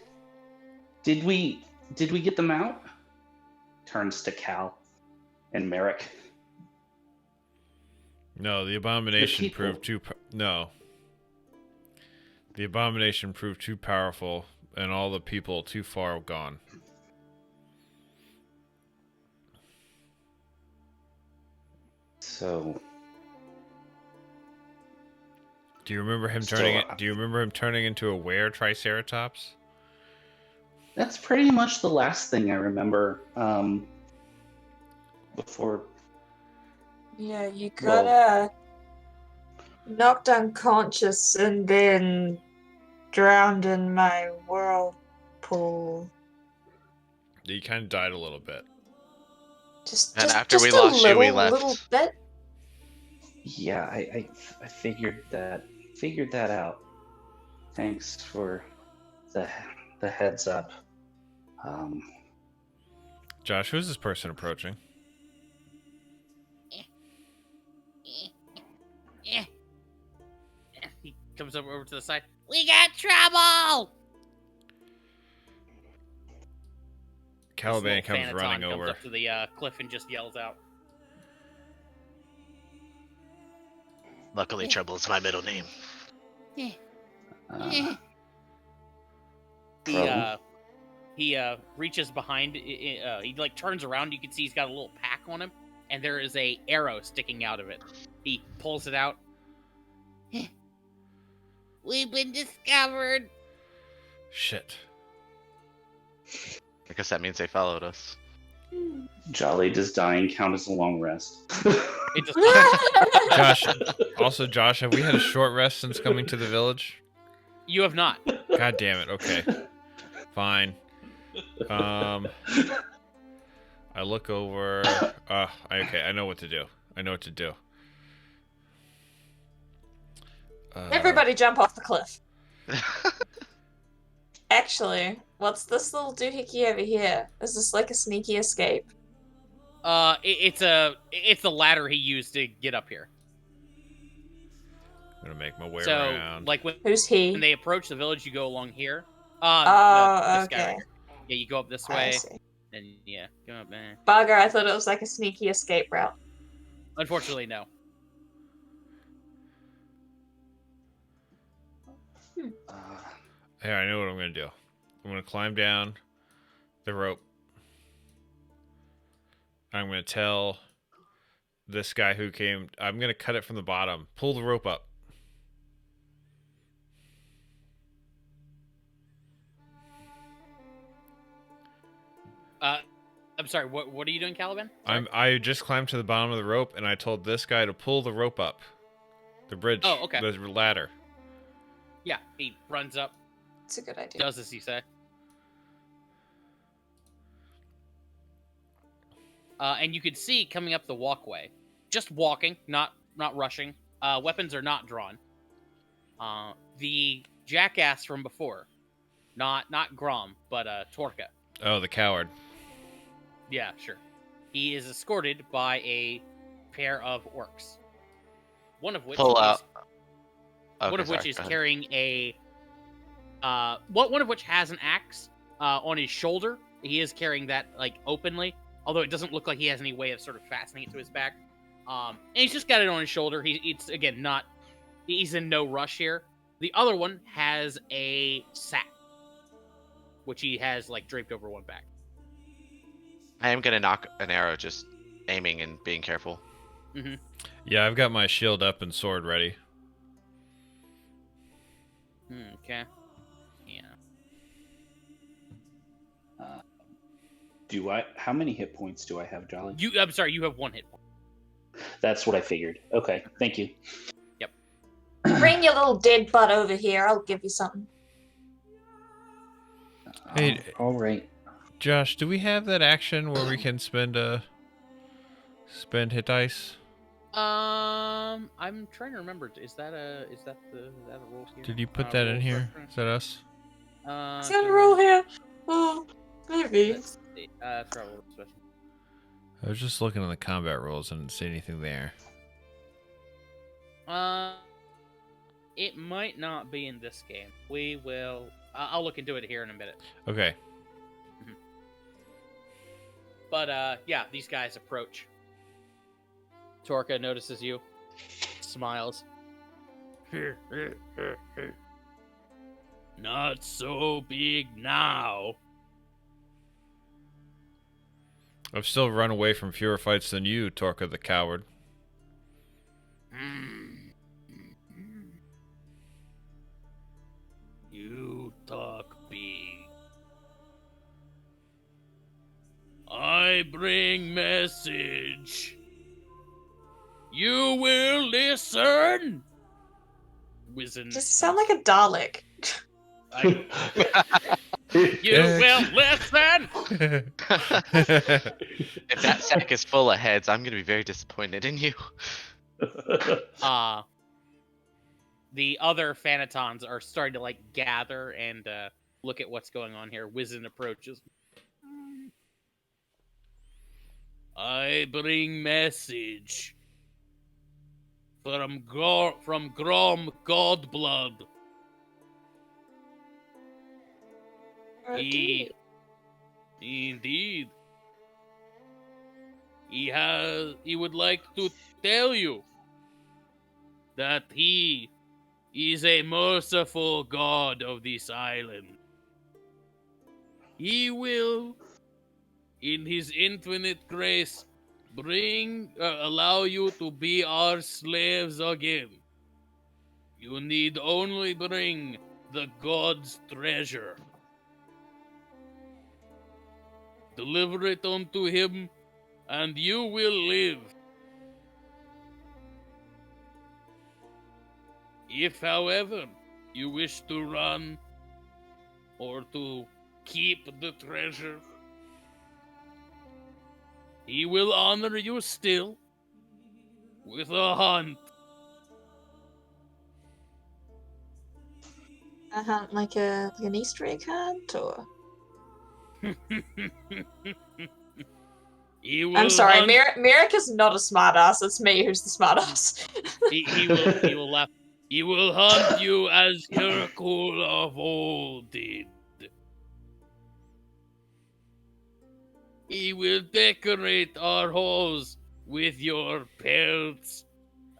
Did we get them out? Turns to Cal and Merrick. No, the abomination people. proved too. No. The abomination proved too powerful, and all the people too far gone. So. Do you remember him Still, turning? Do you remember him turning into a were triceratops? That's pretty much the last thing I remember. Before. Yeah, you got knocked unconscious and then drowned in my whirlpool. He kind of died a little bit. And Just after we a lost you, we little left. bit. Yeah, I figured that out. Thanks for the heads up. Josh, who's this person approaching? He comes over to the side. We got trouble! Caliban little comes Thanaton running comes over. up to the cliff and just yells out. Luckily, Trouble is my middle name. Uh, He Trouble? reaches behind. He like turns around. You can see he's got a little pack on him, and there is a arrow sticking out of it. He pulls it out. We've been discovered. Shit. I guess that means they followed us. Jolly, does dying count as a long rest? It does not. Josh. Also, Josh, have we had a short rest since coming to the village? You have not. God damn it. Okay. Fine. I look over. Okay, I know what to do. I know what to do. Everybody jump off the cliff. Actually, what's this little doohickey over here? Is this like a sneaky escape? It's the ladder he used to get up here. I'm gonna make my way So, around. like when Who's he? they approach the village, you go along here. Oh, this guy right okay. here. Yeah, you go up this I way, see. and yeah, go up there. Bugger, I thought it was like a sneaky escape route. Unfortunately, no. Here, I know what I'm gonna do. I'm gonna climb down the rope. I'm gonna tell this guy who came. I'm gonna cut it from the bottom. Pull the rope up. I'm sorry. What are you doing, Caliban? I just climbed to the bottom of the rope, and I told this guy to pull the rope up, the bridge. Oh, okay. The ladder. Yeah, he runs up, It's a good idea. does as he said. And you could see coming up the walkway, just walking, not rushing. Weapons are not drawn. The jackass from before, not Grom, but Torka. Oh, the coward. Yeah, sure. He is escorted by a pair of orcs. One of which Pull is out. one Okay, of which sorry, is go ahead. carrying a one of which has an axe on his shoulder. He is carrying that like openly, although it doesn't look like he has any way of sort of fastening it to his back. And he's just got it on his shoulder. It's again not. He's in no rush here. The other one has a sack, which he has like draped over one back. I am gonna knock an arrow, just aiming and being careful. Yeah, I've got my shield up and sword ready. Okay. Yeah. How many hit points do I have, Jolly? I'm sorry. You have one hit point. That's what I figured. Okay, thank you. Yep. Bring your little dead butt over here. I'll give you something. Hey, all right. Josh, do we have that action where we can spend hit dice? I'm trying to remember. Is that a rule here? Did you put that in Rules here? reference? Is that us? Is that a rule here? Oh, maybe. Let's see. Travel special. I was just looking at the combat rules and didn't see anything there. It might not be in this game. We will. I'll look into it here in a minute. Okay. But yeah, these guys approach. Torka notices you, smiles. Not so big now. I've still run away from fewer fights than you, Torka the coward. You talk big. I bring message. You will listen. Wizen. Just sound like a Dalek. You will listen. If that sack is full of heads, I'm gonna be very disappointed in you. The other Fanatons are starting to like gather and look at what's going on here. Wizen approaches. I bring message from Grom Godblood. Indeed. He would like to tell you that he is a merciful god of this island. He will, in his infinite grace, allow you to be our slaves again. You need only bring the god's treasure. Deliver it unto him, and you will live. If, however, you wish to run or to keep the treasure, he will honor you still with a hunt. A hunt like an Easter egg hunt, or He will I'm sorry, hunt. Merrick is not a smartass. It's me who's the smartass. He will laugh. He will hunt you as Hercule of old did. He will decorate our halls with your pelts,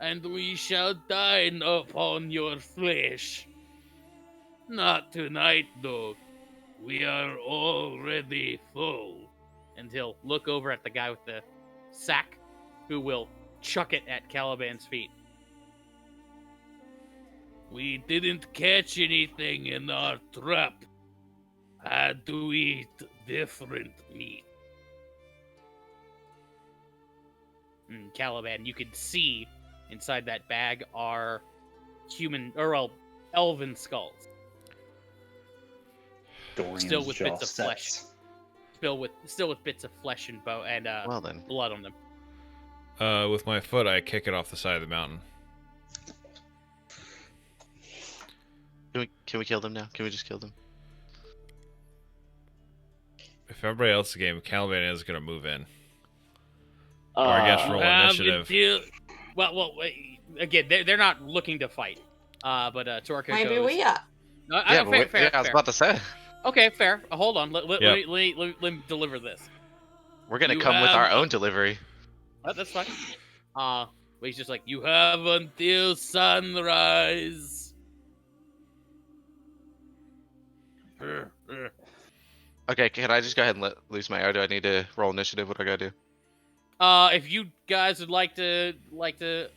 and we shall dine upon your flesh. Not tonight, though. We are already full. And he'll look over at the guy with the sack, who will chuck it at Caliban's feet. We didn't catch anything in our trap. Had to eat different meat. Caliban, you can see inside that bag are elven skulls. Dorian's Still with jaw bits of flesh. sets. Still with bits of flesh and Well then. blood on them. With my foot, I kick it off the side of the mountain. Can we kill them now? Can we just kill them? If everybody else is game, Caliban is going to move in. Or I guess roll initiative. Wait, again, they're not looking to fight. But Torka Maybe goes. we are. No, Yeah, fair. I was about to say. Okay, fair. Hold on. Let Yep. me deliver this. We're gonna You come with have- our own delivery. That's fine. But he's just like, you have until sunrise. Okay, can I just go ahead and let loose my arrow? Do I need to roll initiative? What do I gotta do? If you guys would like to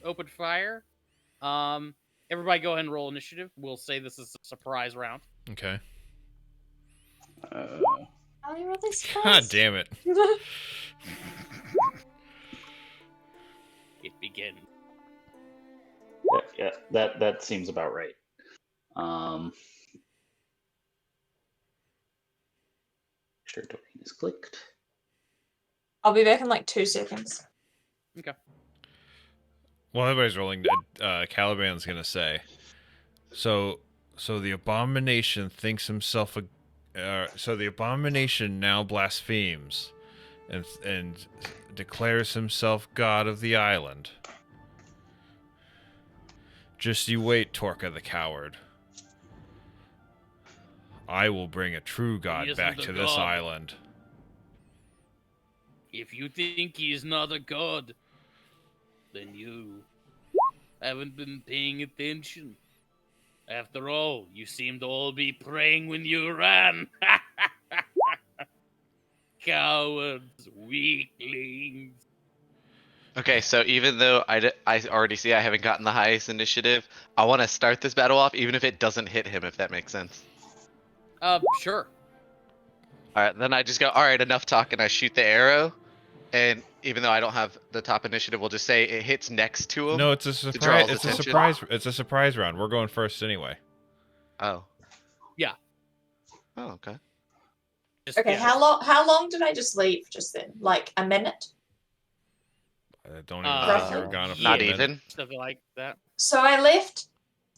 open fire, everybody go ahead and roll initiative. We'll say this is a surprise round. Okay. How do you roll this God damn it. It begins. Yeah, that seems about right. Sure, Dorian is clicked. I'll be back in like 2 seconds. Okay. While everybody's rolling, Caliban's going to say, So the abomination thinks himself so the abomination now blasphemes and declares himself god of the island. Just you wait, Torka the coward. I will bring a true god isn't back a to this god. island. If you think he is not a god, then you haven't been paying attention. After all, you seemed to all be praying when you ran. Cowards, weaklings. Okay, so even though I already see I haven't gotten the highest initiative, I want to start this battle off even if it doesn't hit him, if that makes sense. Sure. Alright, then I just go, alright, enough talking. I shoot the arrow, and even though I don't have the top initiative, we'll just say it hits next to him. No, it's a draw surprise. his It's a attention. surprise. It's a surprise round. We're going first anyway. Oh. Yeah. Oh, okay. Just, Okay, yeah. how long did I just leave just then? Like a minute? I don't even Uh, think you were gone for Not a minute. even. Stuff like that. So I left,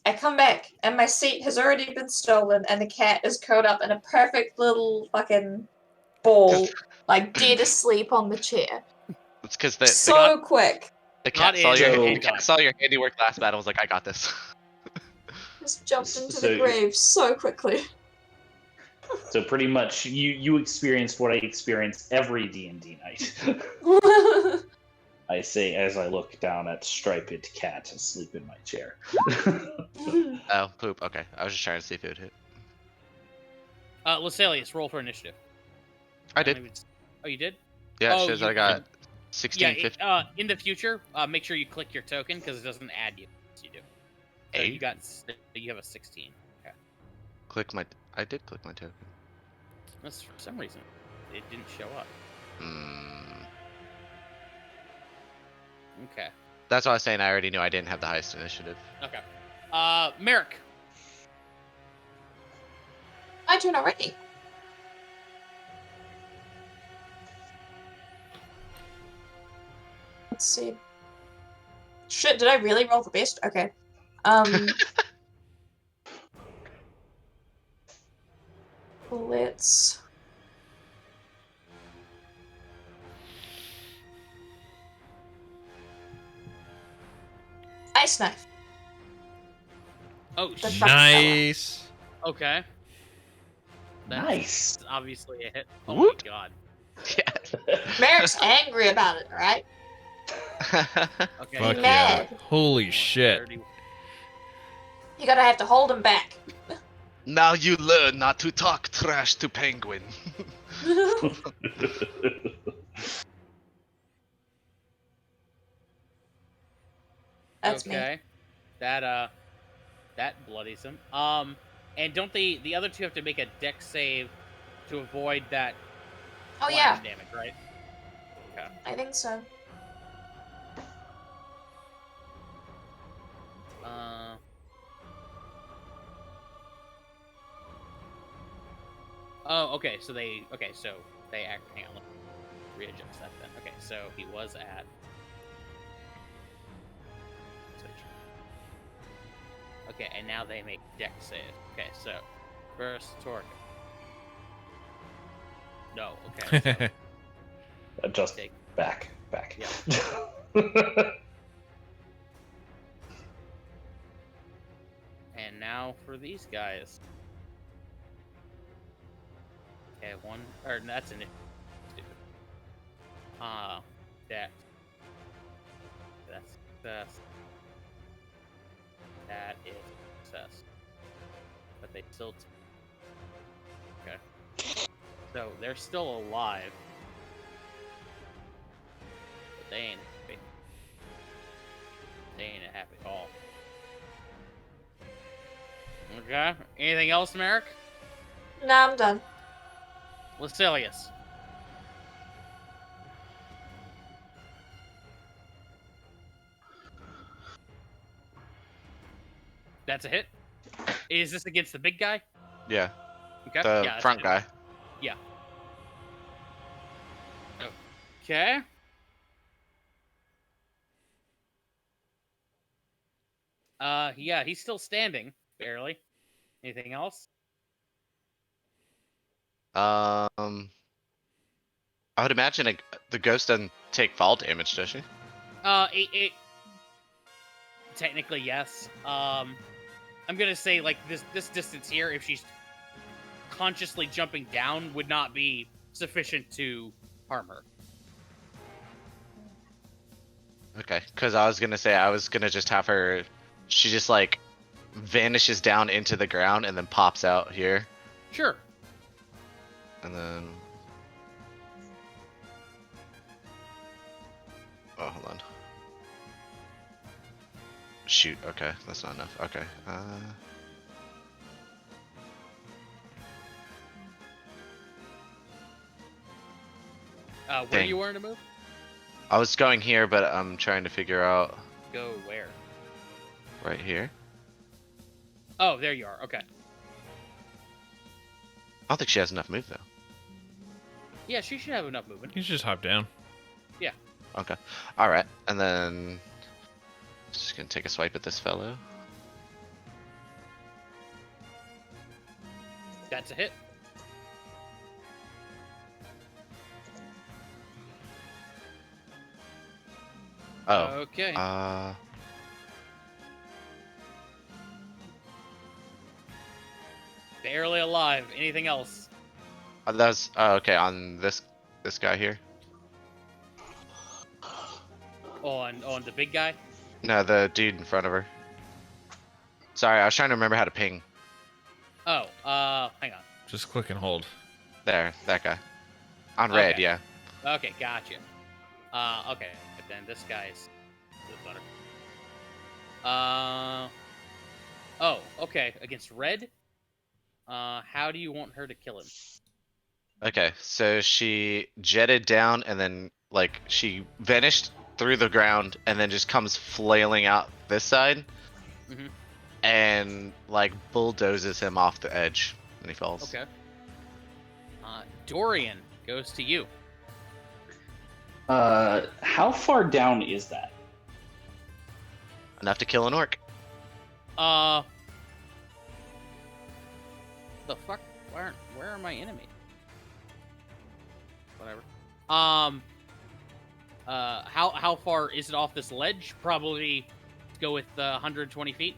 I come back, and my seat has already been stolen, and the cat is curled up in a perfect little fucking ball, like dead asleep on the chair. It's because So quick. the cat not in time. saw your handiwork last battle and was like, I got this. Just jumped into So the you- grave so quickly. So pretty much, you experienced what I experience every D&D night. I say as I look down at striped cat asleep in my chair. Oh, poop. Okay, I was just trying to see if it would hit. Lasalius, roll for initiative. I don't did. even- Oh, you did? Yeah, it Oh, shows you I got can- 16, Yeah, 15, in the future, make sure you click your token because it doesn't add you. Yes, you do. So 8. you have a 16. Okay. Click my. I did click my token. That's for some reason it didn't show up. Hmm. Okay. That's why I was saying I already knew I didn't have the highest initiative. Okay. Merrick. My turn already. Let's see. Shit, did I really roll the best? Okay. Let's... Ice knife. Oh, The shit. fuck Nice. Okay. That's Nice. obviously a hit. Oh Woot. my god. Yeah. Merrick's angry about it, alright? Okay. Fuck He's yeah. mad. Holy shit. 30. You gotta have to hold him back. Now you learn not to talk trash to Penguin. That's me. Okay. That bloodies him. And don't the other two have to make a dex save to avoid that Oh splash yeah, damage, right? Okay. I think so. Oh, okay. So they act. Hang on, let me readjust that then. Okay, so he was at. Okay, and now they make dex save. Okay, so first Torque. No. Okay. So Adjust take. back. Yeah. And now for these guys. Okay, one or that's an stupid. Dex. That's success. That is success. But they still. Okay. So they're still alive. But they ain't happy. They ain't happy at all. Okay. Anything else, Merrick? Nah, I'm done. Lasilius. That's a hit. Is this against the big guy? Yeah, Okay. the yeah, that's front a hit. guy. Yeah. Okay. Yeah, he's still standing, barely. Anything else? I would imagine the ghost doesn't take fall damage, does she? It technically yes. I'm gonna say like this distance here, if she's consciously jumping down, would not be sufficient to harm her. Okay, because I was gonna say I was gonna just have her. She just like vanishes down into the ground and then pops out here, Sure. and then. Oh, hold on. Shoot. Okay, that's not enough. Okay. Where Dang. you were to move? I was going here, but I'm trying to figure out Go where? right here. Oh, there you are. Okay. I don't think she has enough move though. Yeah, she should have enough movement. You should just hop down. Okay. All right, and then just gonna take a swipe at this fellow. That's a hit. Oh. Okay. Uh. Barely alive. Anything else? That's okay. On this guy here. On the big guy. No, the dude in front of her. Sorry, I was trying to remember how to ping. Oh, hang on. Just click and hold. There, that guy. On red, Okay. yeah. Okay, gotcha. Okay, but then this guy's a little better. Oh, okay. Against red. How do you want her to kill him? Okay, so she jetted down and then like she vanished through the ground and then just comes flailing out this side Mhm. and like bulldozes him off the edge and he falls. Okay. Dorian goes to you. How far down is that? Enough to kill an orc. The fuck? Where are my enemies? Whatever. How far is it off this ledge? Probably go with 120 feet.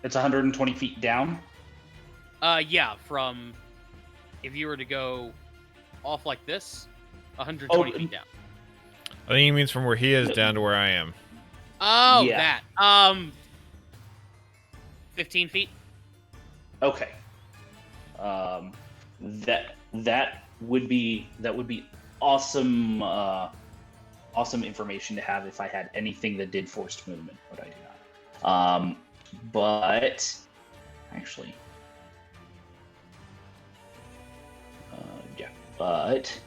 It's 120 feet down. Yeah, from if you were to go off like this, 120 feet down. I think he means from where he is down to where I am. Oh, Yeah. that. 15 feet. Okay. That would be awesome. Awesome information to have if I had anything that did forced movement, but I do not. But actually, yeah. But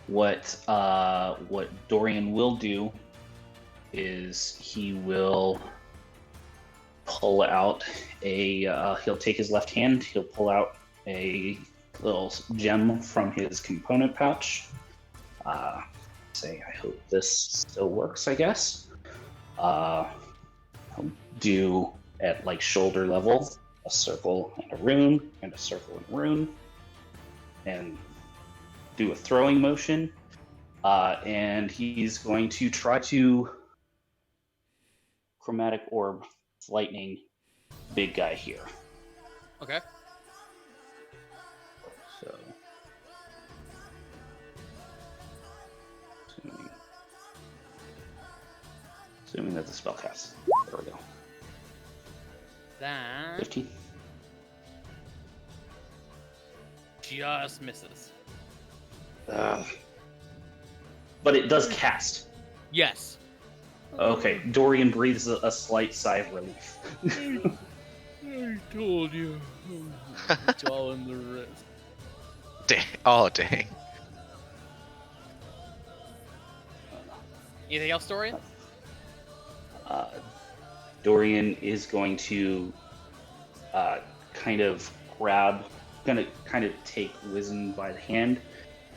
what Dorian will do is he will pull out he'll take his left hand, he'll pull out a little gem from his component pouch. Say, I hope this still works, I guess. He'll do at like shoulder level a circle and a rune, and a circle and a rune, and do a throwing motion. And he's going to try to chromatic orb lightning big guy here. Okay. So assuming that the spell casts. There we go. That 15. just misses. But it does cast. Yes. Okay, Dorian breathes a slight sigh of relief. I told you. It's all in the wrist. Dang. Oh, dang. Anything else, Dorian? Dorian is going to kind of take Wizen by the hand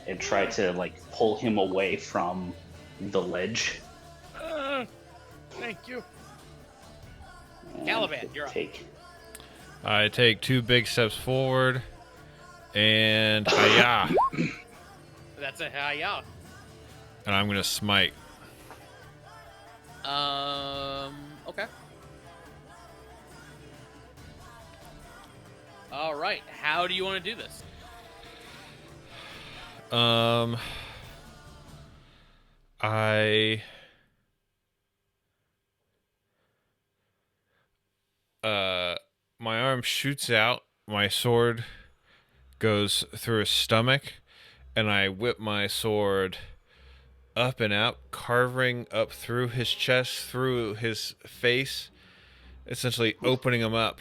and try to like pull him away from the ledge. Thank you. And Caliban, you're up. I take 2 big steps forward, and hi-ya, That's a hi-ya. and I'm gonna smite. Okay. All right. How do you want to do this? My arm shoots out, my sword goes through his stomach, and I whip my sword up and out, carving up through his chest, through his face, essentially opening him up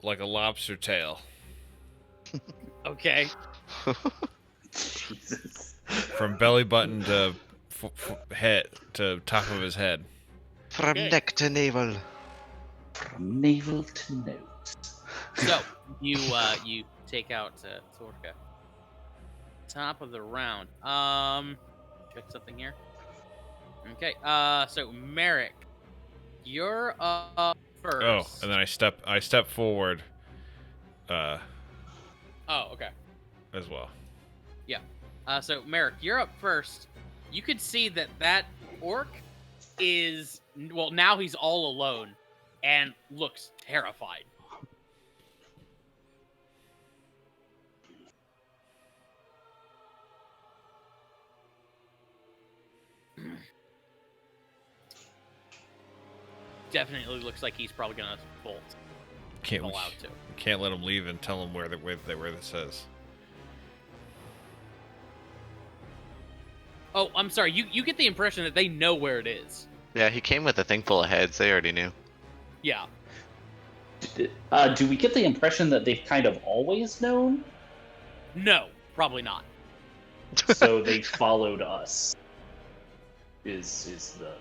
like a lobster tail. Okay. Jesus. From belly button to head to top of his head. From Okay. neck to navel. From navel to nose. So you take out Sorka. Top of the round. Check something here. Okay. So Merrick, you're up first. Oh, and then I step forward. Oh, okay. As well. Yeah. So Merrick, you're up first. You could see that orc is, well, now he's all alone and looks terrified. Definitely looks like he's probably gonna bolt. Can't we Allowed to. can't let him leave and tell him where this is. Oh, I'm sorry. You get the impression that they know where it is. Yeah, he came with a thing full of heads. They already knew. Yeah. Do we get the impression that they've kind of always known? No, probably not. So they followed us. Is the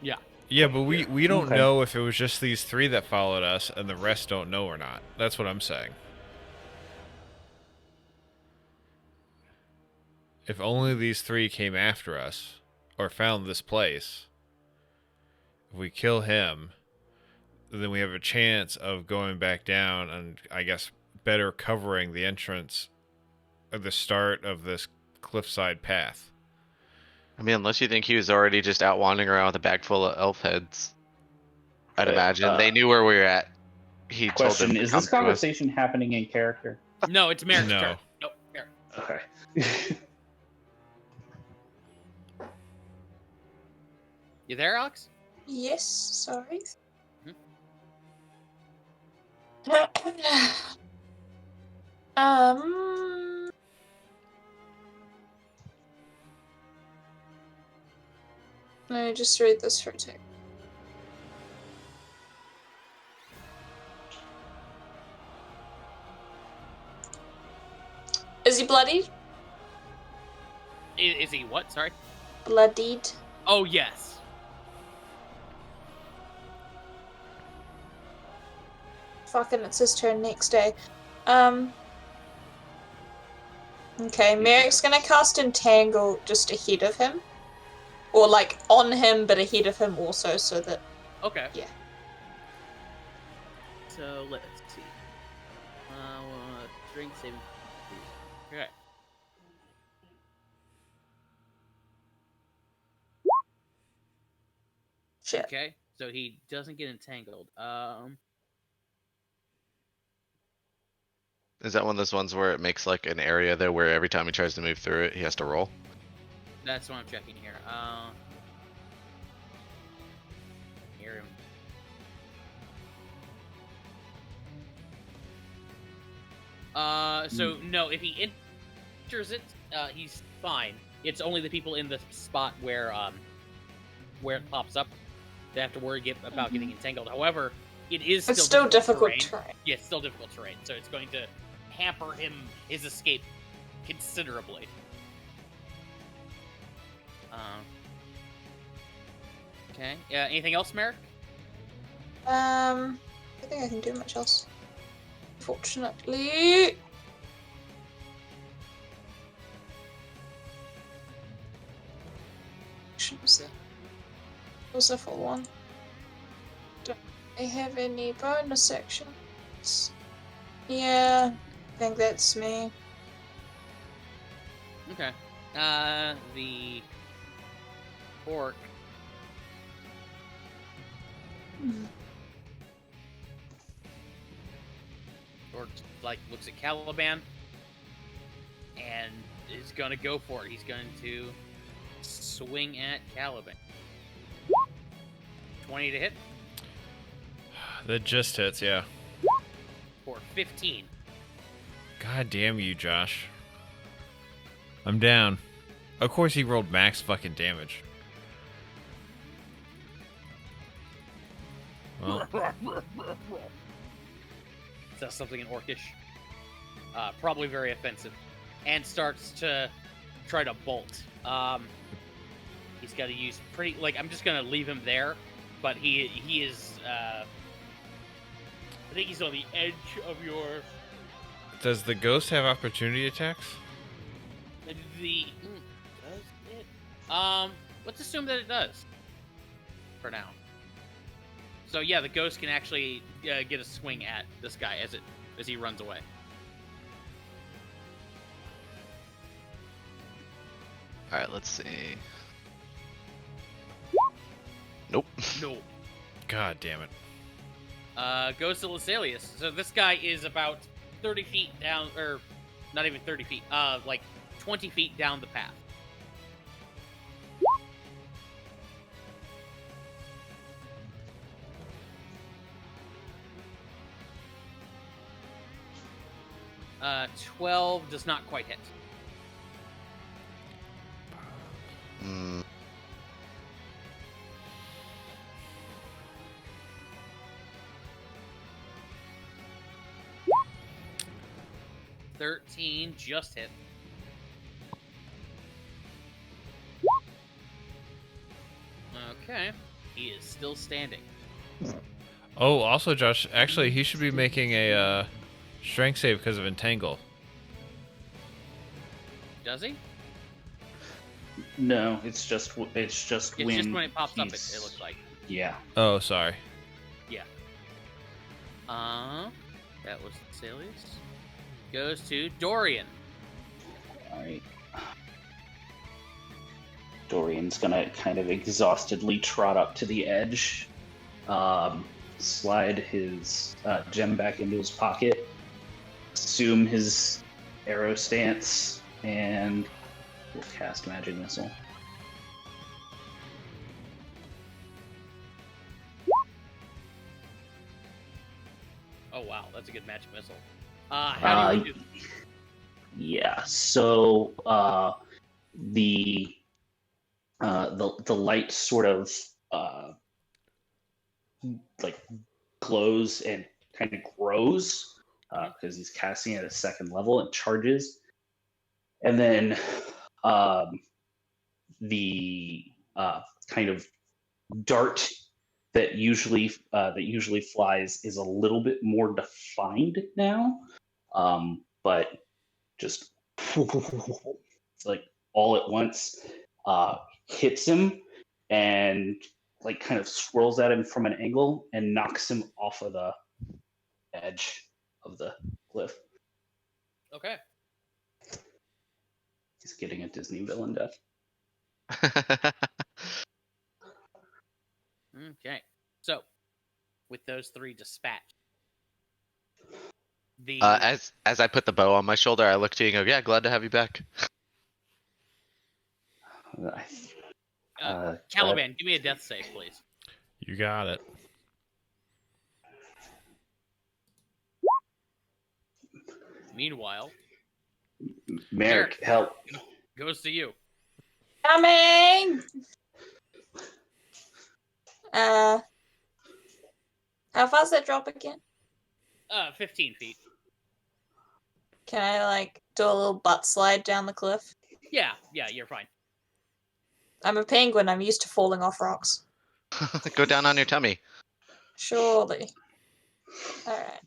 Yeah. Yeah, but we don't Okay. know if it was just these 3 that followed us and the rest don't know or not. That's what I'm saying. If only these 3 came after us or found this place, if we kill him, then we have a chance of going back down and, I guess, better covering the entrance at the start of this cliffside path. I mean, unless you think he was already just out wandering around with a bag full of elf heads. I'd Okay, imagine they knew where we were at. He told them question: to Is come this to us. conversation happening in character? No, it's Merrick's No. turn. Nope, Merrick. Okay. You there, Alex? Yes, sorry. um. Let me just read this for a tick. Is he bloodied? Is he what? Sorry. Bloodied. Oh yes. Fucking, it's his turn next day. Okay, Merrick's gonna cast Entangle just ahead of him. Or like on him, but ahead of him also, so that. Okay. Yeah. So let's see. Strength saving. Okay. Shit. Okay. So he doesn't get entangled. Is that one of those ones where it makes like an area there where every time he tries to move through it, he has to roll? That's what I'm checking here. Hear him. So no, if he enters it, he's fine. It's only the people in the spot where it pops up that have to worry about getting entangled. However, it is It's still difficult terrain. terrain. Yeah, it's still difficult terrain, so it's going to hamper his escape considerably. Okay. Anything else, Merrick? I think I can do much else. Fortunately. Was a full one. Don't I have any bonus actions? Yeah, I think that's me. Okay. The orc. Orc looks at Caliban and is gonna go for it. He's going to swing at Caliban. 20 to hit That just hits, yeah. for 15. God damn you, Josh. I'm down. Of course he rolled max fucking damage. Well, Says something in Orcish. Probably very offensive. And starts to try to bolt. He's got to use pretty... I'm just going to leave him there. But he is... I think he's on the edge of your... does the ghost have opportunity attacks? Does it? Let's assume that it does. For now. So yeah, the ghost can actually get a swing at this guy as he runs away. Alright, let's see. Nope. No. God damn it. Goes to Lasalius. So this guy is about 30 feet down, or not even 30 feet, like 20 feet down the path. Uh, 12 does not quite hit. Mm, 13 just hit. Okay. He is still standing. Oh, also, Josh, actually, he should be making a strength save because of entangle. Does he? No, it's just It's just when it pops up, it looks like. Yeah. Oh, sorry. Yeah. That was Lasalius. Goes to Dorian. All right. Dorian's gonna kind of exhaustedly trot up to the edge, slide his gem back into his pocket, assume his arrow stance, and will cast Magic Missile. Oh wow, that's a good magic missile. How do you do? Yeah. So the light sort of like glows and kind of grows because he's casting at a second level and charges, and then the kind of dart that usually flies is a little bit more defined now, but just like all at once hits him and like kind of swirls at him from an angle and knocks him off of the edge of the cliff. Okay. He's getting a Disney villain death. Okay. So, with those three dispatched, the as I put the bow on my shoulder, I look to you and go, "Yeah, glad to have you back." Caliban, give me a death save, please. You got it. Meanwhile, Merrick, help. goes to you. Coming! How far's that drop again? 15 feet. Can I, like, do a little butt slide down the cliff? Yeah, you're fine. I'm a penguin, I'm used to falling off rocks. Go down on your tummy. Surely. Alright.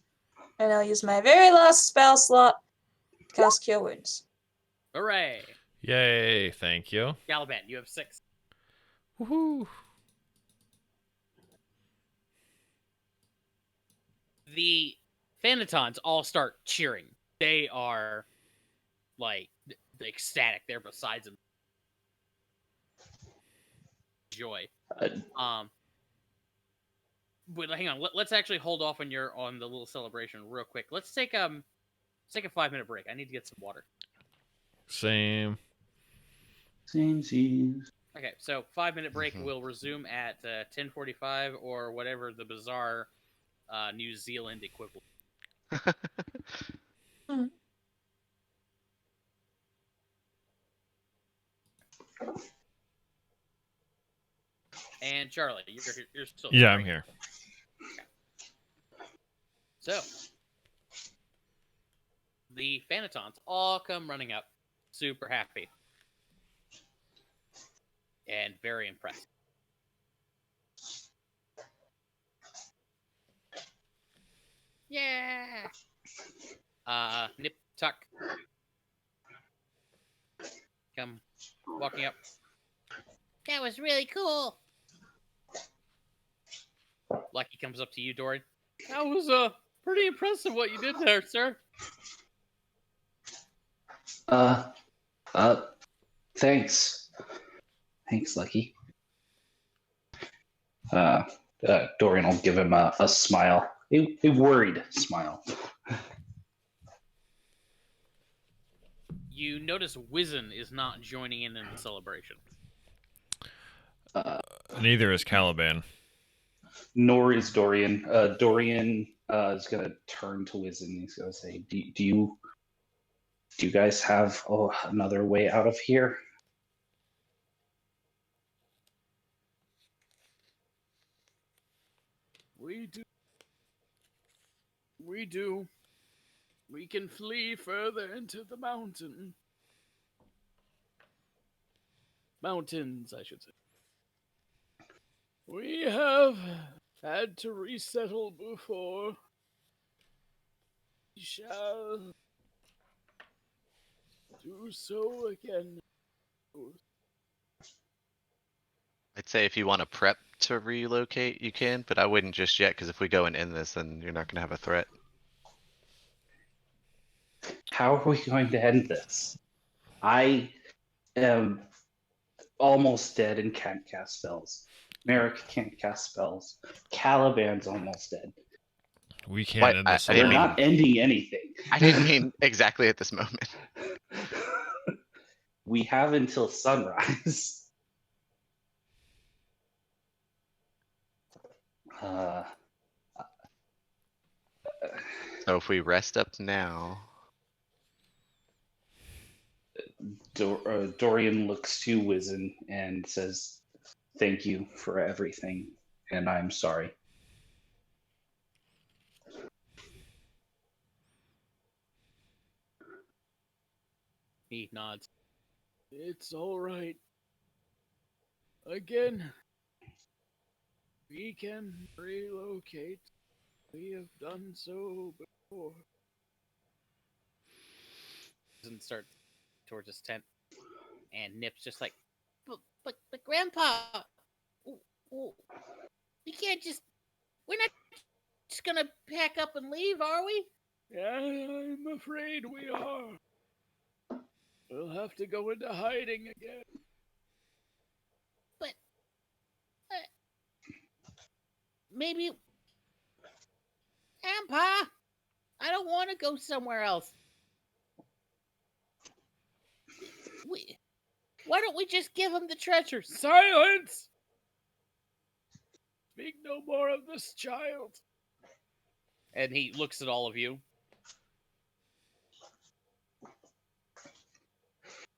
And I'll use my very last spell slot to cast Cure Wounds. Hooray! Yay, thank you. Caliban, you have 6. Woohoo. The Thanatons all start cheering. They are, like, ecstatic. They're beside them. Joy. But hang on. Let's actually hold off on the little celebration real quick. Let's take a 5-minute break. I need to get some water. Same. Okay, so 5-minute break. We'll resume at 10:45 or whatever the bizarre New Zealand equivalent. And Charlie, you're still Yeah, right? I'm here. Okay. So the Thanatons all come running up, super happy and very impressed. Yeah. Nip Tuck, come walking up. That was really cool. Lucky comes up to you, Dorian. That was pretty impressive what you did there, Thanks. Thanks, Lucky. Dorian will give him a smile, a worried smile. You notice Wizen is not joining in the celebration. Neither is Caliban. Nor is Dorian. Dorian is going to turn to Wiz and he's going to say, do you guys have another way out of here? We do. We do. We can flee further into the mountains, I should say. We have had to resettle before. We shall do so again. I'd say if you want to prep to relocate, you can, but I wouldn't just yet, because if we go and end this, then you're not going to have a threat. How are we going to end this? I am almost dead and can't cast spells. Merrick can't cast spells. Caliban's almost dead. We can't What? end this I We're didn't alone. mean- not ending anything. I didn't mean exactly at this moment. We have until sunrise. So if we rest up now, Dorian looks to Wizen and says, "Thank you for everything, and I'm sorry." He nods. It's all right. Again, we can relocate. We have done so before. And start towards his tent, and Nip's just like, but Grandpa, we can't just. We're not just gonna pack up and leave, are we? Yeah, I'm afraid we are. We'll have to go into hiding again. But maybe, Grandpa, I don't want to go somewhere else. Why don't we just give him the treasure? Silence! Speak no more of this child. And he looks at all of you.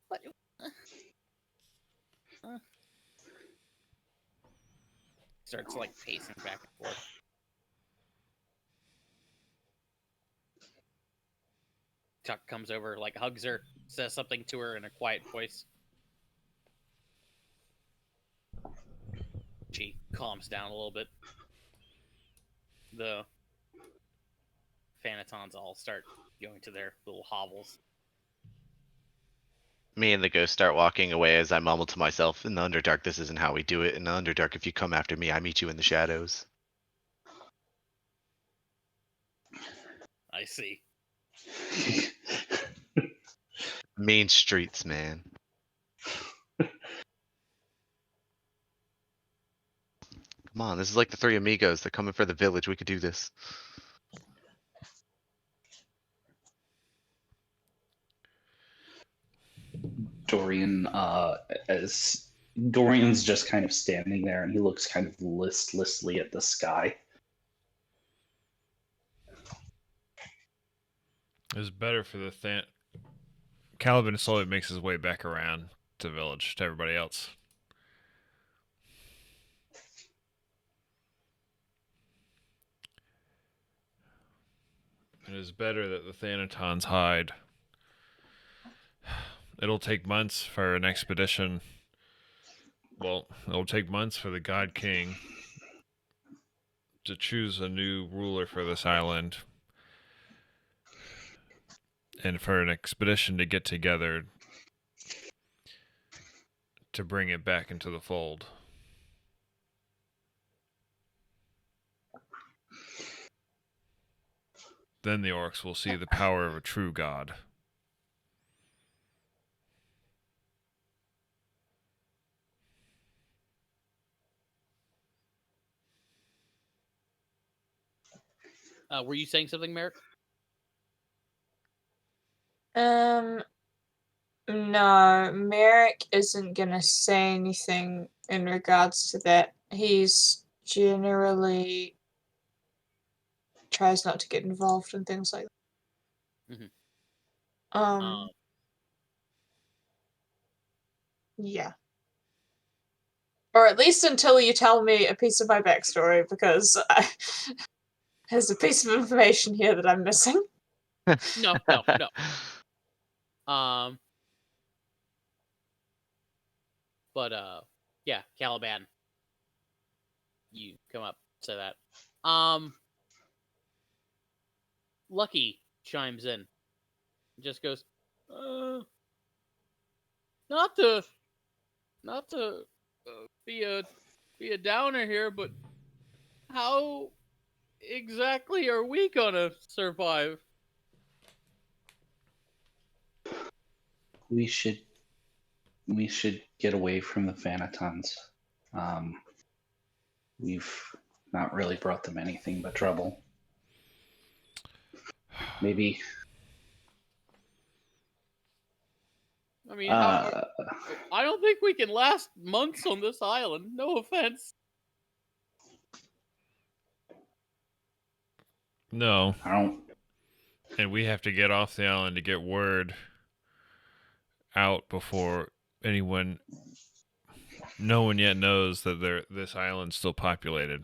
But starts like pacing back and forth. Tuck comes over, like hugs her, says something to her in a quiet voice. She calms down a little bit. The Phanatons all start going to their little hovels. me and the ghost start walking away as I mumble to myself, in the Underdark, this isn't how we do it. In the Underdark, if you come after me, I meet you in the shadows. I see. Mean streets, man. Come on, this is like the Three Amigos. They're coming for the village. We could do this. Dorian, as Dorian's just kind of standing there, and he looks kind of listlessly at the sky. It's better for the Caliban slowly makes his way back around to the village, to everybody else. It is better that the Thanatons hide. It'll take months for an expedition. Well, it'll take months for the God King to choose a new ruler for this island. And for an expedition to get together to bring it back into the fold. Then the orcs will see the power of a true god. Were you saying something, Merrick? No, Merrick isn't gonna say anything in regards to that. He's generally tries not to get involved in things like that. Mhm. Um, yeah. Or at least until you tell me a piece of my backstory, because there's a piece of information here that I'm missing. No. Um, but yeah, Caliban, you come up, say that. Lucky chimes in, just goes, not to, not to be a downer here, but how exactly are we gonna survive? We should get away from the Thanatons. We've not really brought them anything but trouble. Maybe. I mean, I don't think we can last months on this island. No offense. No. I don't. And we have to get off the island to get word out before no one yet knows that this island's still populated.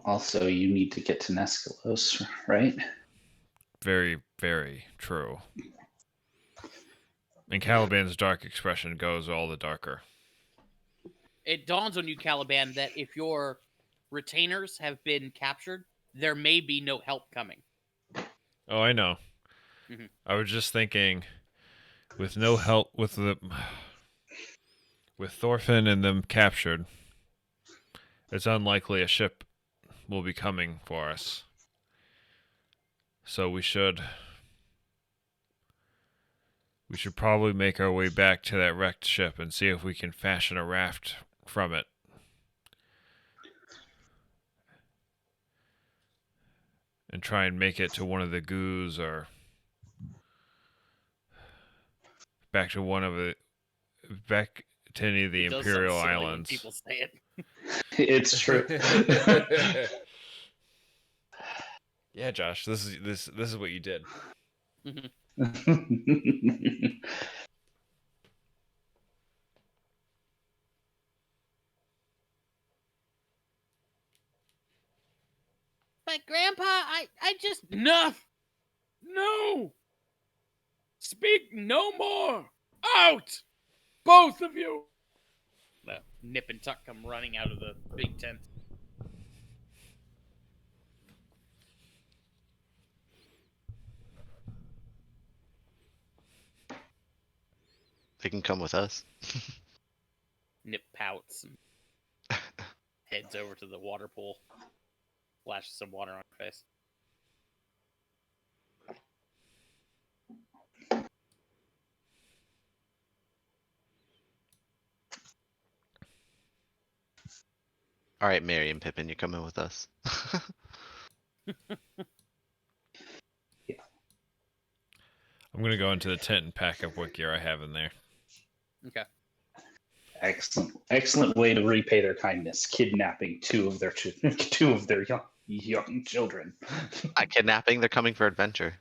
Also, you need to get to Nescalos, right? Very, very true. And Caliban's dark expression goes all the darker. It dawns on you, Caliban, that if your retainers have been captured, there may be no help coming. Oh, I know. Mhm. I was just thinking, with no help, with Thorfinn and them captured, it's unlikely a ship will be coming for us. So we should probably make our way back to that wrecked ship and see if we can fashion a raft from it. And try and make it to one of the goos or back to any of the It does Imperial sound silly when Islands. people say it. It's true. Yeah, Josh, this is what you did. But Grandpa, I just no. Speak no more. Out, both of you. The Nip and Tuck come running out of the big tent. They can come with us. Nip pouts and heads over to the water pool, flashes some water on her face. All right, Mary and Pippin, you're coming with us. I'm gonna go into the tent and pack up what gear I have in there. Okay. Excellent way to repay their kindness. Kidnapping two of their young children. Not kidnapping. They're coming for adventure.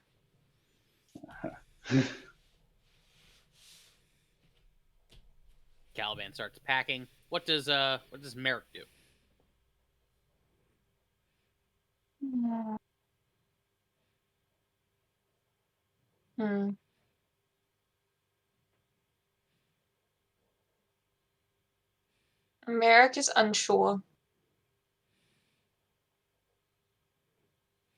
Caliban starts packing. What does Merrick do? Hmm. Merrick is unsure.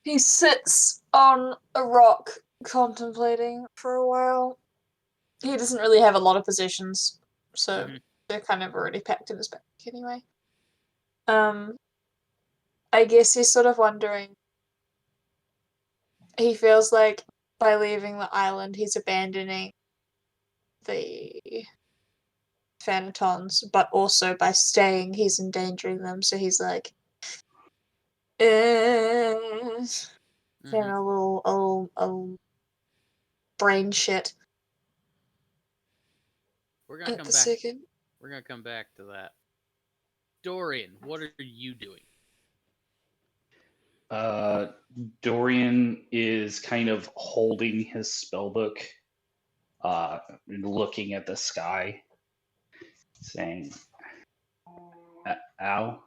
He sits on a rock contemplating for a while. He doesn't really have a lot of possessions, so they're kind of already packed in his bag anyway. I guess he's sort of wondering. He feels like by leaving the island, he's abandoning the Thanatons, but also by staying, he's endangering them. So he's like, Uh, Mhm. Having a little brain shit We're gonna at come the back. second. We're gonna come back to that. Dorian, what are you doing? Dorian is kind of holding his spellbook, and looking at the sky, saying, "Ow,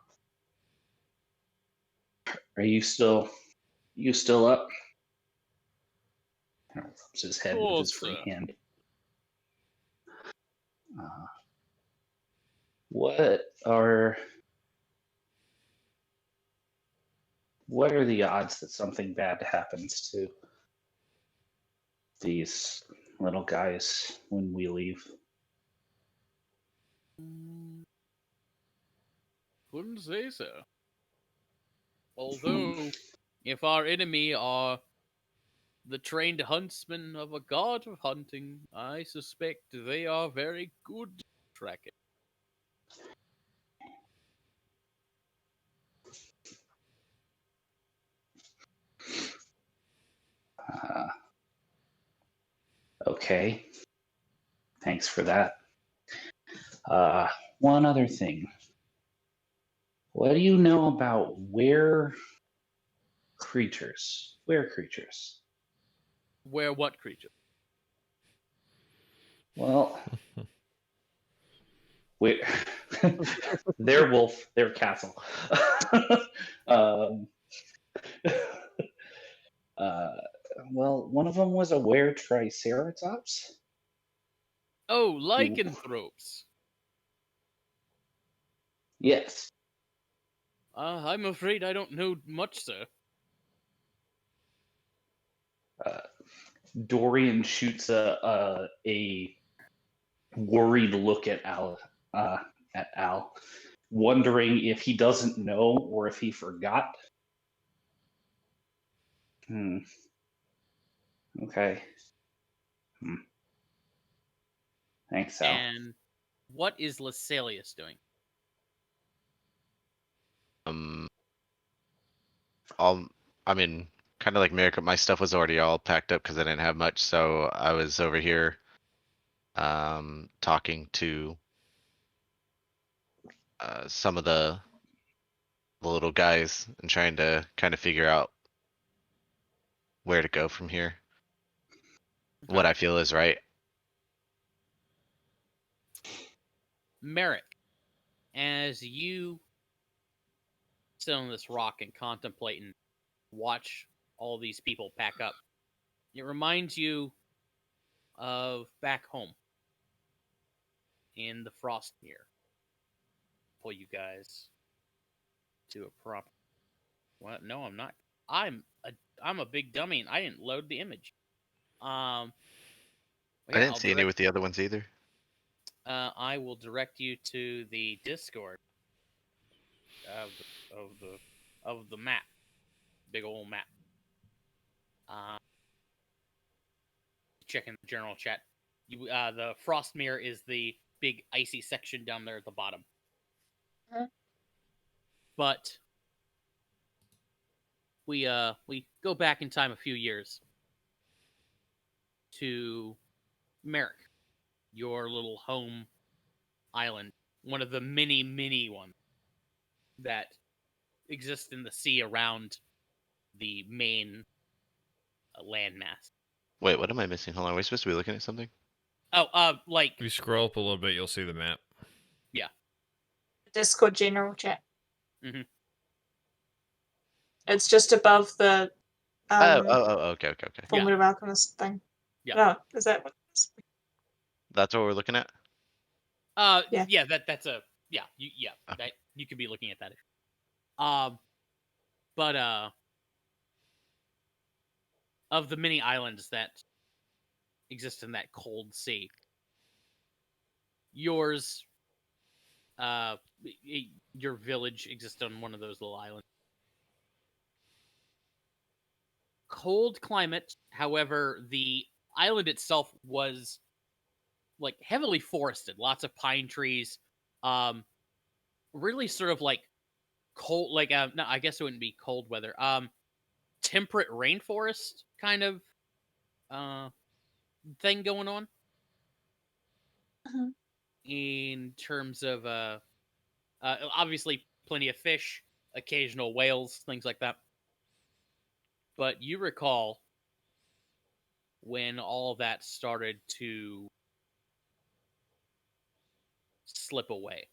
are you still up?" Kind of rubs his head with his free Sir. hand. What are what are the odds that something bad happens to these little guys when we leave? Couldn't say so. Although, if our enemy are the trained huntsmen of a god of hunting, I suspect they are very good at tracking. Uh, okay, thanks for that. One other thing. What do you know about were creatures? Were creatures? Where what creature? Well, we their wolf, their castle. um, uh, well, one of them was a were triceratops. Oh, You- lycanthropes. Yes. I'm afraid I don't know much, sir. Uh, Dorian shoots a worried look uh, at Al, wondering if he doesn't know or if he forgot. Hmm. Okay. Hmm. Thanks, Al. And what is Lasalius doing? Um, all I mean, kind of like America. My stuff was already all packed up because I didn't have much, so I was over here, talking to some of the little guys and trying to kind of figure out where to go from here. What Okay. I feel is right. Merrick, as you sit on this rock and contemplate and watch all these people pack up, it reminds you of back home in the Frostmere. Pull you guys to a prop. What? No, I'm not. I'm a I'm a big dummy and I didn't load the image. Um, I yeah, didn't see any with the other ones either. I will direct you to the Discord of the map, big old map. Uh, Checking the general chat. The Frostmere is the big icy section down there at the bottom. Mhm. But we go back in time a few years to Merrick, your little home island, one of the many ones that exist in the sea around the main landmass. Wait, what am I missing? Hold on, are we supposed to be looking at something? Oh, like If you scroll up a little bit, you'll see the map. yeah. Discord general chat. Mhm. It's just above the Okay. formative alchemist thing. Yeah. No, is that what it is? That's what we're looking at. Yeah. Yeah. That's a yeah. Okay. That you could be looking at that. Um, but of the many islands that exist in that cold sea, yours, uh, your village exists on one of those little islands. Cold climate, however, the island itself was like heavily forested, lots of pine trees, um, really sort of like cold, like no, I guess it wouldn't be cold weather. Temperate rainforest kind of uh thing going on Mhm. in terms of obviously plenty of fish, occasional whales, things like that. But you recall when all that started to slip away.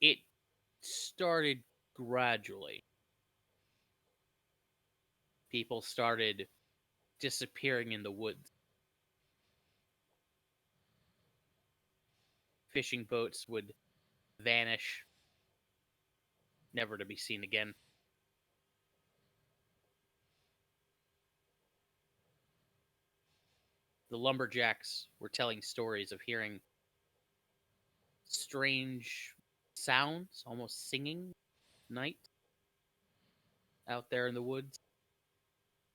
It started gradually. People started disappearing in the woods. Fishing boats would vanish, never to be seen again. The lumberjacks were telling stories of hearing strange sounds, almost singing night out there in the woods.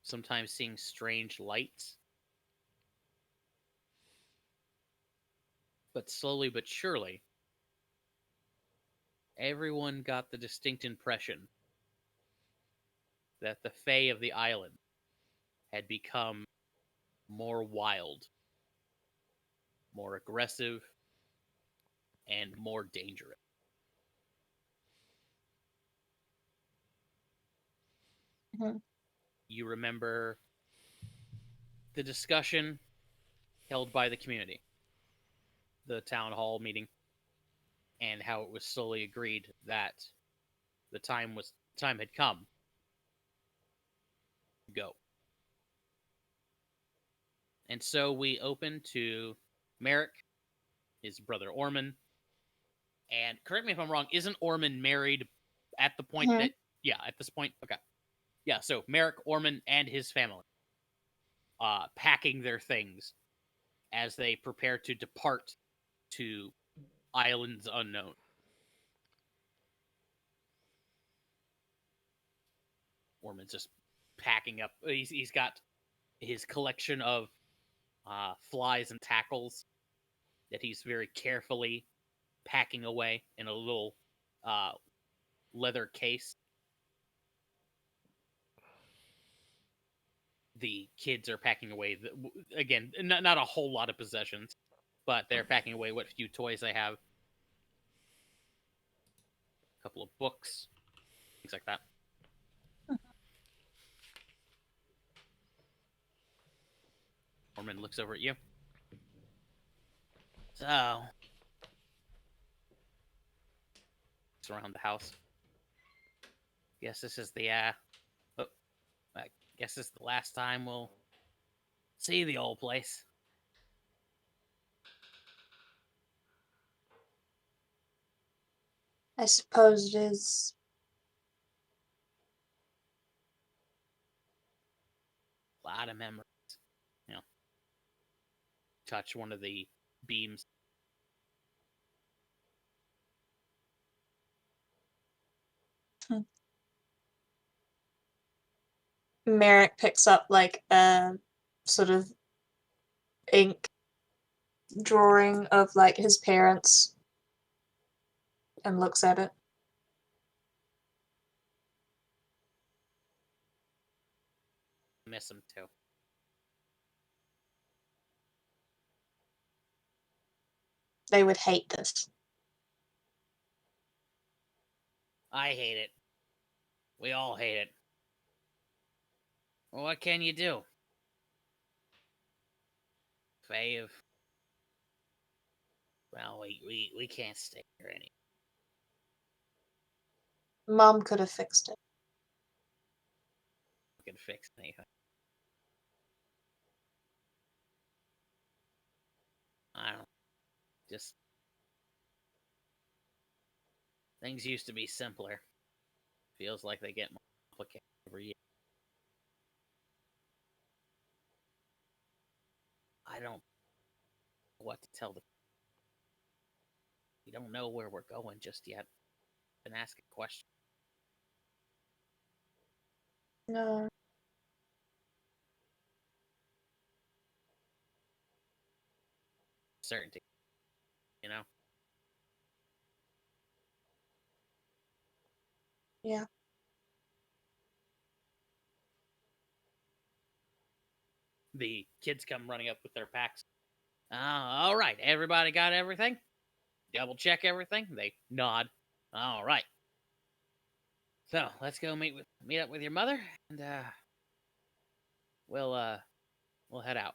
Sometimes seeing strange lights. But slowly but surely, everyone got the distinct impression that the Fae of the island had become more wild, more aggressive, and more dangerous. Mhm. You remember the discussion held by the community, the town hall meeting, and how it was slowly agreed that the time had come to go. And so we open to Merrick, his brother Orman, and correct me if I'm wrong, isn't Orman married at the point Mhm. that at this point? Okay. Yeah, so Merrick Orman and his family packing their things as they prepare to depart to islands unknown. Orman's just packing up. He's got his collection of flies and tackles that he's very carefully packing away in a little uh, leather case. The kids are packing away, again, not a whole lot of possessions, but they're packing away what few toys they have. A couple of books, things like that. Orman looks over at you. So, it's around the house. Guess this is the oh, I guess this is the last time we'll see the old place. I suppose it is. A lot of memories. You know, touch one of the beams. Merrick picks up like a sort of ink drawing of like his parents and looks at it. Miss him too. They would hate this. I hate it. We all hate it. Well, what can you do? Fave. Well, we can't stay here anymore. Mom could have fixed it. We can fix anything. I don't. Just things used to be simpler. Feels like they get more complicated every year. I don't know what to tell the. We don't know where we're going just yet. Been asking questions. No. Certainty. You know. Yeah. The kids come running up with their packs. All right, everybody got everything? Double check everything? They nod. All right. So let's go meet up with your mother, and we'll head out.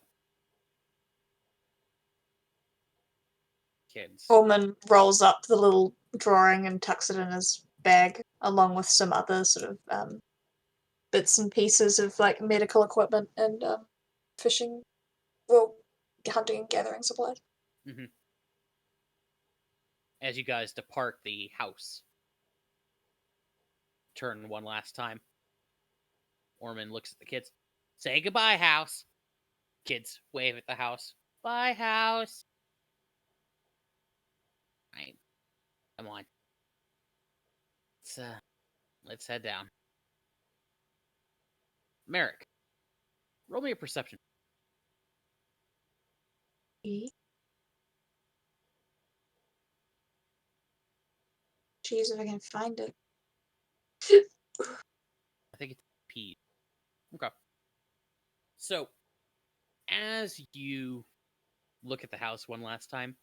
Kids. Orman rolls up the little drawing and tucks it in his bag, along with some other sort of bits and pieces of like medical equipment and fishing, well, hunting and gathering supplies. Mm-hmm. As you guys depart the house, turn one last time. Orman looks at the kids. Say goodbye, house. Kids wave at the house. Bye, house. Right. Come on. Let's head down. Merrick, roll me a perception. Jeez, if I can find it. I think it's P. Okay. So, as you look at the house one last time,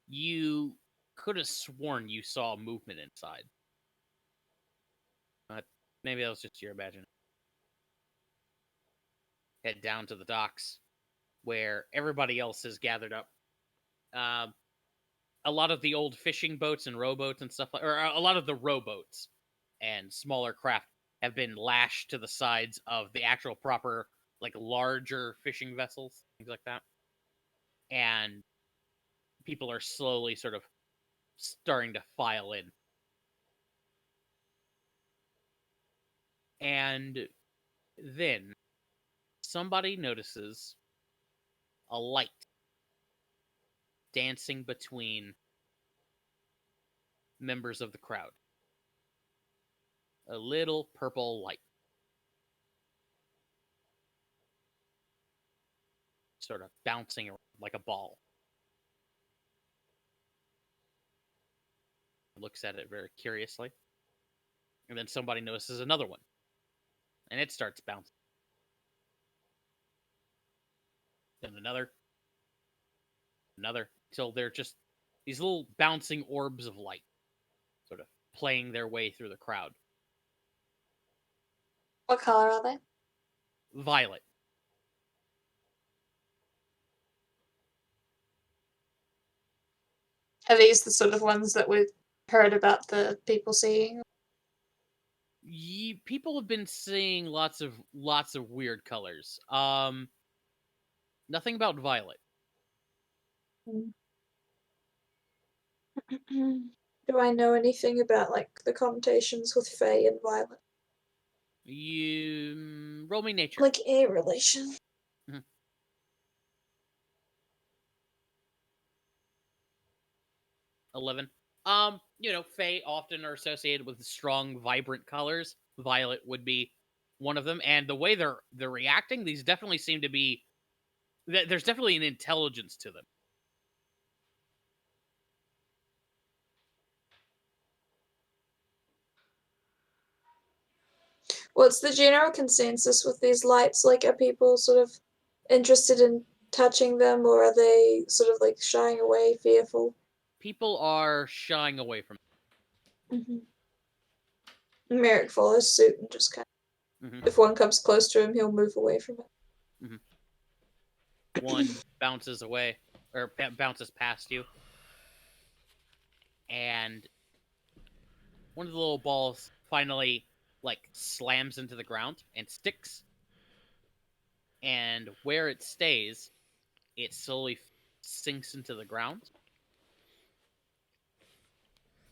you could have sworn you saw movement inside. But maybe that was just your imagination. Head down to the docks, where everybody else is gathered up. A lot of the old fishing boats and rowboats and stuff, or a lot of the rowboats and smaller craft have been lashed to the sides of the actual proper, like, larger fishing vessels, things like that. And people are slowly sort of starting to file in. And then somebody notices a light dancing between members of the crowd. A little purple light. Sort of bouncing around like a ball. Looks at it very curiously. And then somebody notices another one. And it starts bouncing. Then another. Until they're just these little bouncing orbs of light. Sort of playing their way through the crowd. What color are they? Violet. Are these the sort of ones that we've heard about the people seeing? People have been seeing lots of weird colors. Nothing about violet. Do I know anything about like the connotations with Fae and Violet? You roll me nature. Like a relation. 11. Fae often are associated with strong, vibrant colors. Violet would be one of them, and the way they're reacting, these definitely seem to be. There's definitely an intelligence to them. What's the general consensus with these lights? Like, are people sort of interested in touching them, or are they sort of like shying away, fearful? People are shying away from Mm-hmm. Merrick follows suit and just kind it. of, if one comes close to him, he'll move away from it. One bounces away, or bounces past you, and one of the little balls finally, like, slams into the ground and sticks. And where it stays, it slowly sinks into the ground.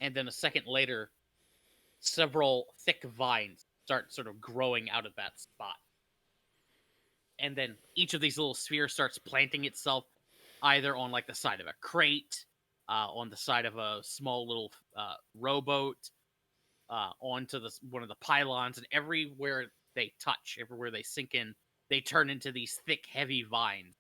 And then a second later, several thick vines start sort of growing out of that spot. And then each of these little spheres starts planting itself either on, like, the side of a crate, on the side of a small little rowboat, onto one of the pylons, and everywhere they touch, everywhere they sink in, they turn into these thick, heavy vines.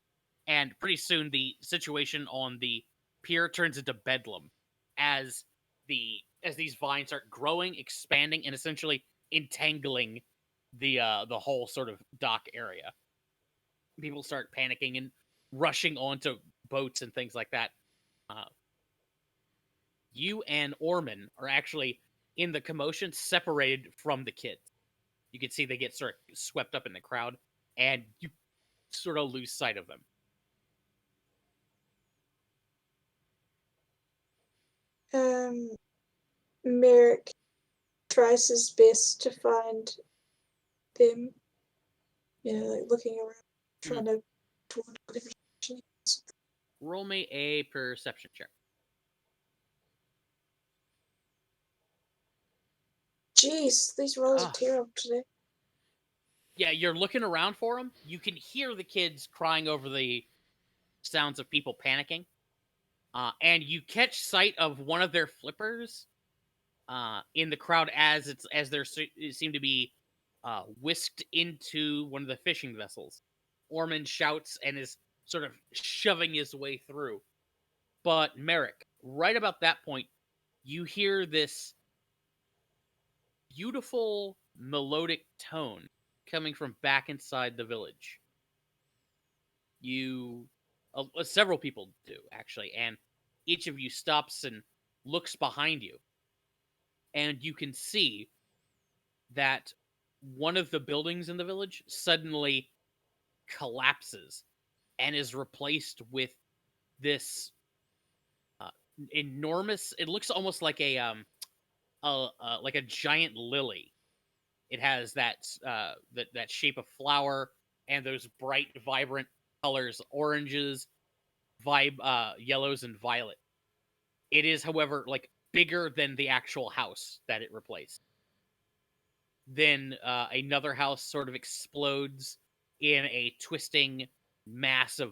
And pretty soon, the situation on the pier turns into bedlam as the as these vines start growing, expanding, and essentially entangling the whole sort of dock area. People start panicking and rushing onto boats and things like that. Uh, you and Orman are actually in the commotion, separated from the kids. You can see they get sort of swept up in the crowd, and you sort of lose sight of them. Merrick tries his best to find them. Like looking around, trying to toward whatever direction he is. Roll me a perception check. Jeez, these rolls are Ah. terrible today. Yeah, you're looking around for them. You can hear the kids crying over the sounds of people panicking. And you catch sight of one of their flippers in the crowd as they're seem to be whisked into one of the fishing vessels. Ormond shouts and is sort of shoving his way through. But Merrick, right about that point, you hear this beautiful melodic tone coming from back inside the village. Several people do actually, and each of you stops and looks behind you, and you can see that one of the buildings in the village suddenly collapses and is replaced with this uh, enormous. It looks almost like a giant lily. It has that shape of flower and those bright, vibrant colors: oranges, yellows, and violet. It is, however, like bigger than the actual house that it replaced. Then another house sort of explodes in a twisting mass of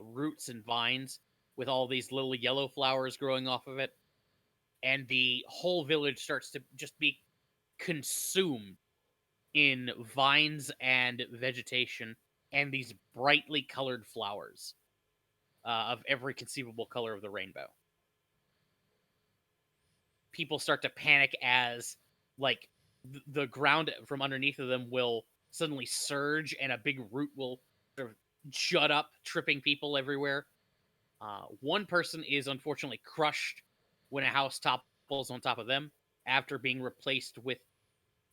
roots and vines with all these little yellow flowers growing off of it. And the whole village starts to just be consumed in vines and vegetation and these brightly colored flowers of every conceivable color of the rainbow. People start to panic as like the ground from underneath of them will suddenly surge and a big root will sort of jut up, tripping people everywhere. One person is unfortunately crushed when a house topples on top of them after being replaced with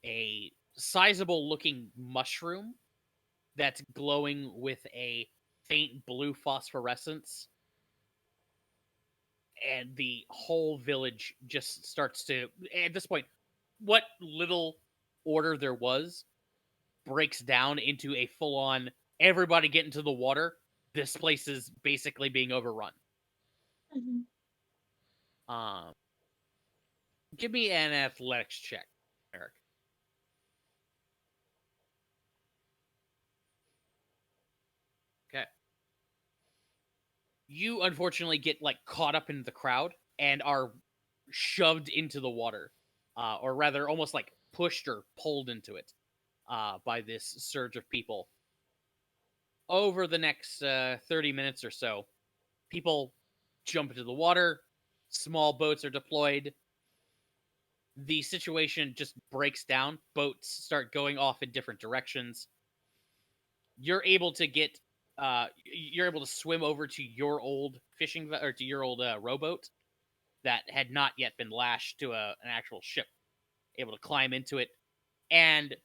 a sizable looking mushroom that's glowing with a faint blue phosphorescence, and the whole village just starts to, at this point, what little order there was breaks down into a full-on everybody get into the water. This place is basically being overrun. Mhm. um Give me an athletics check, Eric. Okay. You unfortunately get like caught up in the crowd and are shoved into the water, or rather, almost like pushed or pulled into it by this surge of people. Over the next 30 minutes or so, people jump into the water, small boats are deployed. The situation just breaks down. Boats start going off in different directions. You're able to you're able to swim over to your old or to your old rowboat that had not yet been lashed to an actual ship. Able to climb into it, and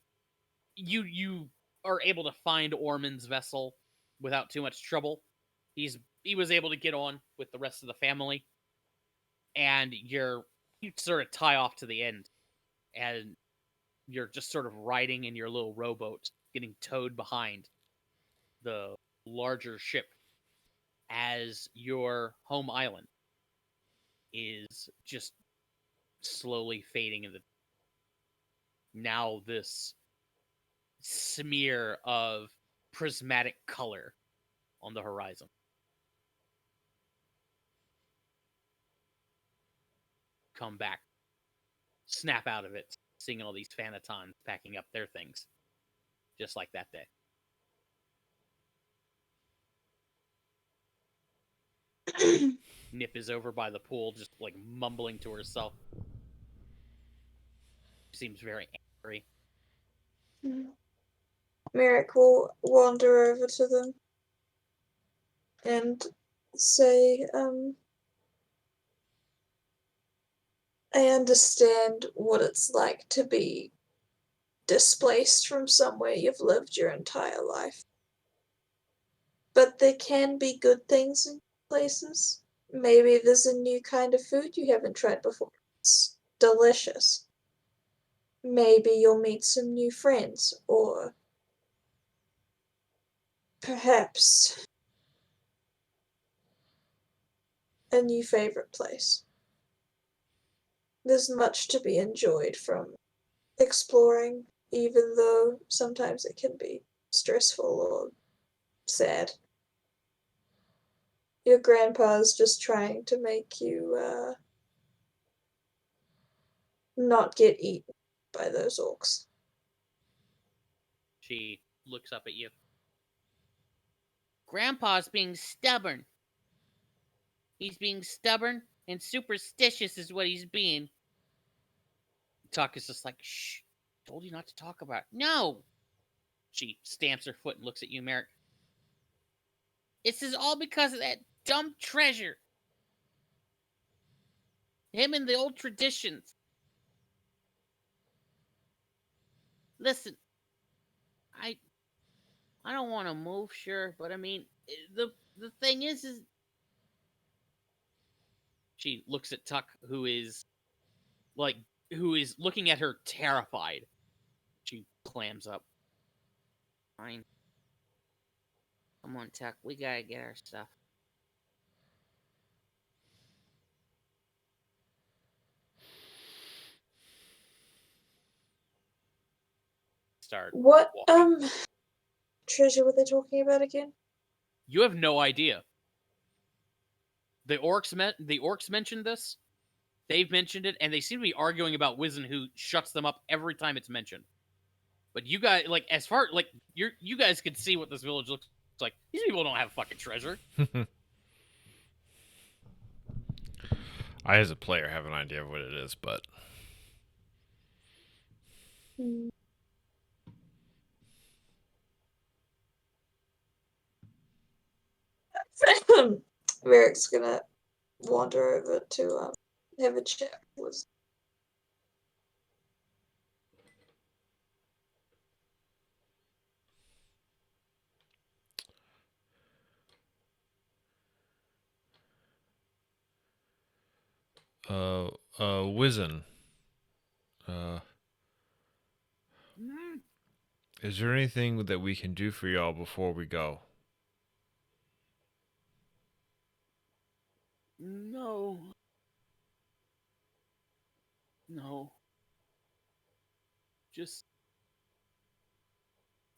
you are able to find Orman's vessel without too much trouble. He was able to get on with the rest of the family, and you sort of tie off to the end, and you're just sort of riding in your little rowboat, getting towed behind the larger ship as your home island is just slowly fading into now this smear of prismatic color on the horizon. Come back, snap out of it, seeing all these Phanatons packing up their things, just like that day. Nip is over by the pool, just like mumbling to herself. seems very angry. Merrick will wander over to them and say, I understand what it's like to be displaced from somewhere you've lived your entire life. But there can be good things in places. Maybe there's a new kind of food you haven't tried before. It's delicious. Maybe you'll meet some new friends, or perhaps a new favorite place. There's much to be enjoyed from exploring, even though sometimes it can be stressful or sad. Your grandpa's just trying to make you not get eaten by those orcs. She looks up at you. Grandpa's being stubborn. He's being stubborn and superstitious is what he's being. Tuck is just like, shh, told you not to talk about it. No! She stamps her foot and looks at you, Merrick. This is all because of that dumb treasure. Him and the old traditions. Listen, I don't want to move, sure, but I mean, the thing is she looks at Tuck, who is looking at her terrified. She clams up. Fine. Come on, Tuck. We gotta get our stuff. Start What walking. treasure were they talking about again? You have no idea. The orcs mentioned this. They've mentioned it, and they seem to be arguing about Wizen, who shuts them up every time it's mentioned. But you guys, like, as far like you guys can see what this village looks like. These people don't have fucking treasure. I, as a player, have an idea of what it is, but Merrick's gonna wander over to have a chat with. Wizen, is there anything that we can do for y'all before we go? No. No. Just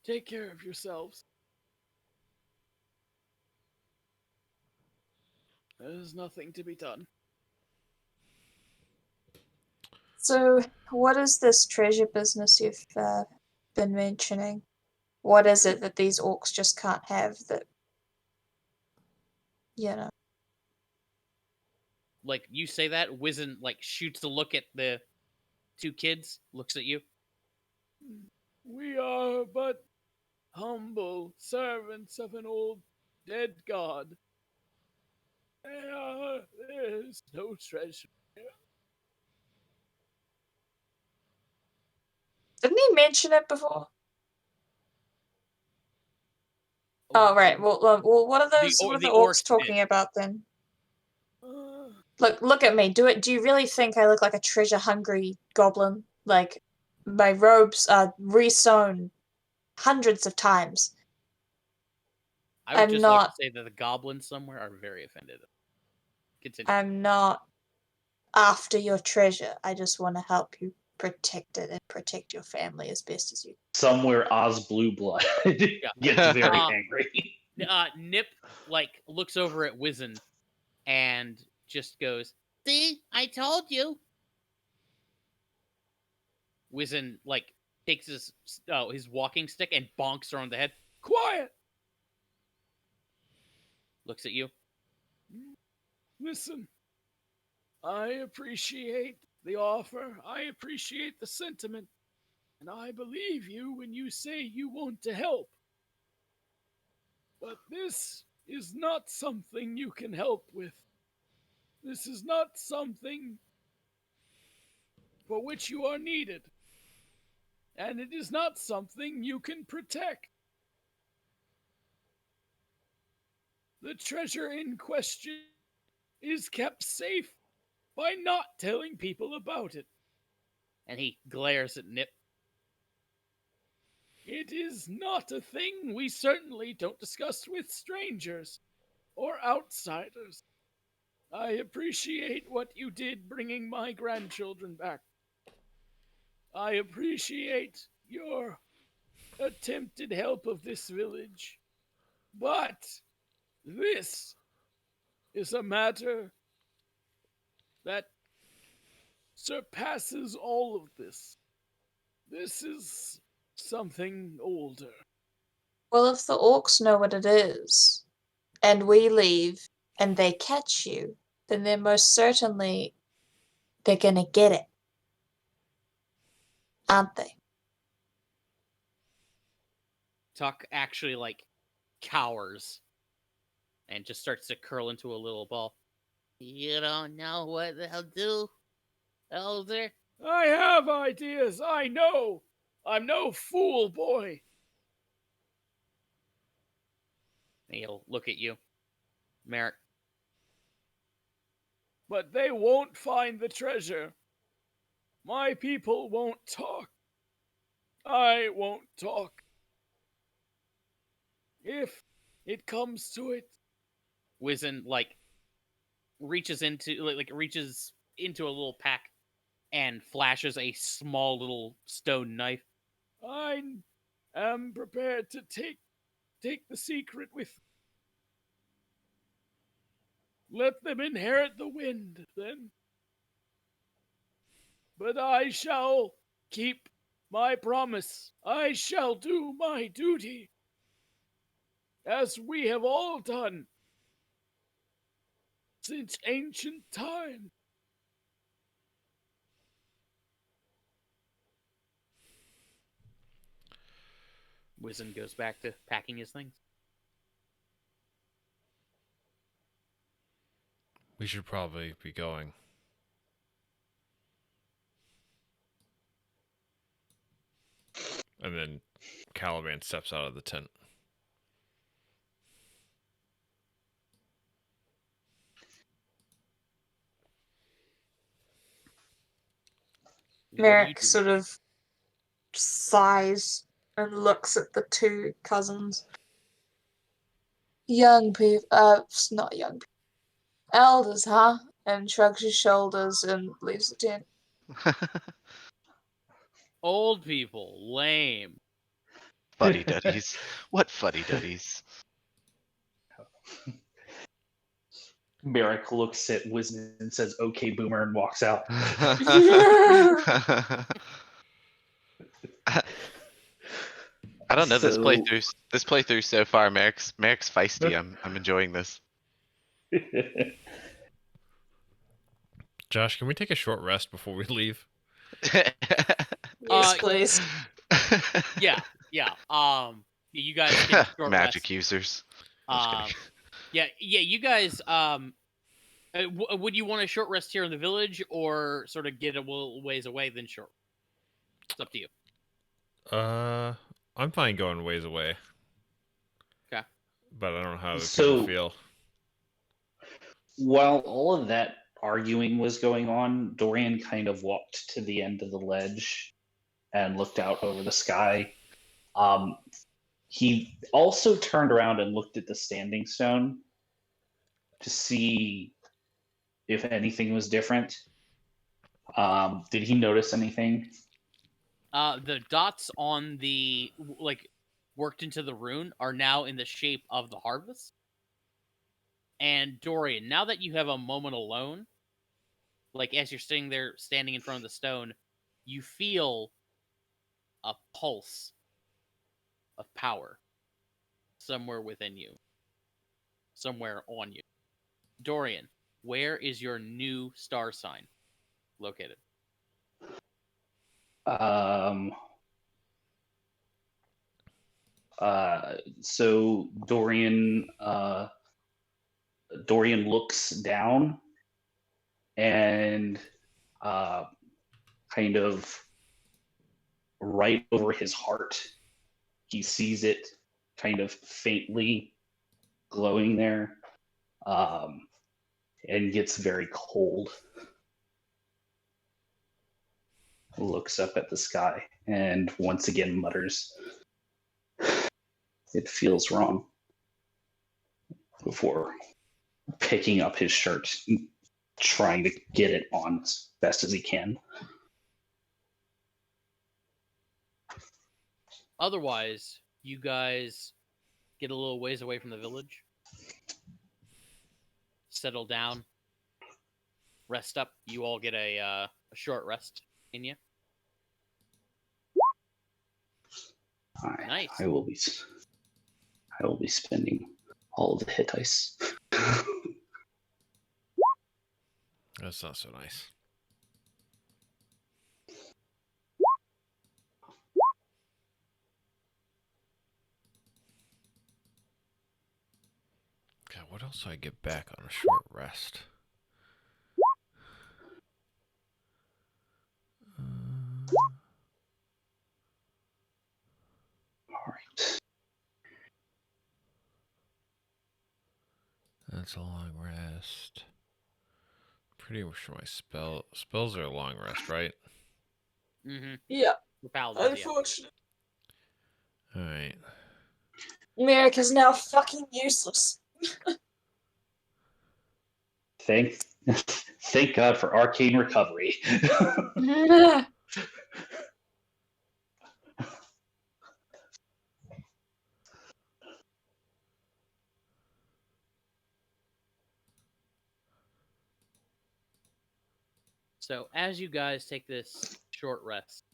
take care of yourselves. There's nothing to be done. So, what is this treasure business you've been mentioning? What is it that these orcs just can't have that, you know? Like, you say that, Wizen, like, shoots a look at the two kids, looks at you. We are but humble servants of an old dead god. There's no treasure here. Didn't he mention it before? Oh, right. Well, what are those? What are the orcs talking about then? Look at me. Do you really think I look like a treasure-hungry goblin? Like, my robes are resewn hundreds of times. I would I'm just like not. to say that the goblins somewhere are very offended. Continue. I'm not after your treasure. I just want to help you protect it and protect your family as best as you. Somewhere Oz Blue Blood gets very angry. Nip like looks over at Wizen and just goes, "See, I told you." Wizen like takes his walking stick and bonks her on the head. Quiet. Looks at you. Listen, I appreciate the offer. I appreciate the sentiment. And I believe you when you say you want to help. But this is not something you can help with. This is not something for which you are needed. And it is not something you can protect. The treasure in question is kept safe by not telling people about it. And he glares at Nip. It is not a thing we certainly don't discuss with strangers or outsiders. I appreciate what you did bringing my grandchildren back. I appreciate your attempted help of this village. But this is a matter that surpasses all of this. This is something older. Well, if the orcs know what it is, and we leave, and they catch you, then they're most certainly they're gonna get it, aren't they? Tuck actually cowers and just starts to curl into a little ball. You don't know what they'll do, Elder? I have ideas, I know. I'm no fool, boy. And he'll look at you. Merrick. But they won't find the treasure. My people won't talk. I won't talk. If it comes to it. Wizen reaches into reaches into a little pack and flashes a small little stone knife. I am prepared to take the secret with. Let them inherit the wind, then. But I shall keep my promise. I shall do my duty. As we have all done since ancient time. Wizen goes back to packing his things. We should probably be going. And then Caliban steps out of the tent. What do you Merrick do? sort of sighs and looks at the two cousins. Young people, not young people. Elders, huh? And shrugs his shoulders and leaves the tent. Old people, lame. Fuddy duddies. What fuddy duddies? Merrick looks at Wisdom and says, "Okay, boomer," and walks out. I don't know this So- playthrough. This playthrough so far, Merrick's feisty. I'm enjoying this. Josh, can we take a short rest before we leave? Yes, please. Yeah. You guys take a short Magic rest. users. I'm just Um, kidding. yeah. You guys. Would you want a short rest here in the village, or sort of get a little ways away then short? It's up to you. I'm fine going ways away. Okay. But I don't know how other So- people feel. While all of that arguing was going on, Dorian kind of walked to the end of the ledge and looked out over the sky. He also turned around and looked at the standing stone to see if anything was different. Did he notice anything? The dots on the worked into the rune are now in the shape of the harvest. And Dorian, now that you have a moment alone, as you're sitting there standing in front of the stone, you feel a pulse of power somewhere within you, somewhere on you. Dorian, where is your new star sign located? Um. So Dorian looks down and uh, kind of right over his heart, he sees it kind of faintly glowing there, and gets very cold. Looks up at the sky and once again mutters, "It feels wrong," before picking up his shirt and trying to get it on as best as he can. Otherwise, you guys get a little ways away from the village, settle down, rest up. You all get a short rest in you. Nice. I will be spending all of the hit dice. That's not so nice. God, what else do I get back on a short rest? All right. That's a long rest. Pretty sure my spells are a long rest, right? Mm-hmm. Yeah, The paladins, yeah. unfortunately. Alright. Merrick is now fucking useless. Thank God for arcane recovery. So as you guys take this short rest,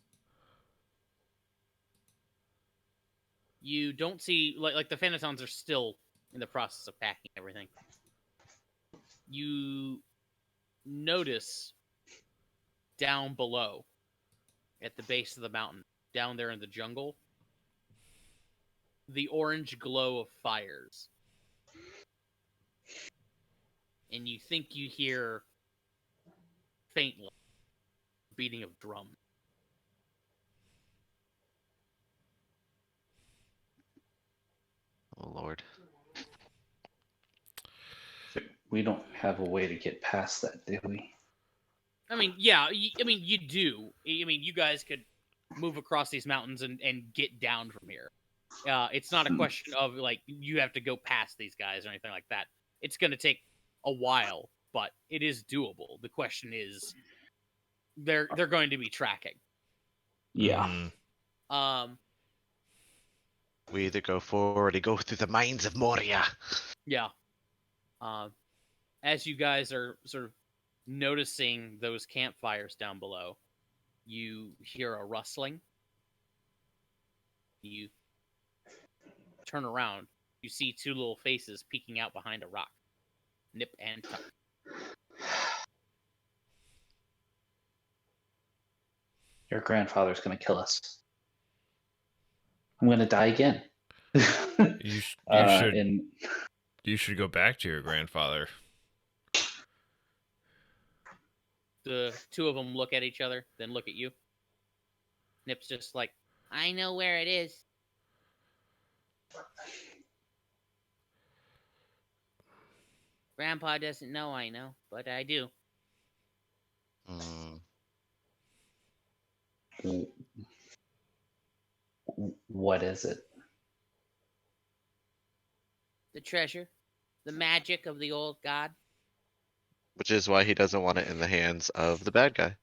you don't see like the Phanatons are still in the process of packing everything. You notice down below at the base of the mountain, down there in the jungle, the orange glow of fires. And you think you hear faintly beating of drum. Oh Lord. We don't have a way to get past that, do we? I mean, yeah, you do. I mean, you guys could move across these mountains and get down from here. It's not a question of like you have to go past these guys or anything like that. It's going to take a while, but it is doable. The question is, they're going to be tracking. Yeah. Mhm. We either go forward or go through the mines of Moria. Yeah. As you guys are sort of noticing those campfires down below, you hear a rustling. You turn around. You see two little faces peeking out behind a rock. Nip and Tuck. Your grandfather's going to kill us. I'm going to die again. You And should go back to your grandfather. The two of them look at each other, then look at you. Nip's just like, I know where it is. Grandpa doesn't know I know, but I do. what is it? The treasure. The magic of the old god. Which is why he doesn't want it in the hands of the bad guy.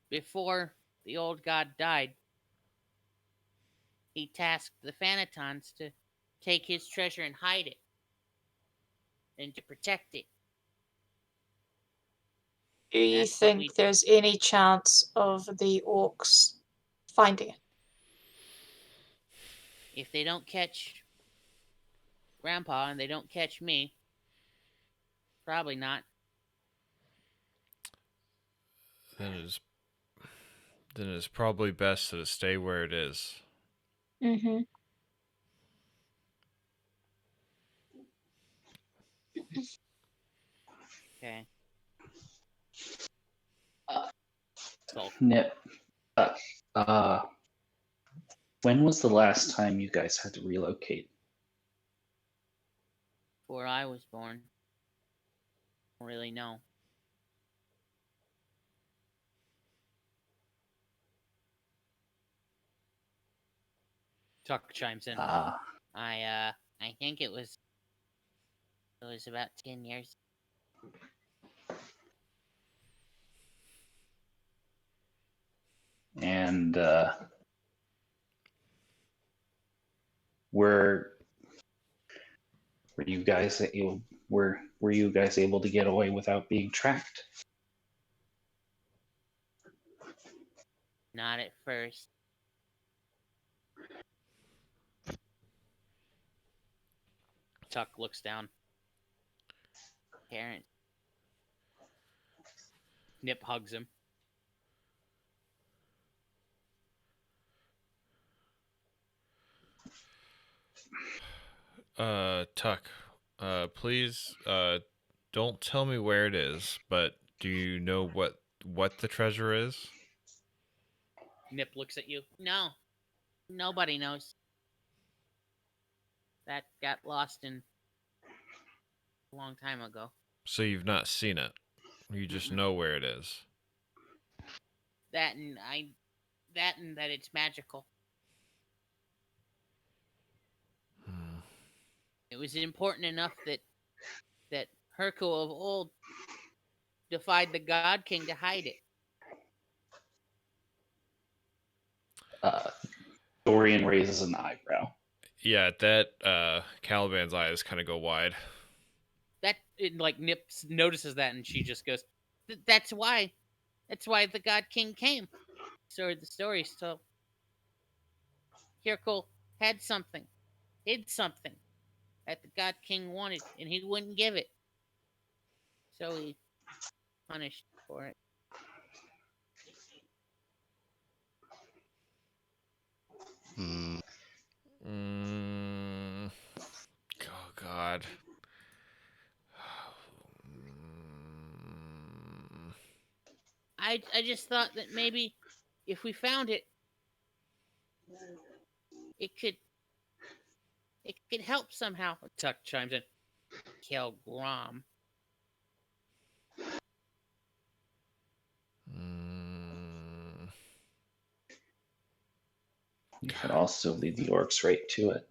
Before the old god died, he tasked the Phanatons to take his treasure and hide it. And to protect it. Do you That's what think there's any chance of the orcs finding it? If they don't catch Grandpa and they don't catch me, probably not. Then it's probably best that it stay where it is. Mm-hmm. Okay. So Nip. Uh, when was the last time you guys had to relocate? before I was born, don't really know. Tuck chimes in. Ah, I think it was about 10 years. and were you guys able were you guys able to get away without being tracked? Not at first. Tuck looks down. Parents. Nip hugs him. Tuck, please, don't tell me where it is, but do you know what the treasure is? Nip looks at you. No, nobody knows. That got lost in a long time ago. So you've not seen it. You just Mm-mm. know where it is. That and that it's magical. Hmm. It was important enough that Hercule of old defied the God King to hide it. Uh, Dorian raises an eyebrow. Yeah, at that, Caliban's eyes kind of go wide. Like Nip notices that, and she just goes, "That's why. That's why the God King came." So the story. So Hercule had something, hid something that the God King wanted, and he wouldn't give it. So he punished for it. Hmm. Mm, oh God. Mm, I just thought that maybe if we found it, it could help somehow. Tuck chimes in. Kill Grom. mm, You could also lead the orcs right to it.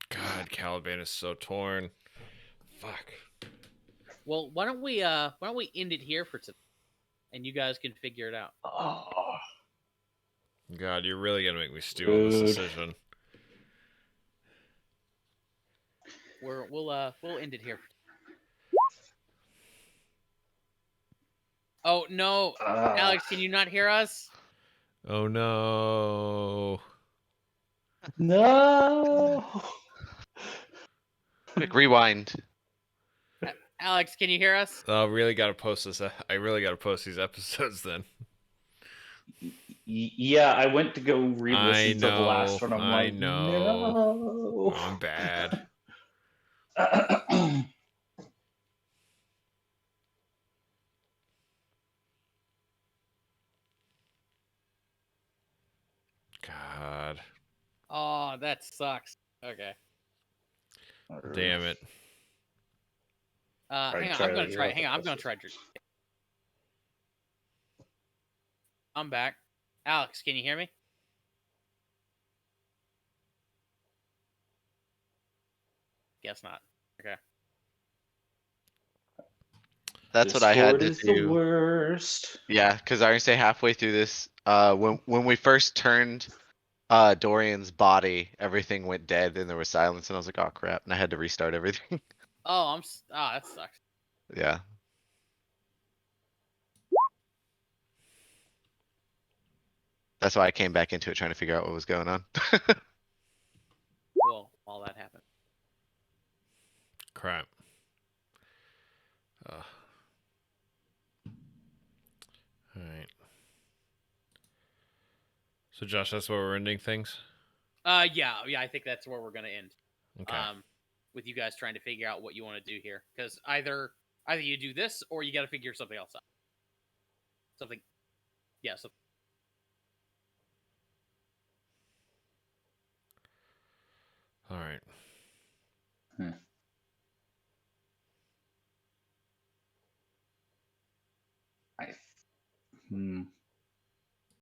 God, Caliban is so torn. Fuck. Well, why don't we end it here for today, and you guys can figure it out. Oh, God, you're really gonna make me stew on this rude. decision. We'll end it here. Oh no, Alex, can you not hear us? Oh no. No. Quick rewind. Alex, can you hear us? I really gotta post this. I really gotta post these episodes then. Yeah, I went to go I re-listen to the last know. one. I'm I like, know. no. I'm bad. God. Oh, that sucks. Okay. Damn it. Hang on. try I'm gonna to hear try. what Hang the on. I'm gonna post try. I'm back. Alex, can you hear me? Guess not. Okay. That's what I had Discord to is the do. worst. Yeah, because I say halfway through this, when we first turned Dorian's body, everything went dead and there was silence, and I was like, oh crap, and I had to restart everything. Oh, that sucks. Yeah. That's why I came back into it trying to figure out what was going on. So Josh, that's where we're ending things. Yeah, I think that's where we're gonna end. Okay. With you guys trying to figure out what you want to do here, because either you do this or you got to figure something else out. Something, yeah. So All right. I, hmm.